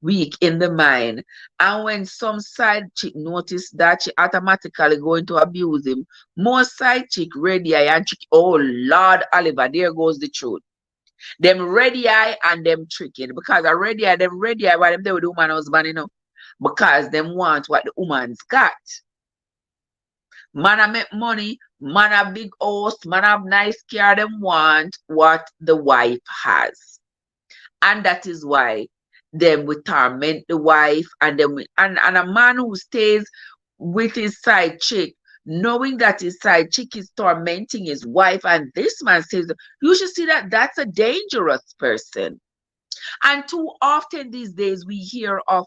S1: Weak in the mind. And when some side chick notice that she automatically going to abuse him, most side chick ready eye and trick. Oh Lord Oliver, there goes the truth. Them ready eye and them tricking. Because a ready eye, them ready eye while them there with the woman husband, you know. Because them want what the woman's got. Man a make money, man a big house, man have nice car, them want what the wife has. And that is why them will torment the wife and them and a man who stays with his side chick, knowing that his side chick is tormenting his wife, and this man says, you should see that that's a dangerous person. And too often these days we hear of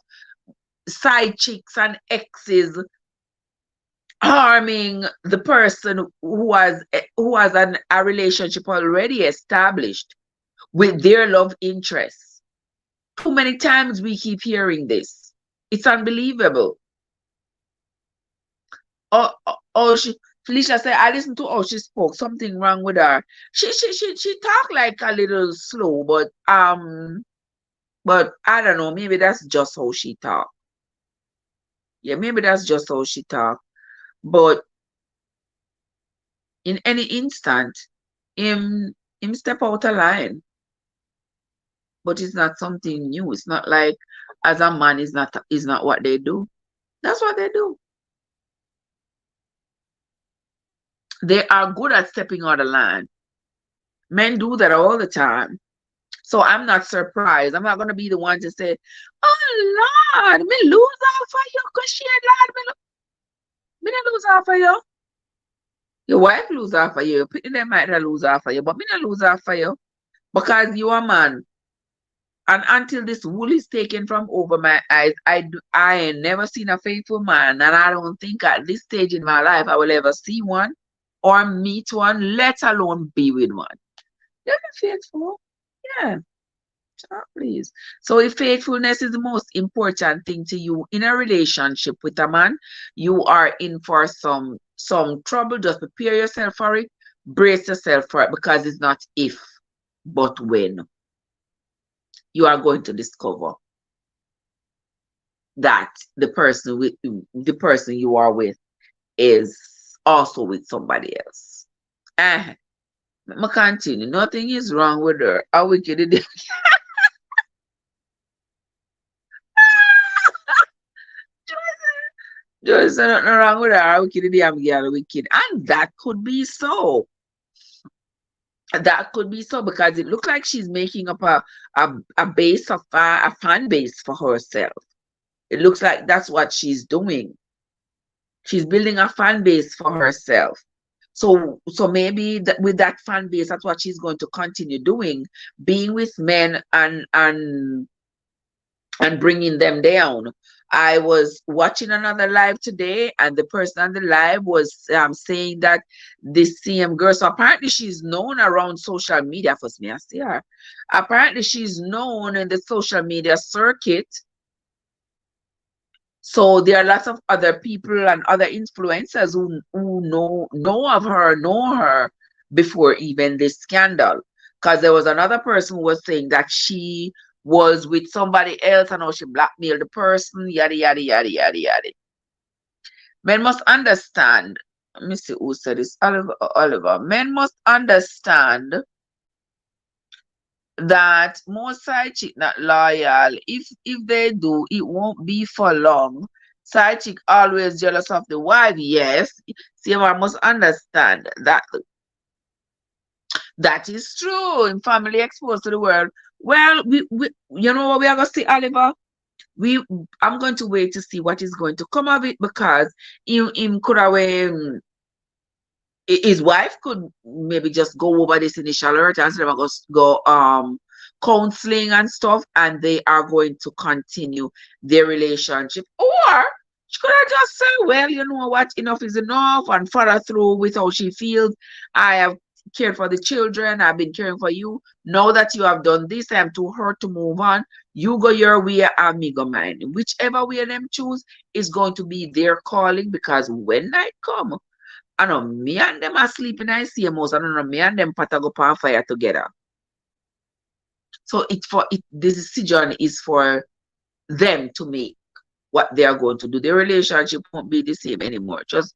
S1: side chicks and exes harming the person who has a relationship already established with their love interests. Too many times we keep hearing this. It's unbelievable. She Felicia said, I listened to how she spoke. Something wrong with her. She talked like a little slow, but I don't know. Maybe that's just how she talk. Yeah, maybe that's just how she talk. But in any instant, him step out of line. But it's not something new. It's not like as a man is not what they do. That's what they do. They are good at stepping out of line. Men do that all the time. So I'm not surprised. I'm not gonna be the one to say, "Oh Lord, me lose off for you, cause she Lord, me not lose off for you. Your wife lose off for you. People them might not lose off for you, but me not lose off for you because you are man. And until this wool is taken from over my eyes, I ain't never seen a faithful man, and I don't think at this stage in my life I will ever see one or meet one, let alone be with one. They're not faithful. Yeah. Oh, please. So if faithfulness is the most important thing to you in a relationship with a man, you are in for some trouble. Just prepare yourself for it, brace yourself for it, because it's not if, but when. You are going to discover that the person you are with is also with somebody else. I continue. Nothing is wrong with her. How wicked it is. There's nothing wrong with her. How wicked it is. I'm girl wicked. And that could be so. That could be so, because it looks like she's making up a base of a fan base for herself. It looks like that's what she's doing. She's building a fan base for herself. So maybe with that fan base, that's what she's going to continue doing, being with men and bringing them down. I was watching another live today, and the person on the live was saying that this same girl, so apparently she's known around social media. First, me I see her. Apparently she's known in the social media circuit. So there are lots of other people and other influencers who know her before even this scandal. Because there was another person who was saying that she was with somebody else and how she blackmailed the person, yada, yada, yada, yada, yada. Men must understand. Let me see who said this. Oliver. Men must understand that most side chick not loyal. If they do, it won't be for long. Side chick always jealous of the wife. Yes. See, I must understand that is true. In family exposed to the world. Well, we you know what we are gonna see, Oliver? I'm going to wait to see what is going to come of it, because him could have his wife could maybe just go over this initial hurt and go counseling and stuff, and they are going to continue their relationship. Or she could have just said, well, you know what, enough is enough, and follow through with how she feels. I have cared for the children, I've been caring for you. Now that you have done this, I am too hurt to move on. You go your way, and me go mine. Whichever way them choose is going to be their calling, because when night come, I know me and them are sleeping in the same house. I don't know, me and them pata go on fire together. So the decision is for them to make what they are going to do. The relationship won't be the same anymore. Just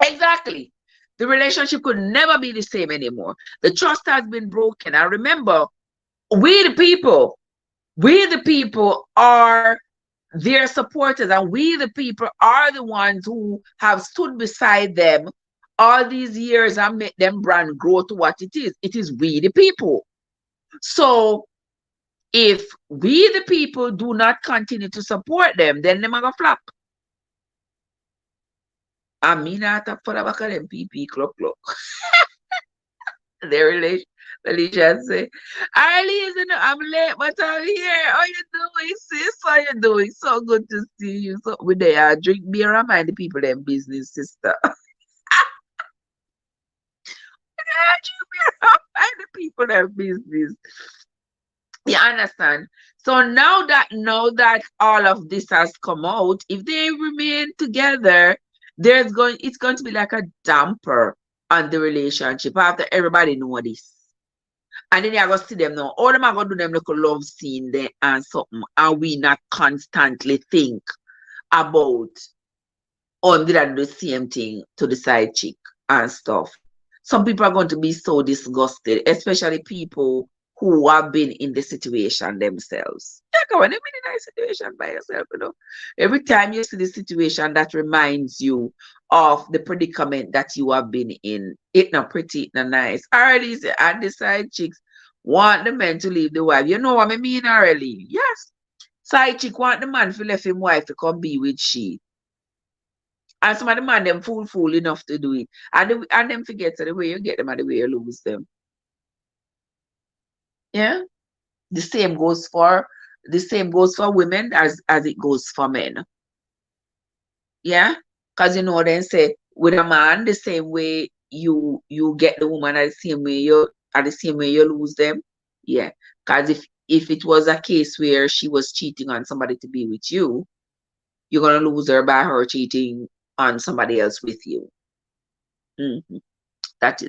S1: exactly. The relationship could never be the same anymore. The trust has been broken. And remember, we the people are their supporters, and we the people are the ones who have stood beside them all these years and make them brand grow to what it is. It is we the people. So if we the people do not continue to support them, then them are gonna flop. I mean, I for the back of them PP clock. Their relation, Felicia say, Arlie, I'm late, but I'm here. How you doing, sis? How you doing? So good to see you. So we there drink beer and mind the people them business, sister. Drink beer and mind the people them business. You understand? So now that all of this has come out, if they remain together, it's going to be like a damper on the relationship after everybody know this. And then you go see them now. All them are gonna do them little love scene there and something, and we not constantly think about did I do the same thing to the side chick and stuff. Some people are going to be so disgusted, especially people who have been in the situation themselves. Yeah, come on, you've been in a situation by yourself, you know. Every time you see the situation that reminds you of the predicament that you have been in, it not pretty, it not nice. Already, and the side chicks want the men to leave the wife. You know what I mean, already? Yes. Side chick want the man to left him wife to come be with she. And some of the man them fool enough to do it. And them forget so the way you get them and the way you lose them. Yeah. The same goes for women as it goes for men. Yeah. Because you know then say with a man the same way you get the woman at the same way you lose them. Yeah. Because if it was a case where she was cheating on somebody to be with you, you're gonna lose her by her cheating on somebody else with you. Mm-hmm. That's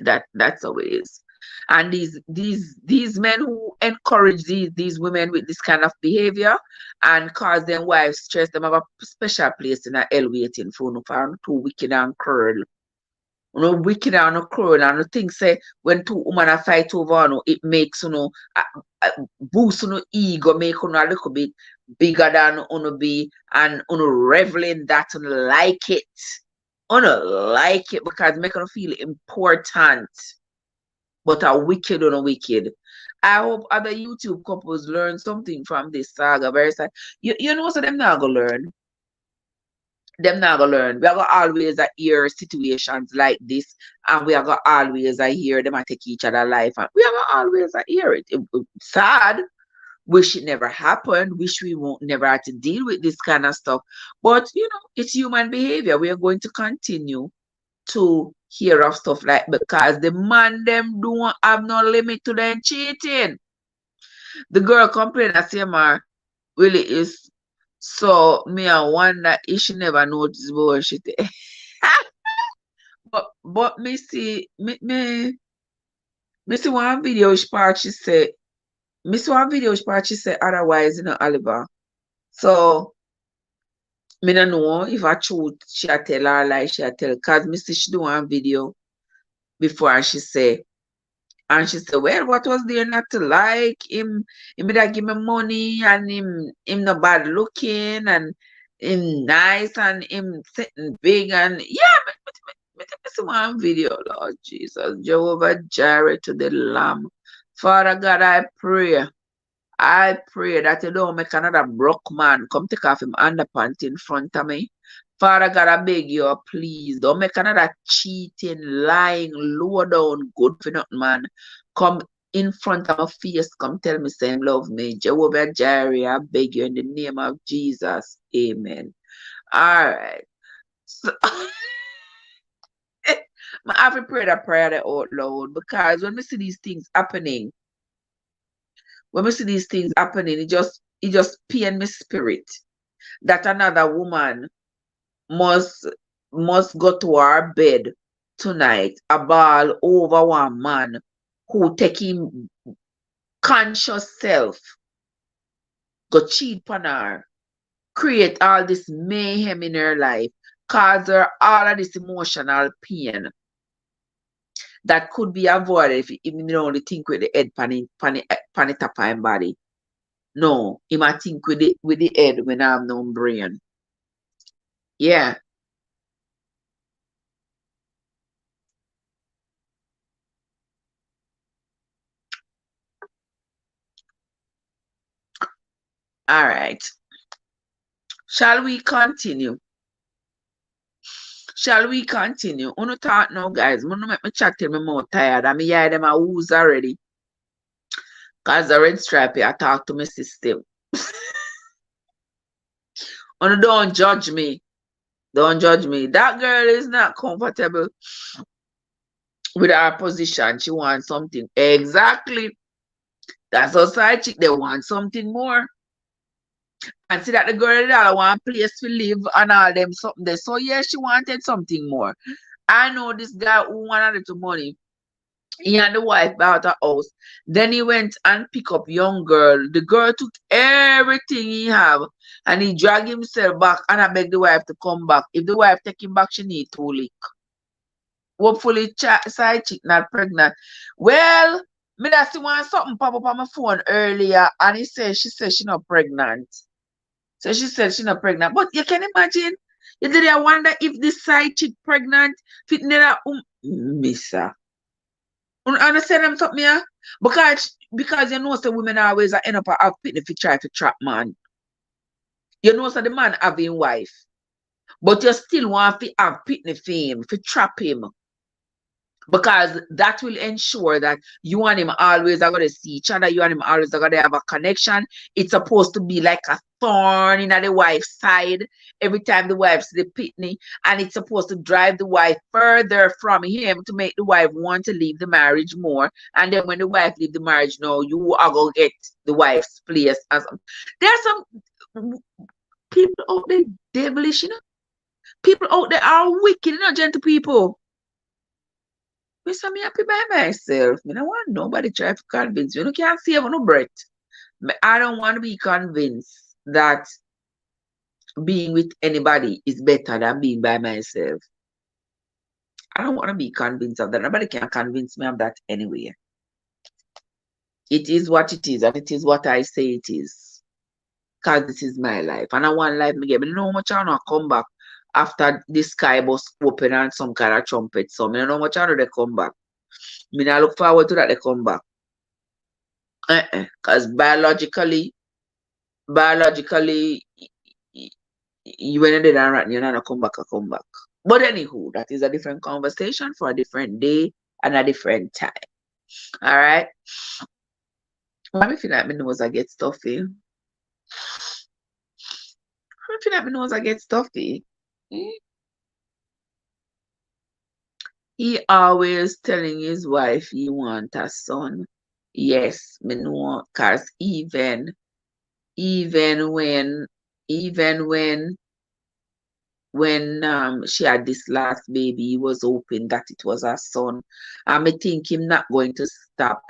S1: how it is. And these men who encourage these women with this kind of behavior and cause them wives stress, them have a special place in a hell waiting for no for too wicked and cruel. You know, wicked and cruel and the thing say when two women are fight over it makes boost ego, make a little bit bigger than be and reveling that like it. Like it because make them feel important. But a wicked. I hope other YouTube couples learn something from this saga. Very sad. You know, so them not gonna learn. Them not gonna learn. We are gonna always hear situations like this, and we are gonna always hear them take each other life, and we are gonna always hear it. Sad. Wish it never happened. Wish we won't never have to deal with this kind of stuff. But you know, it's human behavior. We are going to continue to hear of stuff like because the man them don't have no limit to them cheating. The girl complained that say really is so me I wonder if she never noticed bullshit. but me see one video which part she said otherwise Oliver. So me don't know if I truth she a tell her lie she a tell cause me see she do one video before and she say, well, what was there not to like? Him that give me money and him not bad looking and him nice and him sitting big and yeah, me see one video, Lord Jesus. Jehovah Jireh to the Lamb. Father God, I pray that you don't make another broke man come take off him underpants in front of me. Father God, I beg you, please, don't make another cheating, lying, low down, good for nothing man come in front of my face, come tell me say love me. Jehovah Jireh, I beg you in the name of Jesus. Amen. All right. So, I have to pray that prayer out loud because when we see these things happening, it just pain my spirit that another woman must go to her bed tonight a ball over one man who take him conscious self go cheat on her, create all this mayhem in her life, cause her all of this emotional pain that could be avoided if you only think with the head pan it top of body. No, he might think with the head when I have no brain. Yeah. All right. Shall we continue? Uno talk now, guys. Uno make me chat till me more tired. I mean, yeah, them are who's already. Cause the red stripe, I talk to my system. And don't judge me. Don't judge me. That girl is not comfortable with her position. She wants something. Exactly. That's a side chick. They want something more. And see that the girl that want a place to live and all them something there. So yeah, she wanted something more. I know this guy who wanted little money. He and the wife bought a house. Then he went and pick up young girl. The girl took everything he have and he dragged himself back and I beg the wife to come back. If the wife take him back, she need 2 lick. Hopefully side chick not pregnant. Well, me that's the one something pop up on my phone earlier and she said she not pregnant. So she said she not pregnant. But you can imagine, you did I wonder if this side chick pregnant fit never Missa. You understand them something here? Because you know some women always end up have pitney to try to trap man. You know so the man having wife. But you still want to have pitney for him, to trap him. Because that will ensure that you and him always are going to see each other. You and him always are going to have a connection. It's supposed to be like a thorn in the wife's side every time the wife sees the pitney. And it's supposed to drive the wife further from him to make the wife want to leave the marriage more. And then when the wife leave the marriage, no, you are going to get the wife's place. There's some people out there devilish, you know. People out there are wicked, you know, gentle people. I'm happy by myself. I don't want nobody try to convince me. You can't save no breath. I don't want to be convinced that being with anybody is better than being by myself. I don't want to be convinced of that. Nobody can convince me of that anyway. It is what it is, and it is what I say it is. Because this is my life. And I want life me get. But you know how much I want to come back after the sky bus open and some kind of trumpet. So I don't know how much I know they come back. I look forward to that they come back. Because biologically, when you did that right, you're not come back, come back. But anywho, that is a different conversation for a different day and a different time. All right. Let me feel like my nose I get stuffy. I feel like my nose I get stuffy. He always telling his wife he want a son. Yes, me know, cause even when she had this last baby, he was hoping that it was a son. And I think him not going to stop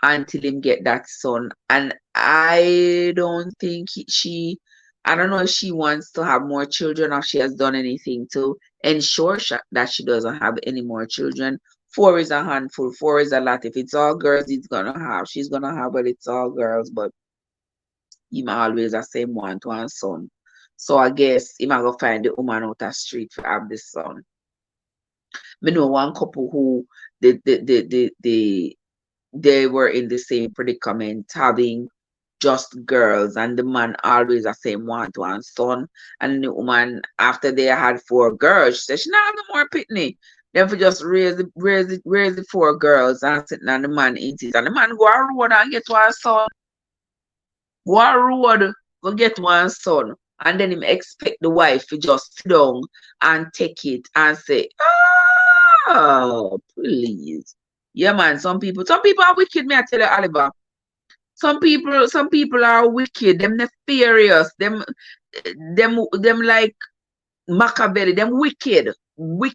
S1: until him get that son. And I don't think I don't know if she wants to have more children or she has done anything to ensure that she doesn't have any more children. 4 is a handful. 4 is a lot. If it's all girls, she's gonna have, but it's all girls. But he might always the same one to one son. So I guess he might go find the woman out the street to have this son. I know one couple who they were in the same predicament, having just girls, and the man always the same one to one son. And the woman, after they had 4 girls, she said she not have no more pitney. Then for just raise the 4 girls and sitting on the man in it. And the man go a road and get one son. Go a road, go get one son. And then him expect the wife to just sit down and take it and say, oh, please. Yeah, man, some people are wicked, me I tell you, Oliver. Some people are wicked, them nefarious, them like Machiavelli, them wicked. You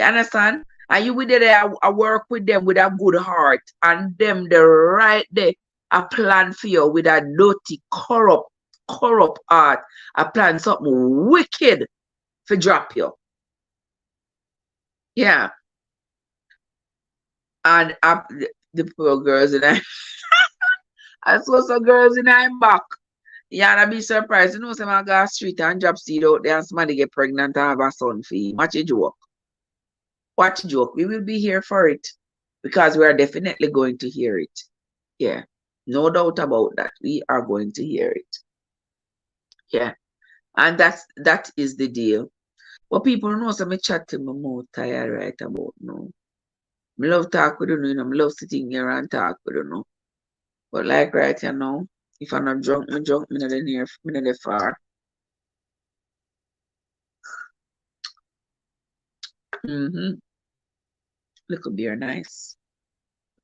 S1: understand? And you with there, I work with them with a good heart, and them the right there, I plan for you with a dirty, corrupt heart. I plan something wicked for drop you. Yeah. And the poor girls in I saw some girls in I'm back. Yeah, and I be surprised. You know, some I go street and drop seed out there and somebody get pregnant and have a son for you. Watch a joke. Watch a joke. We will be here for it. Because we are definitely going to hear it. Yeah. No doubt about that. We are going to hear it. Yeah. And that is the deal. But people know so me chat to my mouth tired right about now. I love talk with you, I love sitting here and talk with you. But like right you know, if I'm not drunk, me drunk, me not near, me not there far. Mm-hmm. Little beer nice.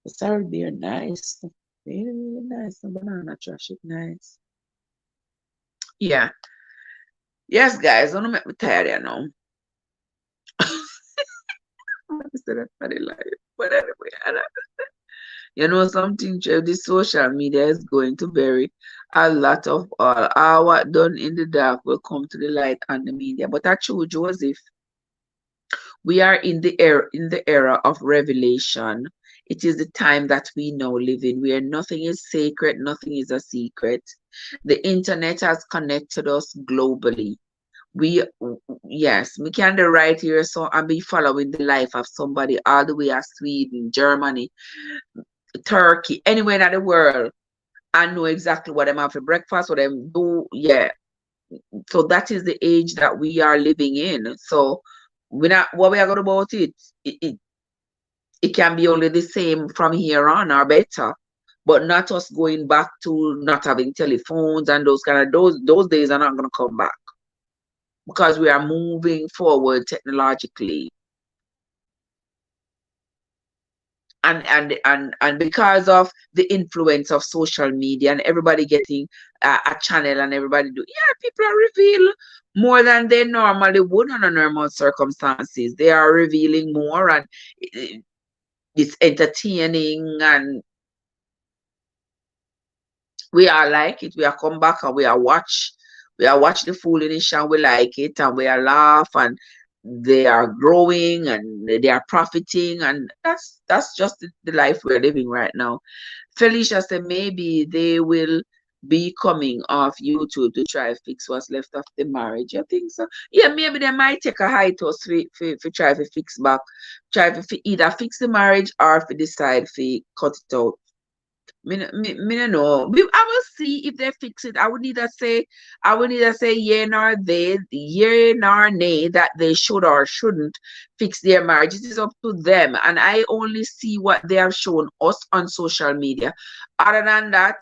S1: The sour beer nice. Really, really nice. The banana trash it nice. Yeah. Yes, guys, don't make me tired you know. Instead of funny life. But anyway, you know something, Trev, this social media is going to bury a lot of all what done in the dark will come to the light on the media. But I true, Joseph, we are in the era of revelation. It is the time that we now live in, where nothing is sacred, nothing is a secret. The internet has connected us globally. We yes, we can do right here, so I'll be following the life of somebody all the way to Sweden, Germany, Turkey, anywhere in the world. I know exactly what I'm have for breakfast, what I'm do. Yeah. So that is the age that we are living in. So we not what we are going about it. It can be only the same from here on or better. But not us going back to not having telephones and those kind of those days are not gonna come back because we are moving forward technologically. And because of the influence of social media and everybody getting a channel and everybody do, yeah, people are reveal more than they normally would under normal circumstances. They are revealing more, and it's entertaining, and we are like it. We are come back and we are watch the foolishness and we like it and we are laugh, and they are growing and they are profiting, and that's just the life we're living right now. Felicia said maybe they will be coming off YouTube to try to fix what's left of the marriage. I think so. Yeah, maybe they might take a hiatus for try to fix back, try to either fix the marriage or if decide to cut it out. Me no know. I will see if they fix it. I would neither say yeah nor they, yeah nor nay that they should or shouldn't fix their marriage. It is up to them. And I only see what they have shown us on social media. Other than that,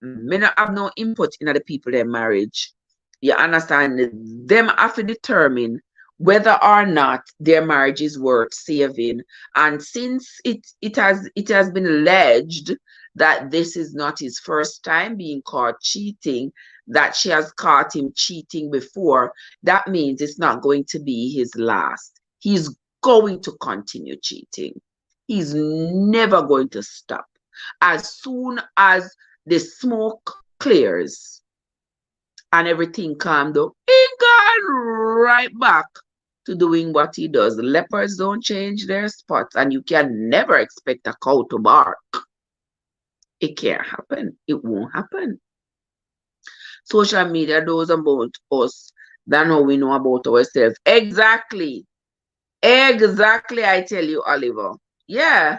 S1: me not have no input in the people their marriage. You understand? Them have to determine whether or not their marriage is worth saving. And since it has been alleged that this is not his first time being caught cheating, that she has caught him cheating before, that means it's not going to be his last. He's going to continue cheating. He's never going to stop. As soon as the smoke clears and everything calmed down, he gone right back to doing what he does. Leopards don't change their spots, and you can never expect a cow to bark. It can't happen. It won't happen. Social media knows about us than how we know about ourselves. Exactly. Exactly, I tell you, Oliver. Yeah.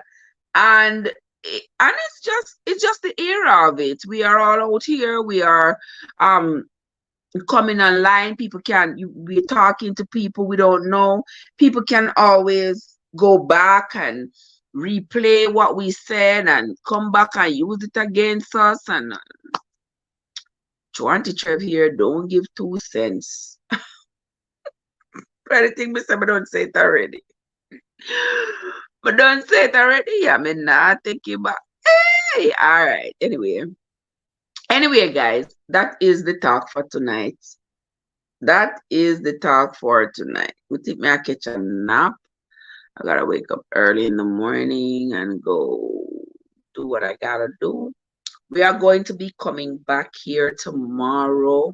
S1: And it's just the era of it. We are all out here. We are coming online. People can we're talking to people we don't know. People can always go back and replay what we said and come back and use it against us. And trying to Trev here, don't give 2 cents. Anything me say, but don't say it already. But don't say it already. Yeah, I mean, nah, take you back. Hey, all right. Anyway, guys, that is the talk for tonight. That is the talk for tonight. We think me I catch a nap. I gotta wake up early in the morning and go do what I gotta do. We are going to be coming back here tomorrow.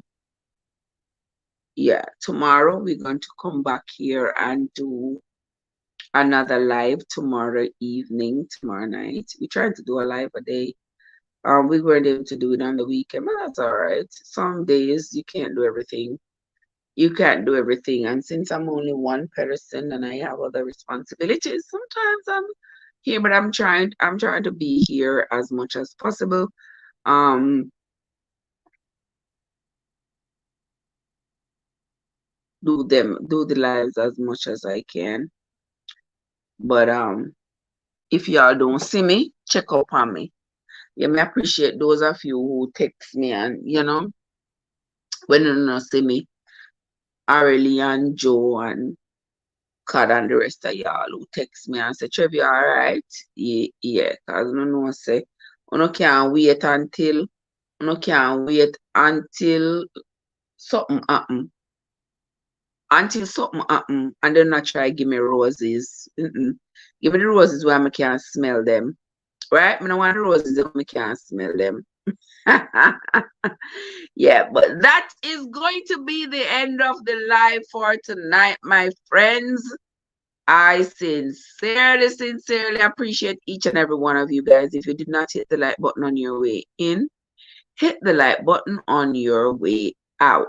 S1: Yeah, tomorrow we're going to come back here and do another live tomorrow evening, tomorrow night. We tried to do a live a day. We weren't able to do it on the weekend, but that's all right. Some days you can't do everything. You can't do everything. And since I'm only one person and I have other responsibilities, sometimes I'm here, but I'm trying to be here as much as possible. Do the lives as much as I can. But if y'all don't see me, check up on me. Yeah, me appreciate those of you who text me and when you know see me, Aurelie and Joe and Cad and the rest of y'all who text me and say, Trev, you alright? Yeah, cause you know say you can't wait until something happen. Until something happen and then not try give me roses. Give me the roses where I can't smell them. Right? I don't want the roses where I can't smell them. Yeah, but that is going to be the end of the live for tonight, my friends. I sincerely appreciate each and every one of you guys. If you did not hit the like button on your way in, hit the like button on your way out.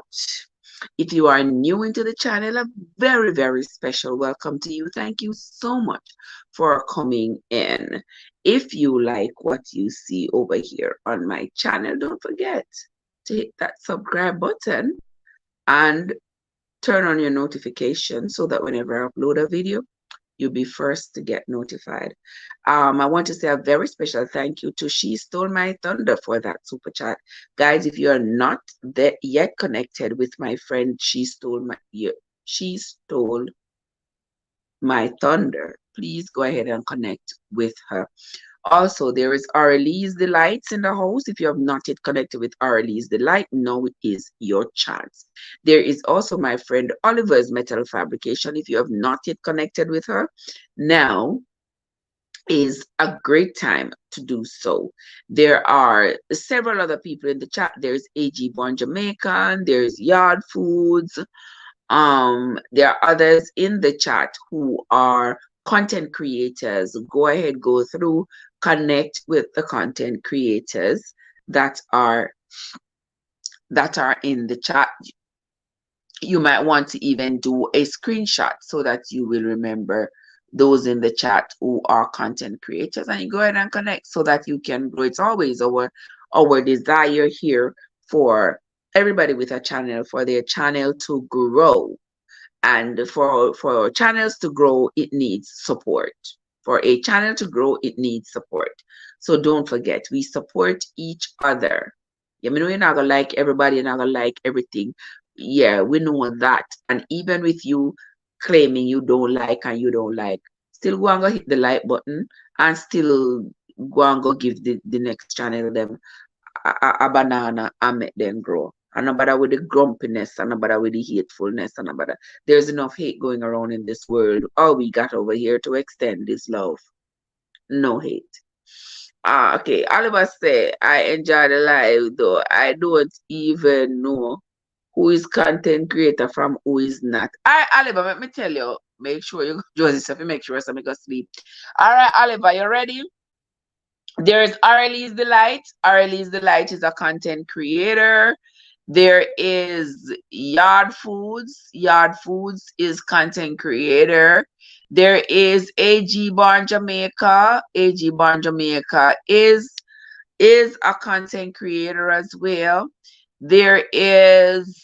S1: If you are new into the channel, a very, very special welcome to you. Thank you so much for coming in. If you like what you see over here on my channel, don't forget to hit that subscribe button and turn on your notifications so that whenever I upload a video, you'll be first to get notified. I want to say a very special thank you to She Stole My Thunder for that super chat. Guys, if you are not yet connected with my friend She Stole My Thunder, please go ahead and connect with her. Also, there is Aurelie Delights in the house. If you have not yet connected with Aurelie Delight, now is your chance. There is also my friend Oliver's Metal Fabrication. If you have not yet connected with her, now is a great time to do so. There are several other people in the chat. There's AG Born Jamaican, there's Yard Foods. There are others in the chat who are content creators. Go ahead, go through, connect with the content creators that are in the chat. You might want to even do a screenshot so that you will remember those in the chat who are content creators, and you go ahead and connect so that you can grow. It's always our desire here for everybody with a channel, for their channel to grow. And for channels to grow, it needs support. For a channel to grow, it needs support. So don't forget, we support each other. Yeah, we know you're not gonna like everybody, you're not gonna like everything. Yeah, we know that. And even with you claiming you don't like and you don't like, still go and go hit the like button and still go and go give the next channel them a banana and make them grow. And nobody with the grumpiness, and nobody with the hatefulness, and nobody. There's enough hate going around in this world. All we got over here to extend is love. No hate. Okay. Oliver say, I enjoy the live though. I don't even know who is content creator from who is not. All right, Oliver, let me tell you. Make sure you do yourself. Make sure somebody go sleep. All right, Oliver, you ready? There's Aurelie Delight. Aurelie Delight is a content creator. There is Yard Foods. Yard Foods is content creator. There is AG Barn Jamaica. AG Barn Jamaica is a content creator as well. There is,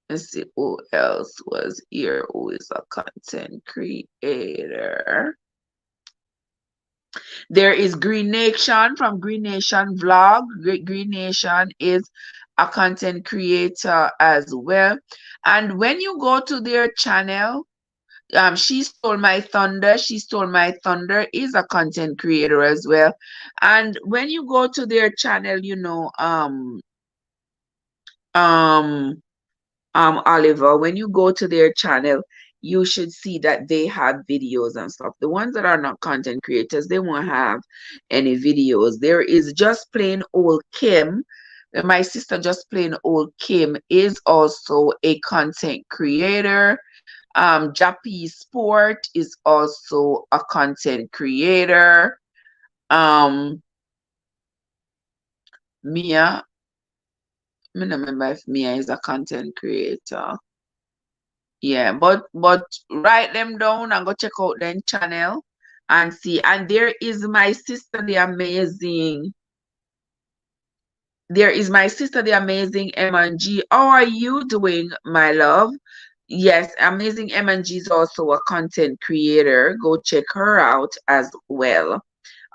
S1: let's see who else was here who is a content creator. There is Green Nation from Green Nation Vlog. Green Nation is a content creator as well. And when you go to their channel, She Stole My Thunder. She Stole My Thunder is a content creator as well. And when you go to their channel, Oliver, when you go to their channel, you should see that they have videos and stuff. The ones that are not content creators, they won't have any videos. There is Just Plain Old Kim. My sister Just Plain Old Kim is also a content creator. Jappy Sport is also a content creator. Mia, I don't remember if Mia is a content creator. Yeah, but write them down and go check out their channel and see. And there is my sister, the amazing. There is my sister, the amazing M&G. How are you doing, my love? Yes, amazing M&G is also a content creator. Go check her out as well.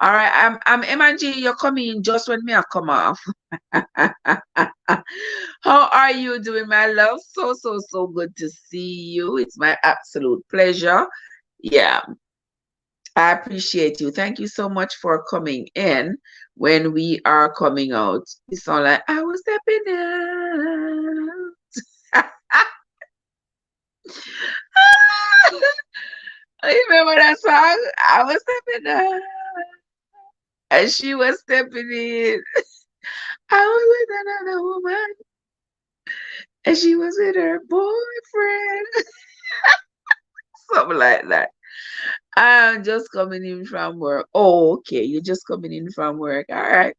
S1: All right, I'm M&G, you're coming in just when me I come off. How are you doing, my love? So good to see you. It's my absolute pleasure. Yeah, I appreciate you. Thank you so much for coming in when we are coming out. You sound like I was stepping out. You remember that song? I was stepping out. And she was stepping in. I was with another woman. And she was with her boyfriend. Something like that. I'm just coming in from work. Oh, okay. You're just coming in from work. All right.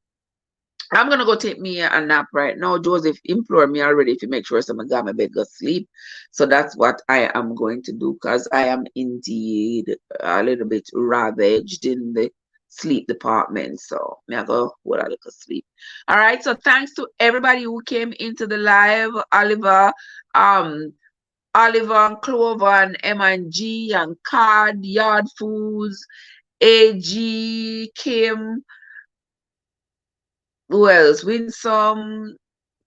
S1: I'm gonna go take me a nap right now. Joseph implored me already to make sure someone got my bed go sleep. So that's what I am going to do because I am indeed a little bit ravaged in the sleep department. So me I go hold a little sleep. All right. So thanks to everybody who came into the live. Um, Oliver and Clover and M&G and Card, Yard Foods, AG, Kim, who else? Winsome,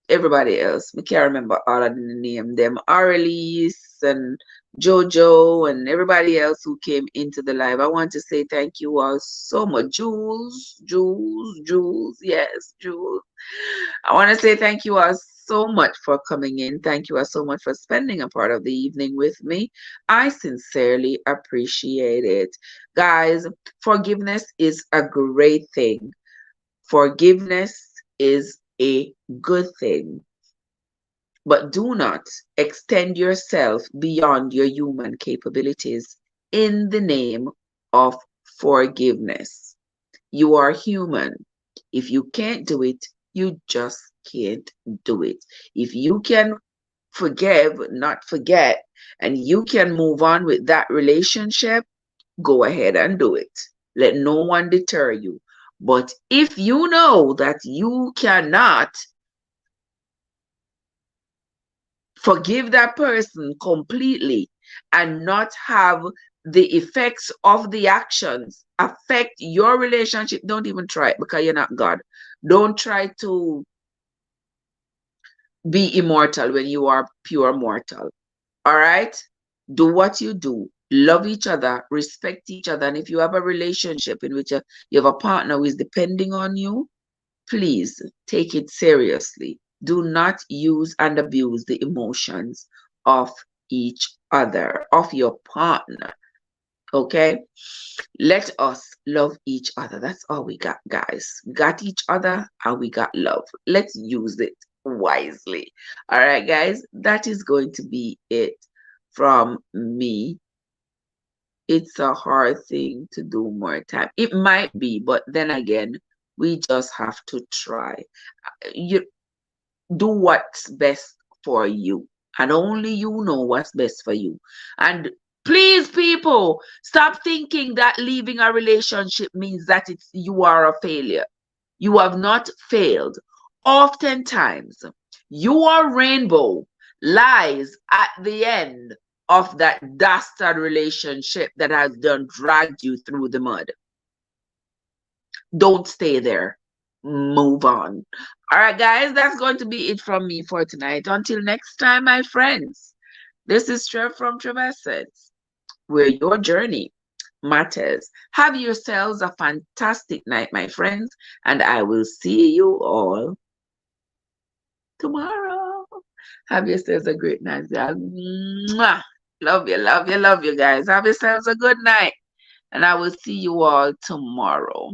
S1: everybody else. We can't remember all of the name. Them Aurelis and Jojo and everybody else who came into the live. I want to say thank you all so much. Jules, yes, Jules. I want to say thank you all so much for coming in. Thank you all so much for spending a part of the evening with me. I sincerely appreciate it. Guys, forgiveness is a great thing. Forgiveness is a good thing. But do not extend yourself beyond your human capabilities in the name of forgiveness. You are human. If you can't do it, you just can't do it. If you can forgive, not forget, and you can move on with that relationship, go ahead and do it. Let no one deter you. But if you know that you cannot forgive that person completely and not have the effects of the actions affect your relationship, don't even try it because you're not God. Don't try to be immortal when you are pure mortal. All right? Do what you do. Love each other, respect each other. And if you have a relationship in which you have a partner who is depending on you, please take it seriously. Do not use and abuse the emotions of each other, of your partner. Okay? Let us love each other. That's all we got, guys. We got each other and we got love. Let's use it wisely. All right, guys, that is going to be it from me. It's a hard thing to do more time. It might be, but then again, we just have to try. You do what's best for you, and only you know what's best for you. And please, people, stop thinking that leaving a relationship means that you are a failure. You have not failed. Oftentimes, your rainbow lies at the end of that dastard relationship that has done dragged you through the mud. Don't stay there. Move on. All right, guys, that's going to be it from me for tonight. Until next time, my friends, this is Trev from Trevessence, where your journey matters. Have yourselves a fantastic night, my friends, and I will see you all tomorrow. Have yourselves a great night, guys. Mwah. Love you, guys. Have yourselves a good night, and I will see you all tomorrow.